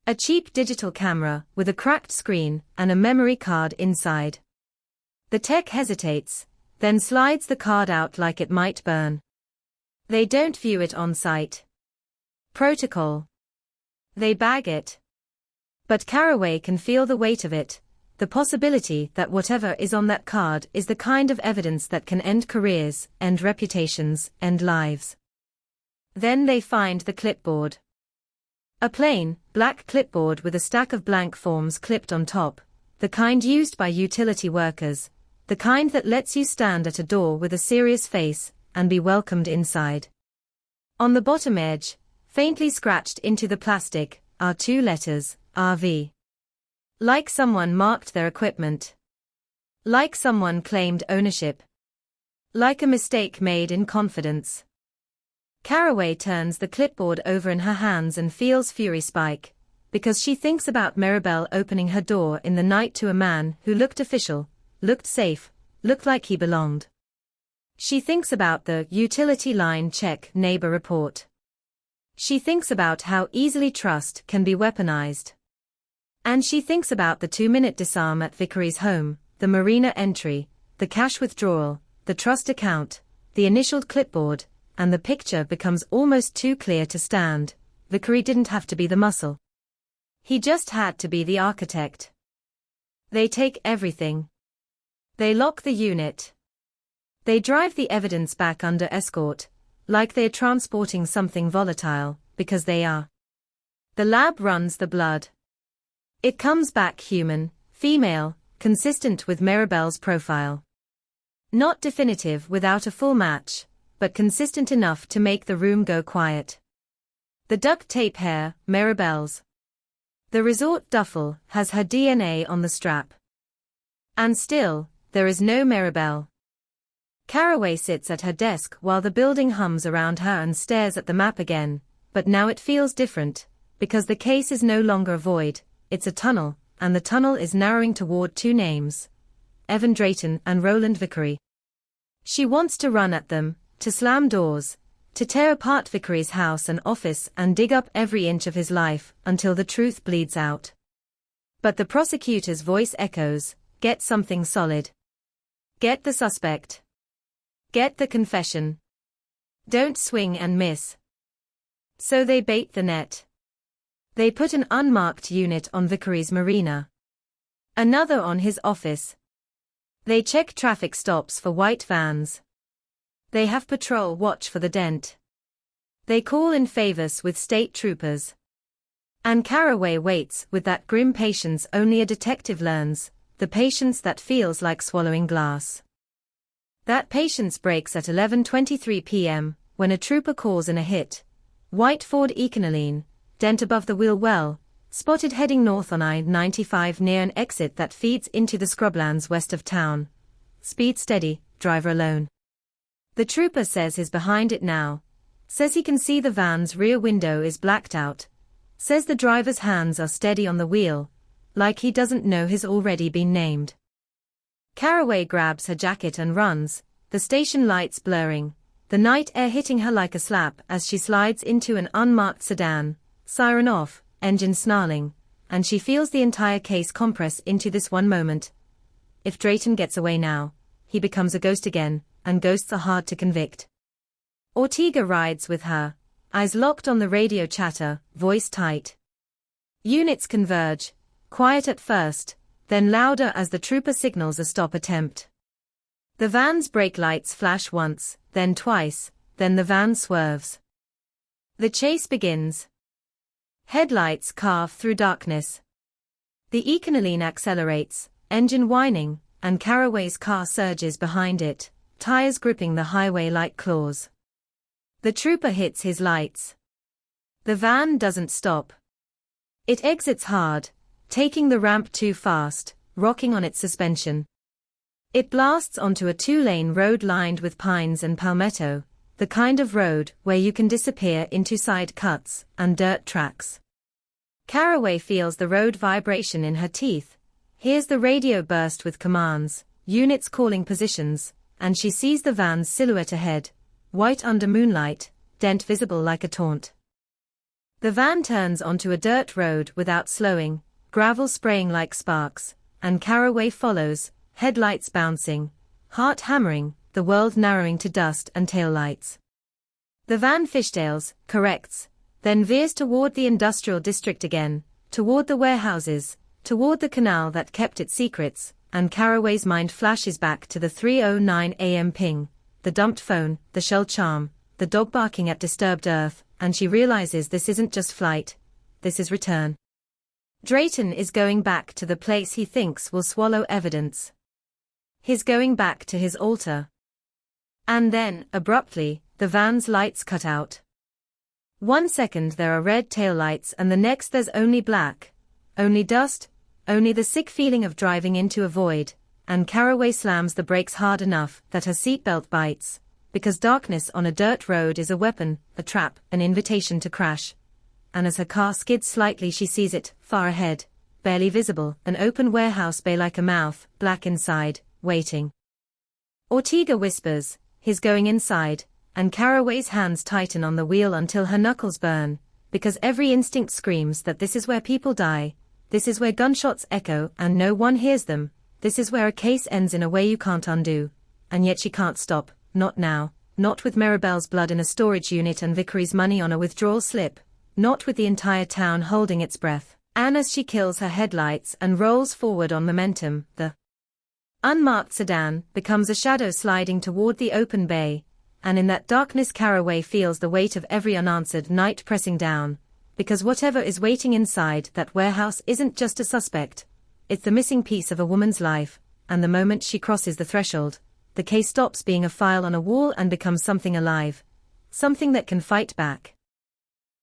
A cheap digital camera with a cracked screen and a memory card inside. The tech hesitates, then slides the card out like it might burn. They don't view it on site. Protocol. They bag it. But Caraway can feel the weight of it, the possibility that whatever is on that card is the kind of evidence that can end careers, end reputations, end lives. Then they find the clipboard. A plain, black clipboard with a stack of blank forms clipped on top, the kind used by utility workers, the kind that lets you stand at a door with a serious face and be welcomed inside. On the bottom edge, faintly scratched into the plastic, are two letters, RV. Like someone marked their equipment. Like someone claimed ownership. Like a mistake made in confidence. Caraway turns the clipboard over in her hands and feels fury spike, because she thinks about Mirabelle opening her door in the night to a man who looked official, looked safe, looked like he belonged. She thinks about the utility line check neighbor report. She thinks about how easily trust can be weaponized. And she thinks about the 2-minute disarm at Vickery's home, the marina entry, the cash withdrawal, the trust account, the initialed clipboard, and the picture becomes almost too clear to stand. Vickery didn't have to be the muscle. He just had to be the architect. They take everything. They lock the unit. They drive the evidence back under escort, like they're transporting something volatile, because they are. The lab runs the blood. It comes back human, female, consistent with Mirabelle's profile. Not definitive without a full match, but consistent enough to make the room go quiet. The duct tape hair, Mirabelle's. The resort duffel has her DNA on the strap. And still, there is no Mirabelle. Caraway sits at her desk while the building hums around her and stares at the map again, but now it feels different, because the case is no longer a void, it's a tunnel, and the tunnel is narrowing toward two names. Evan Drayton and Roland Vickery. She wants to run at them, to slam doors, to tear apart Vickery's house and office and dig up every inch of his life until the truth bleeds out. But the prosecutor's voice echoes, get something solid. Get the suspect. Get the confession. Don't swing and miss. So they bait the net. They put an unmarked unit on Vickery's marina. Another on his office. They check traffic stops for white vans. They have patrol watch for the dent. They call in favors with state troopers. And Caraway waits with that grim patience only a detective learns, the patience that feels like swallowing glass. That patience breaks at 11:23 p.m., when a trooper calls in a hit. White Ford Econoline, dent above the wheel well, spotted heading north on I-95 near an exit that feeds into the scrublands west of town. Speed steady, driver alone. The trooper says he's behind it now. Says he can see the van's rear window is blacked out. Says the driver's hands are steady on the wheel, like he doesn't know he's already been named. Caraway grabs her jacket and runs, the station lights blurring, the night air hitting her like a slap as she slides into an unmarked sedan, siren off, engine snarling, and she feels the entire case compress into this one moment. If Drayton gets away now, he becomes a ghost again, and ghosts are hard to convict. Ortega rides with her, eyes locked on the radio chatter, voice tight. Units converge, quiet at first, then louder as the trooper signals a stop attempt. The van's brake lights flash once, then twice, then the van swerves. The chase begins. Headlights carve through darkness. The Econoline accelerates, engine whining, and Caraway's car surges behind it, tires gripping the highway like claws. The trooper hits his lights. The van doesn't stop. It exits hard, taking the ramp too fast, rocking on its suspension. It blasts onto a two-lane road lined with pines and palmetto, the kind of road where you can disappear into side cuts and dirt tracks. Caraway feels the road vibration in her teeth, hears the radio burst with commands, units calling positions, and she sees the van's silhouette ahead, white under moonlight, dent visible like a taunt. The van turns onto a dirt road without slowing, gravel spraying like sparks, and Caraway follows, headlights bouncing, heart hammering, the world narrowing to dust and taillights. The van fishtails, corrects, then veers toward the industrial district again, toward the warehouses, toward the canal that kept its secrets, and Caraway's mind flashes back to the 3:09 a.m. ping, the dumped phone, the shell charm, the dog barking at disturbed earth, and she realizes this isn't just flight, this is return. Drayton is going back to the place he thinks will swallow evidence. He's going back to his altar. And then, abruptly, the van's lights cut out. 1 second there are red taillights and the next there's only black, only dust, only the sick feeling of driving into a void, and Caraway slams the brakes hard enough that her seatbelt bites, because darkness on a dirt road is a weapon, a trap, an invitation to crash. And as her car skids slightly she sees it, far ahead, barely visible, an open warehouse bay like a mouth, black inside, waiting. Ortega whispers, "He's going inside," and Caraway's hands tighten on the wheel until her knuckles burn, because every instinct screams that this is where people die, this is where gunshots echo and no one hears them, this is where a case ends in a way you can't undo, and yet she can't stop, not now, not with Maribel's blood in a storage unit and Vickery's money on a withdrawal slip, not with the entire town holding its breath, and as she kills her headlights and rolls forward on momentum, the unmarked sedan becomes a shadow sliding toward the open bay, and in that darkness Caraway feels the weight of every unanswered night pressing down, because whatever is waiting inside that warehouse isn't just a suspect, it's the missing piece of a woman's life, and the moment she crosses the threshold, the case stops being a file on a wall and becomes something alive, something that can fight back.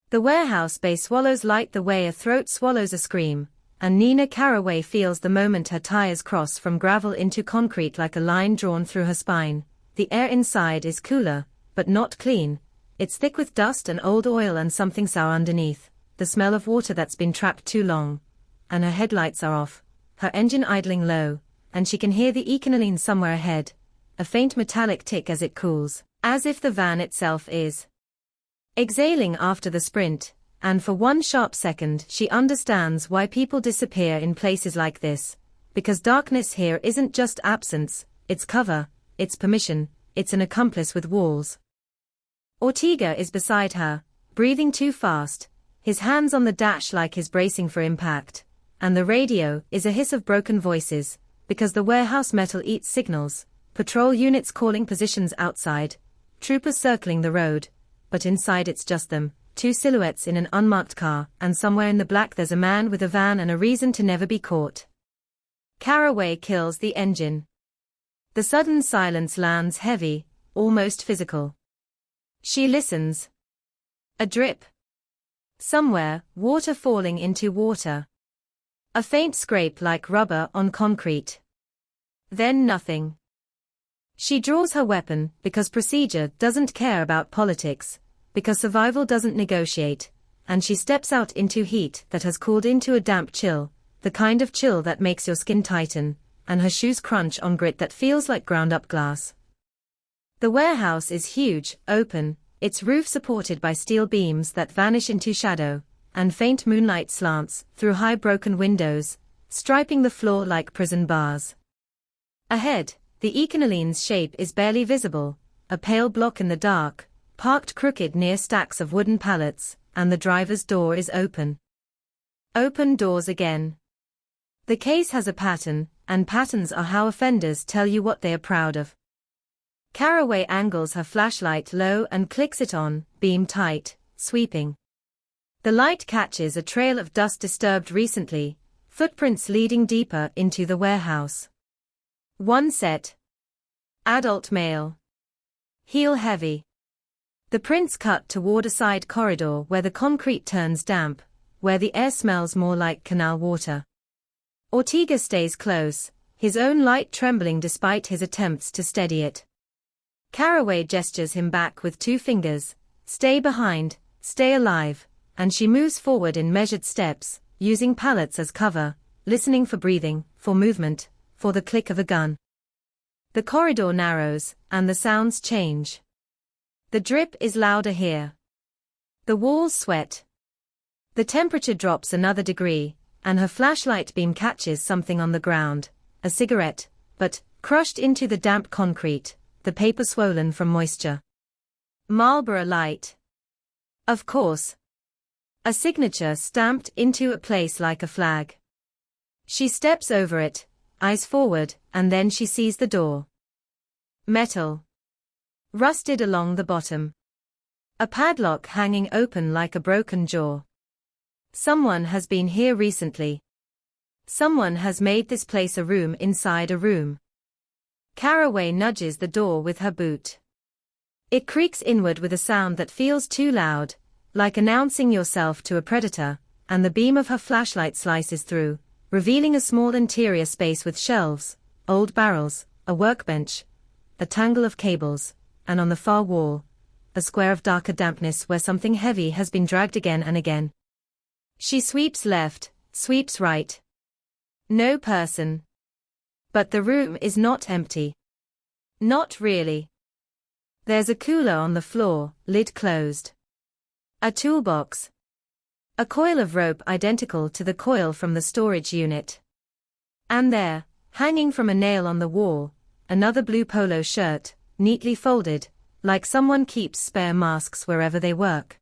The warehouse bay swallows light the way a throat swallows a scream, and Nina Caraway feels the moment her tires cross from gravel into concrete like a line drawn through her spine. The air inside is cooler, but not clean. It's thick with dust and old oil and something sour underneath, the smell of water that's been trapped too long. And her headlights are off, her engine idling low, and she can hear the Econoline somewhere ahead, a faint metallic tick as it cools, as if the van itself is exhaling after the sprint, and for one sharp second she understands why people disappear in places like this, because darkness here isn't just absence, it's cover, it's permission, it's an accomplice with walls. Ortega is beside her, breathing too fast, his hands on the dash like he's bracing for impact, and the radio is a hiss of broken voices, because the warehouse metal eats signals, patrol units calling positions outside, troopers circling the road, but inside it's just them, two silhouettes in an unmarked car, and somewhere in the black there's a man with a van and a reason to never be caught. Caraway kills the engine. The sudden silence lands heavy, almost physical. She listens. A drip. Somewhere, water falling into water. A faint scrape like rubber on concrete. Then nothing. She draws her weapon because procedure doesn't care about politics, because survival doesn't negotiate, and she steps out into heat that has cooled into a damp chill, the kind of chill that makes your skin tighten, and her shoes crunch on grit that feels like ground-up glass. The warehouse is huge, open, its roof supported by steel beams that vanish into shadow, and faint moonlight slants through high broken windows, striping the floor like prison bars. Ahead, the Econoline's shape is barely visible, a pale block in the dark, parked crooked near stacks of wooden pallets, and the driver's door is open. Open doors again. The case has a pattern, and patterns are how offenders tell you what they are proud of. Caraway angles her flashlight low and clicks it on, beam tight, sweeping. The light catches a trail of dust disturbed recently, footprints leading deeper into the warehouse. One set. Adult male. Heel heavy. The prints cut toward a side corridor where the concrete turns damp, where the air smells more like canal water. Ortega stays close, his own light trembling despite his attempts to steady it. Caraway gestures him back with 2 fingers, stay behind, stay alive, and she moves forward in measured steps, using pallets as cover, listening for breathing, for movement, for the click of a gun. The corridor narrows, and the sounds change. The drip is louder here. The walls sweat. The temperature drops another degree, and her flashlight beam catches something on the ground, a cigarette, but, crushed into the damp concrete, the paper swollen from moisture. Marlboro Light. Of course. A signature stamped into a place like a flag. She steps over it, eyes forward, and then she sees the door. Metal. Rusted along the bottom. A padlock hanging open like a broken jaw. Someone has been here recently. Someone has made this place a room inside a room. Caraway nudges the door with her boot. It creaks inward with a sound that feels too loud, like announcing yourself to a predator, and the beam of her flashlight slices through, revealing a small interior space with shelves, old barrels, a workbench, a tangle of cables, and on the far wall, a square of darker dampness where something heavy has been dragged again and again. She sweeps left, sweeps right. No person. But the room is not empty. Not really. There's a cooler on the floor, lid closed. A toolbox. A coil of rope identical to the coil from the storage unit. And there, hanging from a nail on the wall, another blue polo shirt, neatly folded, like someone keeps spare masks wherever they work.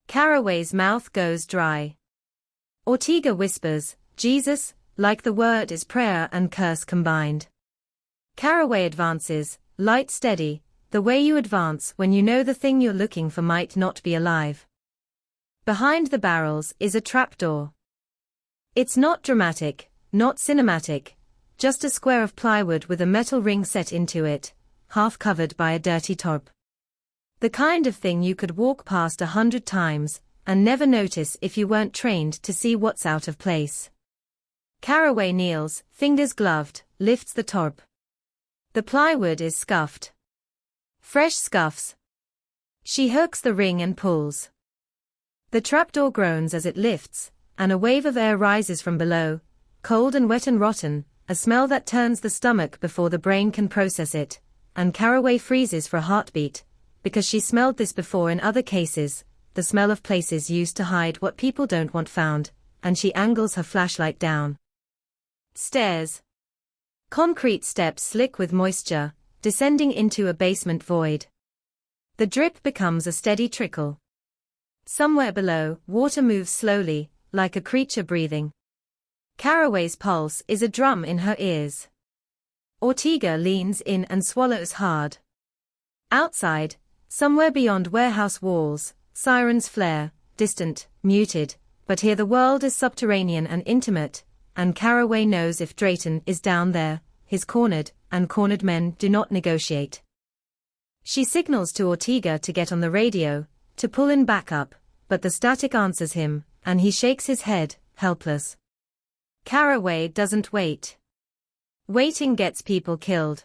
Caraway's mouth goes dry. Ortega whispers, Jesus, like the word is prayer and curse combined. Caraway advances, light steady, the way you advance when you know the thing you're looking for might not be alive. Behind the barrels is a trapdoor. It's not dramatic, not cinematic, just a square of plywood with a metal ring set into it, half covered by a dirty top. The kind of thing you could walk past 100 times, and never notice if you weren't trained to see what's out of place. Caraway kneels, fingers gloved, lifts the top. The plywood is scuffed. Fresh scuffs. She hooks the ring and pulls. The trapdoor groans as it lifts, and a wave of air rises from below, cold and wet and rotten, a smell that turns the stomach before the brain can process it, and Caraway freezes for a heartbeat, because she smelled this before in other cases, the smell of places used to hide what people don't want found, and she angles her flashlight down. Stairs. Concrete steps slick with moisture, descending into a basement void. The drip becomes a steady trickle. Somewhere below, water moves slowly, like a creature breathing. Caraway's pulse is a drum in her ears. Ortega leans in and swallows hard. Outside, somewhere beyond warehouse walls, sirens flare, distant, muted, but here the world is subterranean and intimate, and Caraway knows if Drayton is down there, his cornered men do not negotiate. She signals to Ortega to get on the radio, to pull in backup, but the static answers him, and he shakes his head, helpless. Caraway doesn't wait. Waiting gets people killed.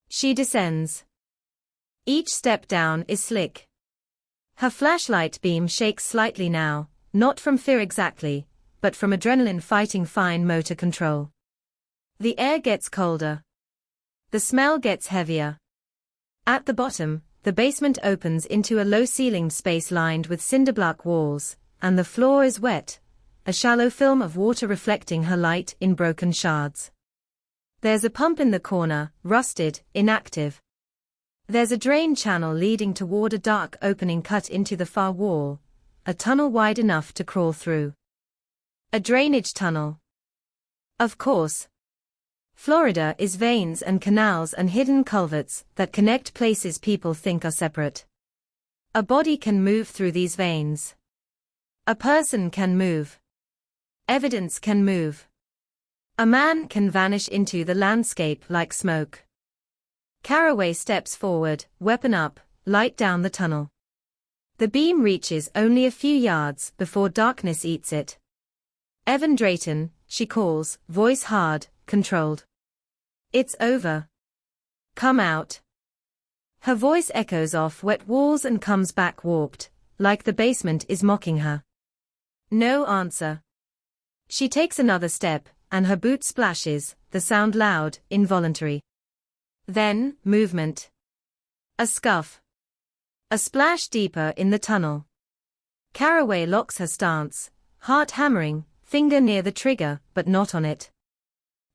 She descends. Each step down is slick. Her flashlight beam shakes slightly now, not from fear exactly, but from adrenaline fighting fine motor control. The air gets colder. The smell gets heavier. At the bottom, the basement opens into a low-ceilinged space lined with cinderblock walls, and the floor is wet, a shallow film of water reflecting her light in broken shards. There's a pump in the corner, rusted, inactive. There's a drain channel leading toward a dark opening cut into the far wall, a tunnel wide enough to crawl through. A drainage tunnel. Of course. Florida is veins and canals and hidden culverts that connect places people think are separate. A body can move through these veins. A person can move. Evidence can move. A man can vanish into the landscape like smoke. Caraway steps forward, weapon up, light down the tunnel. The beam reaches only a few yards before darkness eats it. Evan Drayton, she calls, voice hard, controlled. It's over. Come out. Her voice echoes off wet walls and comes back warped, like the basement is mocking her. No answer. She takes another step, and her boot splashes, the sound loud, involuntary. Then, movement. A scuff. A splash deeper in the tunnel. Caraway locks her stance, heart hammering, finger near the trigger, but not on it.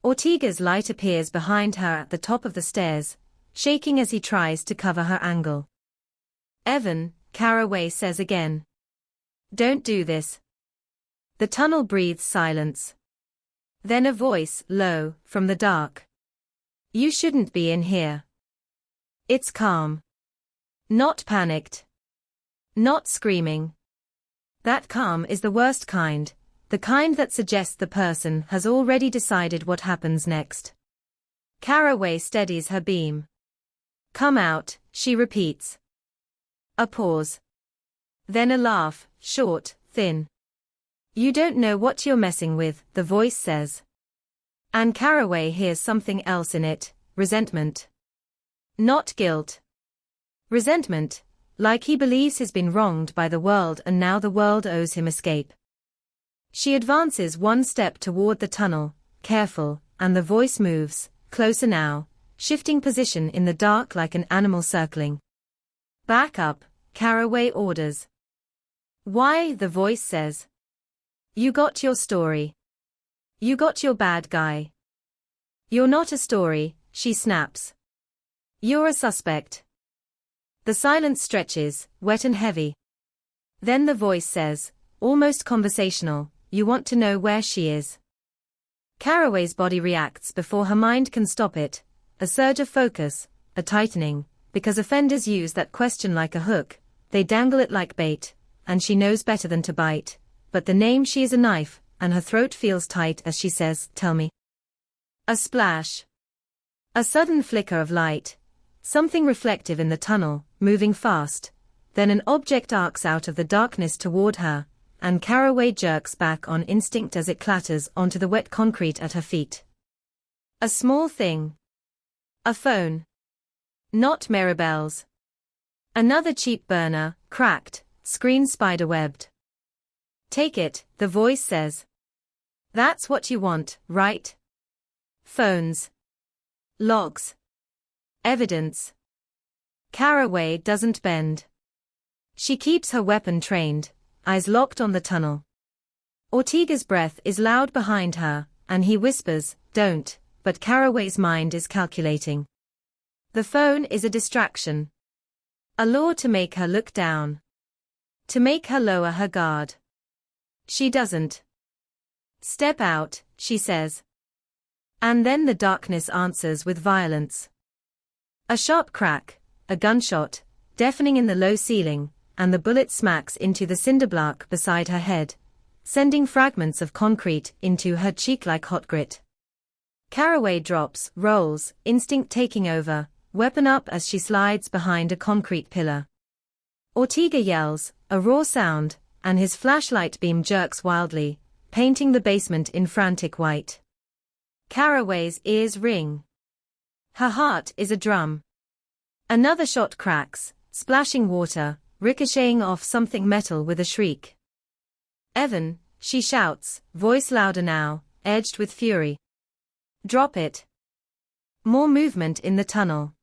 Ortega's light appears behind her at the top of the stairs, shaking as he tries to cover her angle. Evan, Caraway says again. Don't do this. The tunnel breathes silence. Then a voice, low, from the dark. You shouldn't be in here. It's calm. Not panicked. Not screaming. That calm is the worst kind, the kind that suggests the person has already decided what happens next. Caraway steadies her beam. Come out, she repeats. A pause. Then a laugh, short, thin. You don't know what you're messing with, the voice says. And Caraway hears something else in it, resentment. Not guilt. Resentment, like he believes he's been wronged by the world and now the world owes him escape. She advances one step toward the tunnel, careful, and the voice moves, closer now, shifting position in the dark like an animal circling. Back up, Caraway orders. Why, the voice says. You got your story. You got your bad guy. You're not a story, she snaps. You're a suspect. The silence stretches, wet and heavy. Then the voice says, almost conversational, you want to know where she is. Caraway's body reacts before her mind can stop it, a surge of focus, a tightening, because offenders use that question like a hook, they dangle it like bait, and she knows better than to bite, but the name she is a knife, and her throat feels tight as she says, tell me. A splash. A sudden flicker of light, something reflective in the tunnel, moving fast, then an object arcs out of the darkness toward her, and Caraway jerks back on instinct as it clatters onto the wet concrete at her feet. A small thing. A phone. Not Maribel's. Another cheap burner, cracked, screen spider-webbed. Take it, the voice says. That's what you want, right? Phones. Logs. Evidence. Caraway doesn't bend. She keeps her weapon trained, eyes locked on the tunnel. Ortega's breath is loud behind her, and he whispers, don't, but Caraway's mind is calculating. The phone is a distraction. A lure to make her look down. To make her lower her guard. She doesn't. Step out, she says. And then the darkness answers with violence. A sharp crack, a gunshot, deafening in the low ceiling, and the bullet smacks into the cinderblock beside her head, sending fragments of concrete into her cheek like hot grit. Caraway drops, rolls, instinct taking over, weapon up as she slides behind a concrete pillar. Ortega yells, a raw sound, and his flashlight beam jerks wildly, painting the basement in frantic white. Caraway's ears ring. Her heart is a drum. Another shot cracks, splashing water, ricocheting off something metal with a shriek. Evan, she shouts, voice louder now, edged with fury. Drop it. More movement in the tunnel.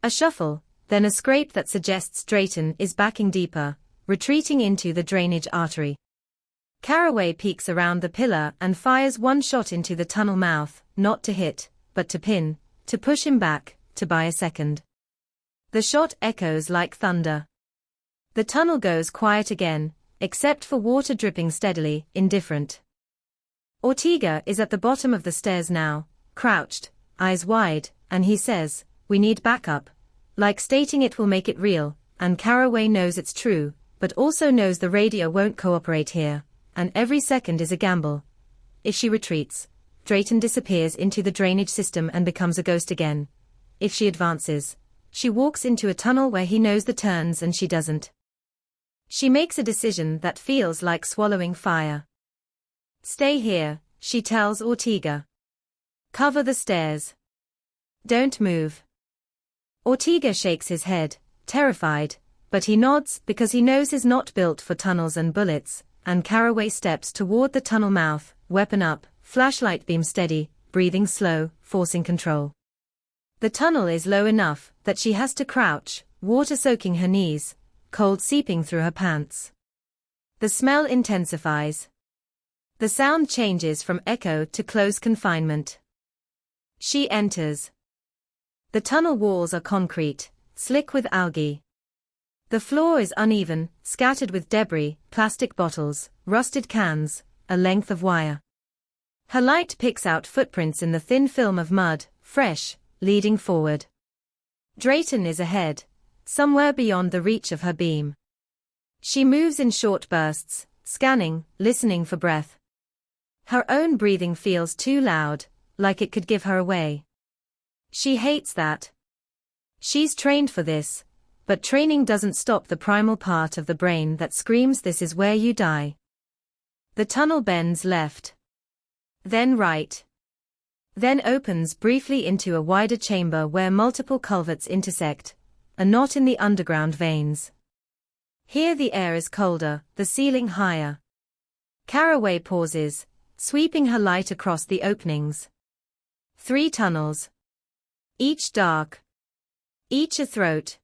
A A shuffle, then a scrape that suggests Drayton is backing deeper, retreating into the drainage artery. Caraway peeks around the pillar and fires one shot into the tunnel mouth, not to hit, but to pin, to push him back, to buy a second. The shot echoes like thunder. The tunnel goes quiet again, except for water dripping steadily, indifferent. Ortega is at the bottom of the stairs now, crouched, eyes wide, and he says, "We need backup," like stating it will make it real, and Caraway knows it's true, but also knows the radio won't cooperate here, and every second is a gamble. If she retreats, Drayton disappears into the drainage system and becomes a ghost again. If she advances, she walks into a tunnel where he knows the turns and she doesn't. She makes a decision that feels like swallowing fire. "Stay here," she tells Ortega. "Cover the stairs. Don't move." Ortega shakes his head, terrified, but he nods because he knows he's not built for tunnels and bullets, and Caraway steps toward the tunnel mouth, weapon up, flashlight beam steady, breathing slow, forcing control. The tunnel is low enough that she has to crouch, water soaking her knees, cold seeping through her pants. The smell intensifies. The sound changes from echo to close confinement. She enters. The tunnel walls are concrete, slick with algae. The floor is uneven, scattered with debris, plastic bottles, rusted cans, a length of wire. Her light picks out footprints in the thin film of mud, fresh, leading forward. Drayton is ahead, somewhere beyond the reach of her beam. She moves in short bursts, scanning, listening for breath. Her own breathing feels too loud, like it could give her away. She hates that. She's trained for this, but training doesn't stop the primal part of the brain that screams this is where you die. The tunnel bends left. Then right. Then opens briefly into a wider chamber where multiple culverts intersect, a knot in the underground veins. Here the air is colder, the ceiling higher. Caraway pauses, sweeping her light across the openings. 3 tunnels. Each dark. Each a throat.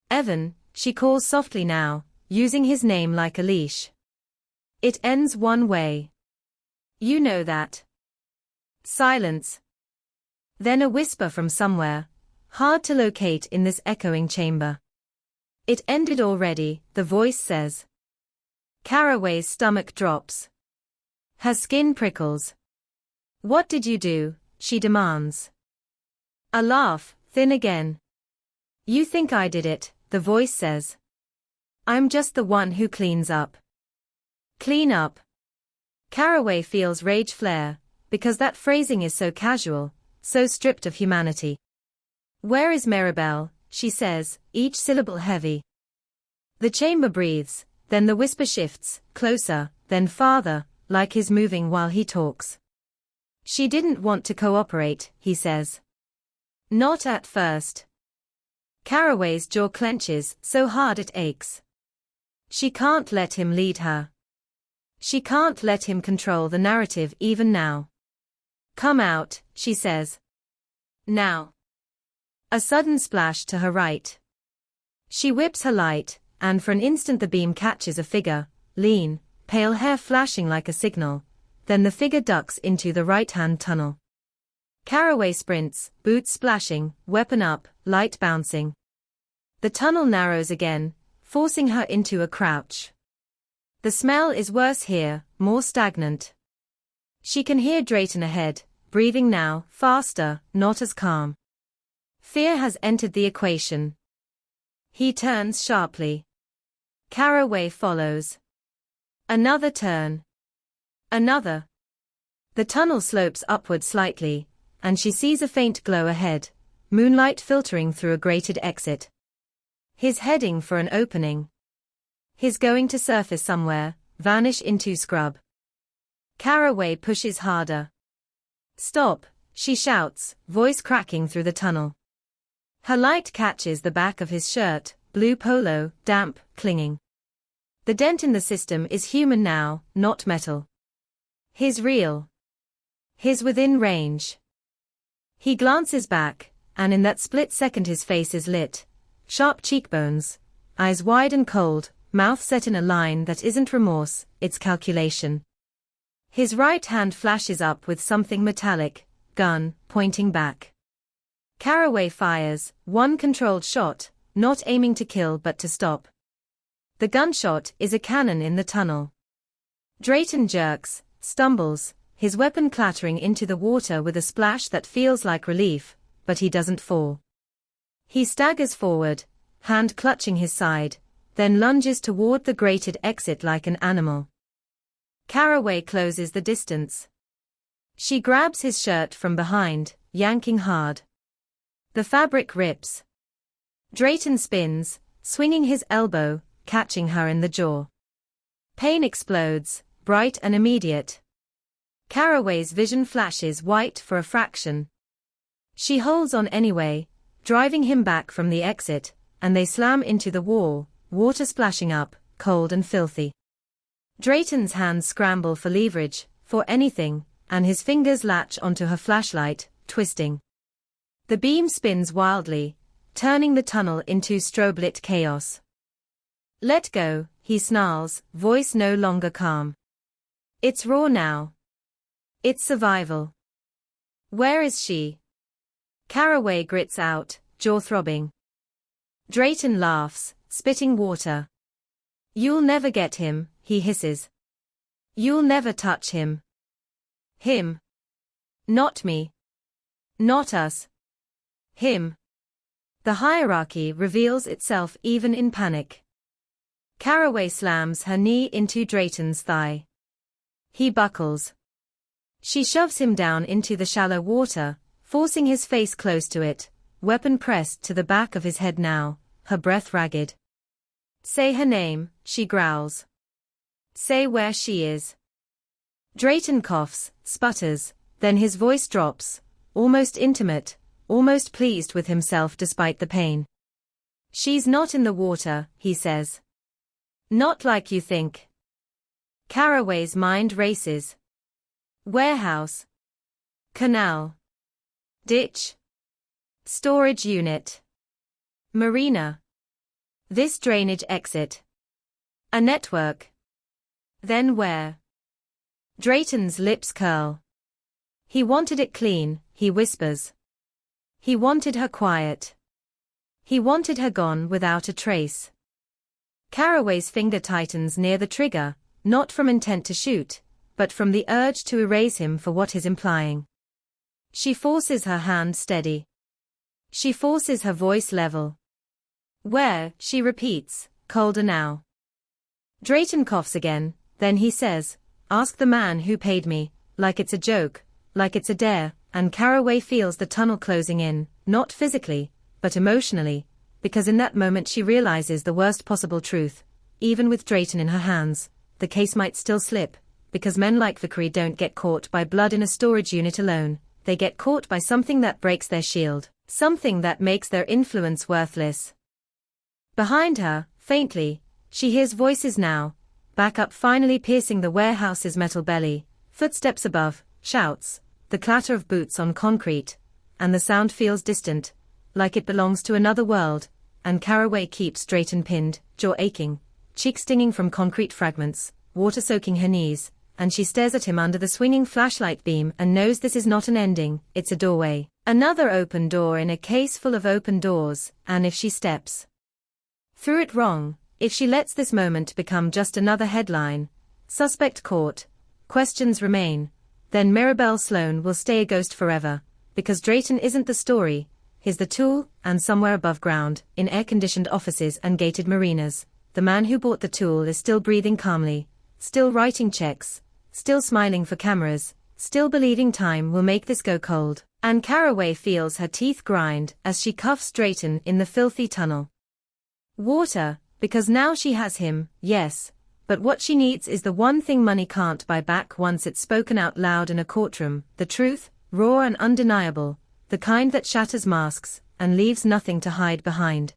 "Evan," she calls softly now, using his name like a leash. "It ends one way. You know that." Silence. Then a whisper from somewhere, hard to locate in this echoing chamber. "It ended already," the voice says. Caraway's stomach drops. Her skin prickles. "What did you do?" she demands. A laugh, thin again. "You think I did it," the voice says. "I'm just the one who cleans up." Clean up. Caraway feels rage flare, because that phrasing is so casual, so stripped of humanity. "Where is Maribel?" she says, each syllable heavy. The chamber breathes, then the whisper shifts, closer, then farther, like he's moving while he talks. "She didn't want to cooperate," he says. "Not at first." Caraway's jaw clenches so hard it aches. She can't let him lead her. She can't let him control the narrative even now. "Come out," she says. "Now." A sudden splash to her right. She whips her light, and for an instant the beam catches a figure, lean, pale hair flashing like a signal, then the figure ducks into the right-hand tunnel. Caraway sprints, boots splashing, weapon up, light bouncing. The tunnel narrows again, forcing her into a crouch. The smell is worse here, more stagnant. She can hear Drayton ahead, breathing now, faster, not as calm. Fear has entered the equation. He turns sharply. Caraway follows. Another turn. Another. The tunnel slopes upward slightly, and she sees a faint glow ahead, moonlight filtering through a grated exit. He's heading for an opening. He's going to surface somewhere, vanish into scrub. Caraway pushes harder. "Stop," she shouts, voice cracking through the tunnel. Her light catches the back of his shirt, blue polo, damp, clinging. The dent in the system is human now, not metal. He's real. He's within range. He glances back, and in that split second his face is lit. Sharp cheekbones, eyes wide and cold, mouth set in a line that isn't remorse, it's calculation. His right hand flashes up with something metallic, gun, pointing back. Caraway fires, one controlled shot, not aiming to kill but to stop. The gunshot is a cannon in the tunnel. Drayton jerks, stumbles, his weapon clattering into the water with a splash that feels like relief, but he doesn't fall. He staggers forward, hand clutching his side, then lunges toward the grated exit like an animal. Caraway closes the distance. She grabs his shirt from behind, yanking hard. The fabric rips. Drayton spins, swinging his elbow, catching her in the jaw. Pain explodes, bright and immediate. Caraway's vision flashes white for a fraction. She holds on anyway, driving him back from the exit, and they slam into the wall, water splashing up, cold and filthy. Drayton's hands scramble for leverage, for anything, and his fingers latch onto her flashlight, twisting. The beam spins wildly, turning the tunnel into strobe-lit chaos. "Let go," he snarls, voice no longer calm. It's raw now. It's survival. "Where is she?" Caraway grits out, jaw throbbing. Drayton laughs, spitting water. "You'll never get him," he hisses. "You'll never touch him." "Him. Not me. Not us. Him." The hierarchy reveals itself even in panic. Caraway slams her knee into Drayton's thigh. He buckles. She shoves him down into the shallow water, forcing his face close to it, weapon pressed to the back of his head now, her breath ragged. "Say her name," she growls. "Say where she is." Drayton coughs, sputters, then his voice drops, almost intimate, almost pleased with himself despite the pain. "She's not in the water," he says. "Not like you think." Caraway's mind races. Warehouse. Canal. Ditch. Storage unit. Marina. This drainage exit. A network. Then where? Drayton's lips curl. He wanted it clean, he whispers. He wanted her quiet. He wanted her gone without a trace. Caraway's finger tightens near the trigger, not from intent to shoot, but from the urge to erase him for what he's implying. She forces her hand steady. She forces her voice level. "Where?" she repeats, colder now. Drayton coughs again, then he says, "Ask the man who paid me," like it's a joke, like it's a dare, and Caraway feels the tunnel closing in, not physically, but emotionally, because in that moment she realizes the worst possible truth. Even with Drayton in her hands, the case might still slip, because men like Vickery don't get caught by blood in a storage unit alone, they get caught by something that breaks their shield, something that makes their influence worthless. Behind her, faintly, she hears voices now, back up finally piercing the warehouse's metal belly, footsteps above, shouts, the clatter of boots on concrete, and the sound feels distant, like it belongs to another world, and Caraway keeps Drayton pinned, jaw aching, cheek stinging from concrete fragments, water soaking her knees, and she stares at him under the swinging flashlight beam and knows this is not an ending, it's a doorway. Another open door in a case full of open doors, and if she steps through it wrong, if she lets this moment become just another headline, suspect caught, questions remain, then Mirabelle Sloan will stay a ghost forever, because Drayton isn't the story, he's the tool, and somewhere above ground, in air-conditioned offices and gated marinas, the man who bought the tool is still breathing calmly, still writing checks, still smiling for cameras, still believing time will make this go cold, and Caraway feels her teeth grind as she cuffs Drayton in the filthy tunnel. Water, because now she has him, yes, but what she needs is the one thing money can't buy back once it's spoken out loud in a courtroom, the truth, raw and undeniable, the kind that shatters masks, and leaves nothing to hide behind.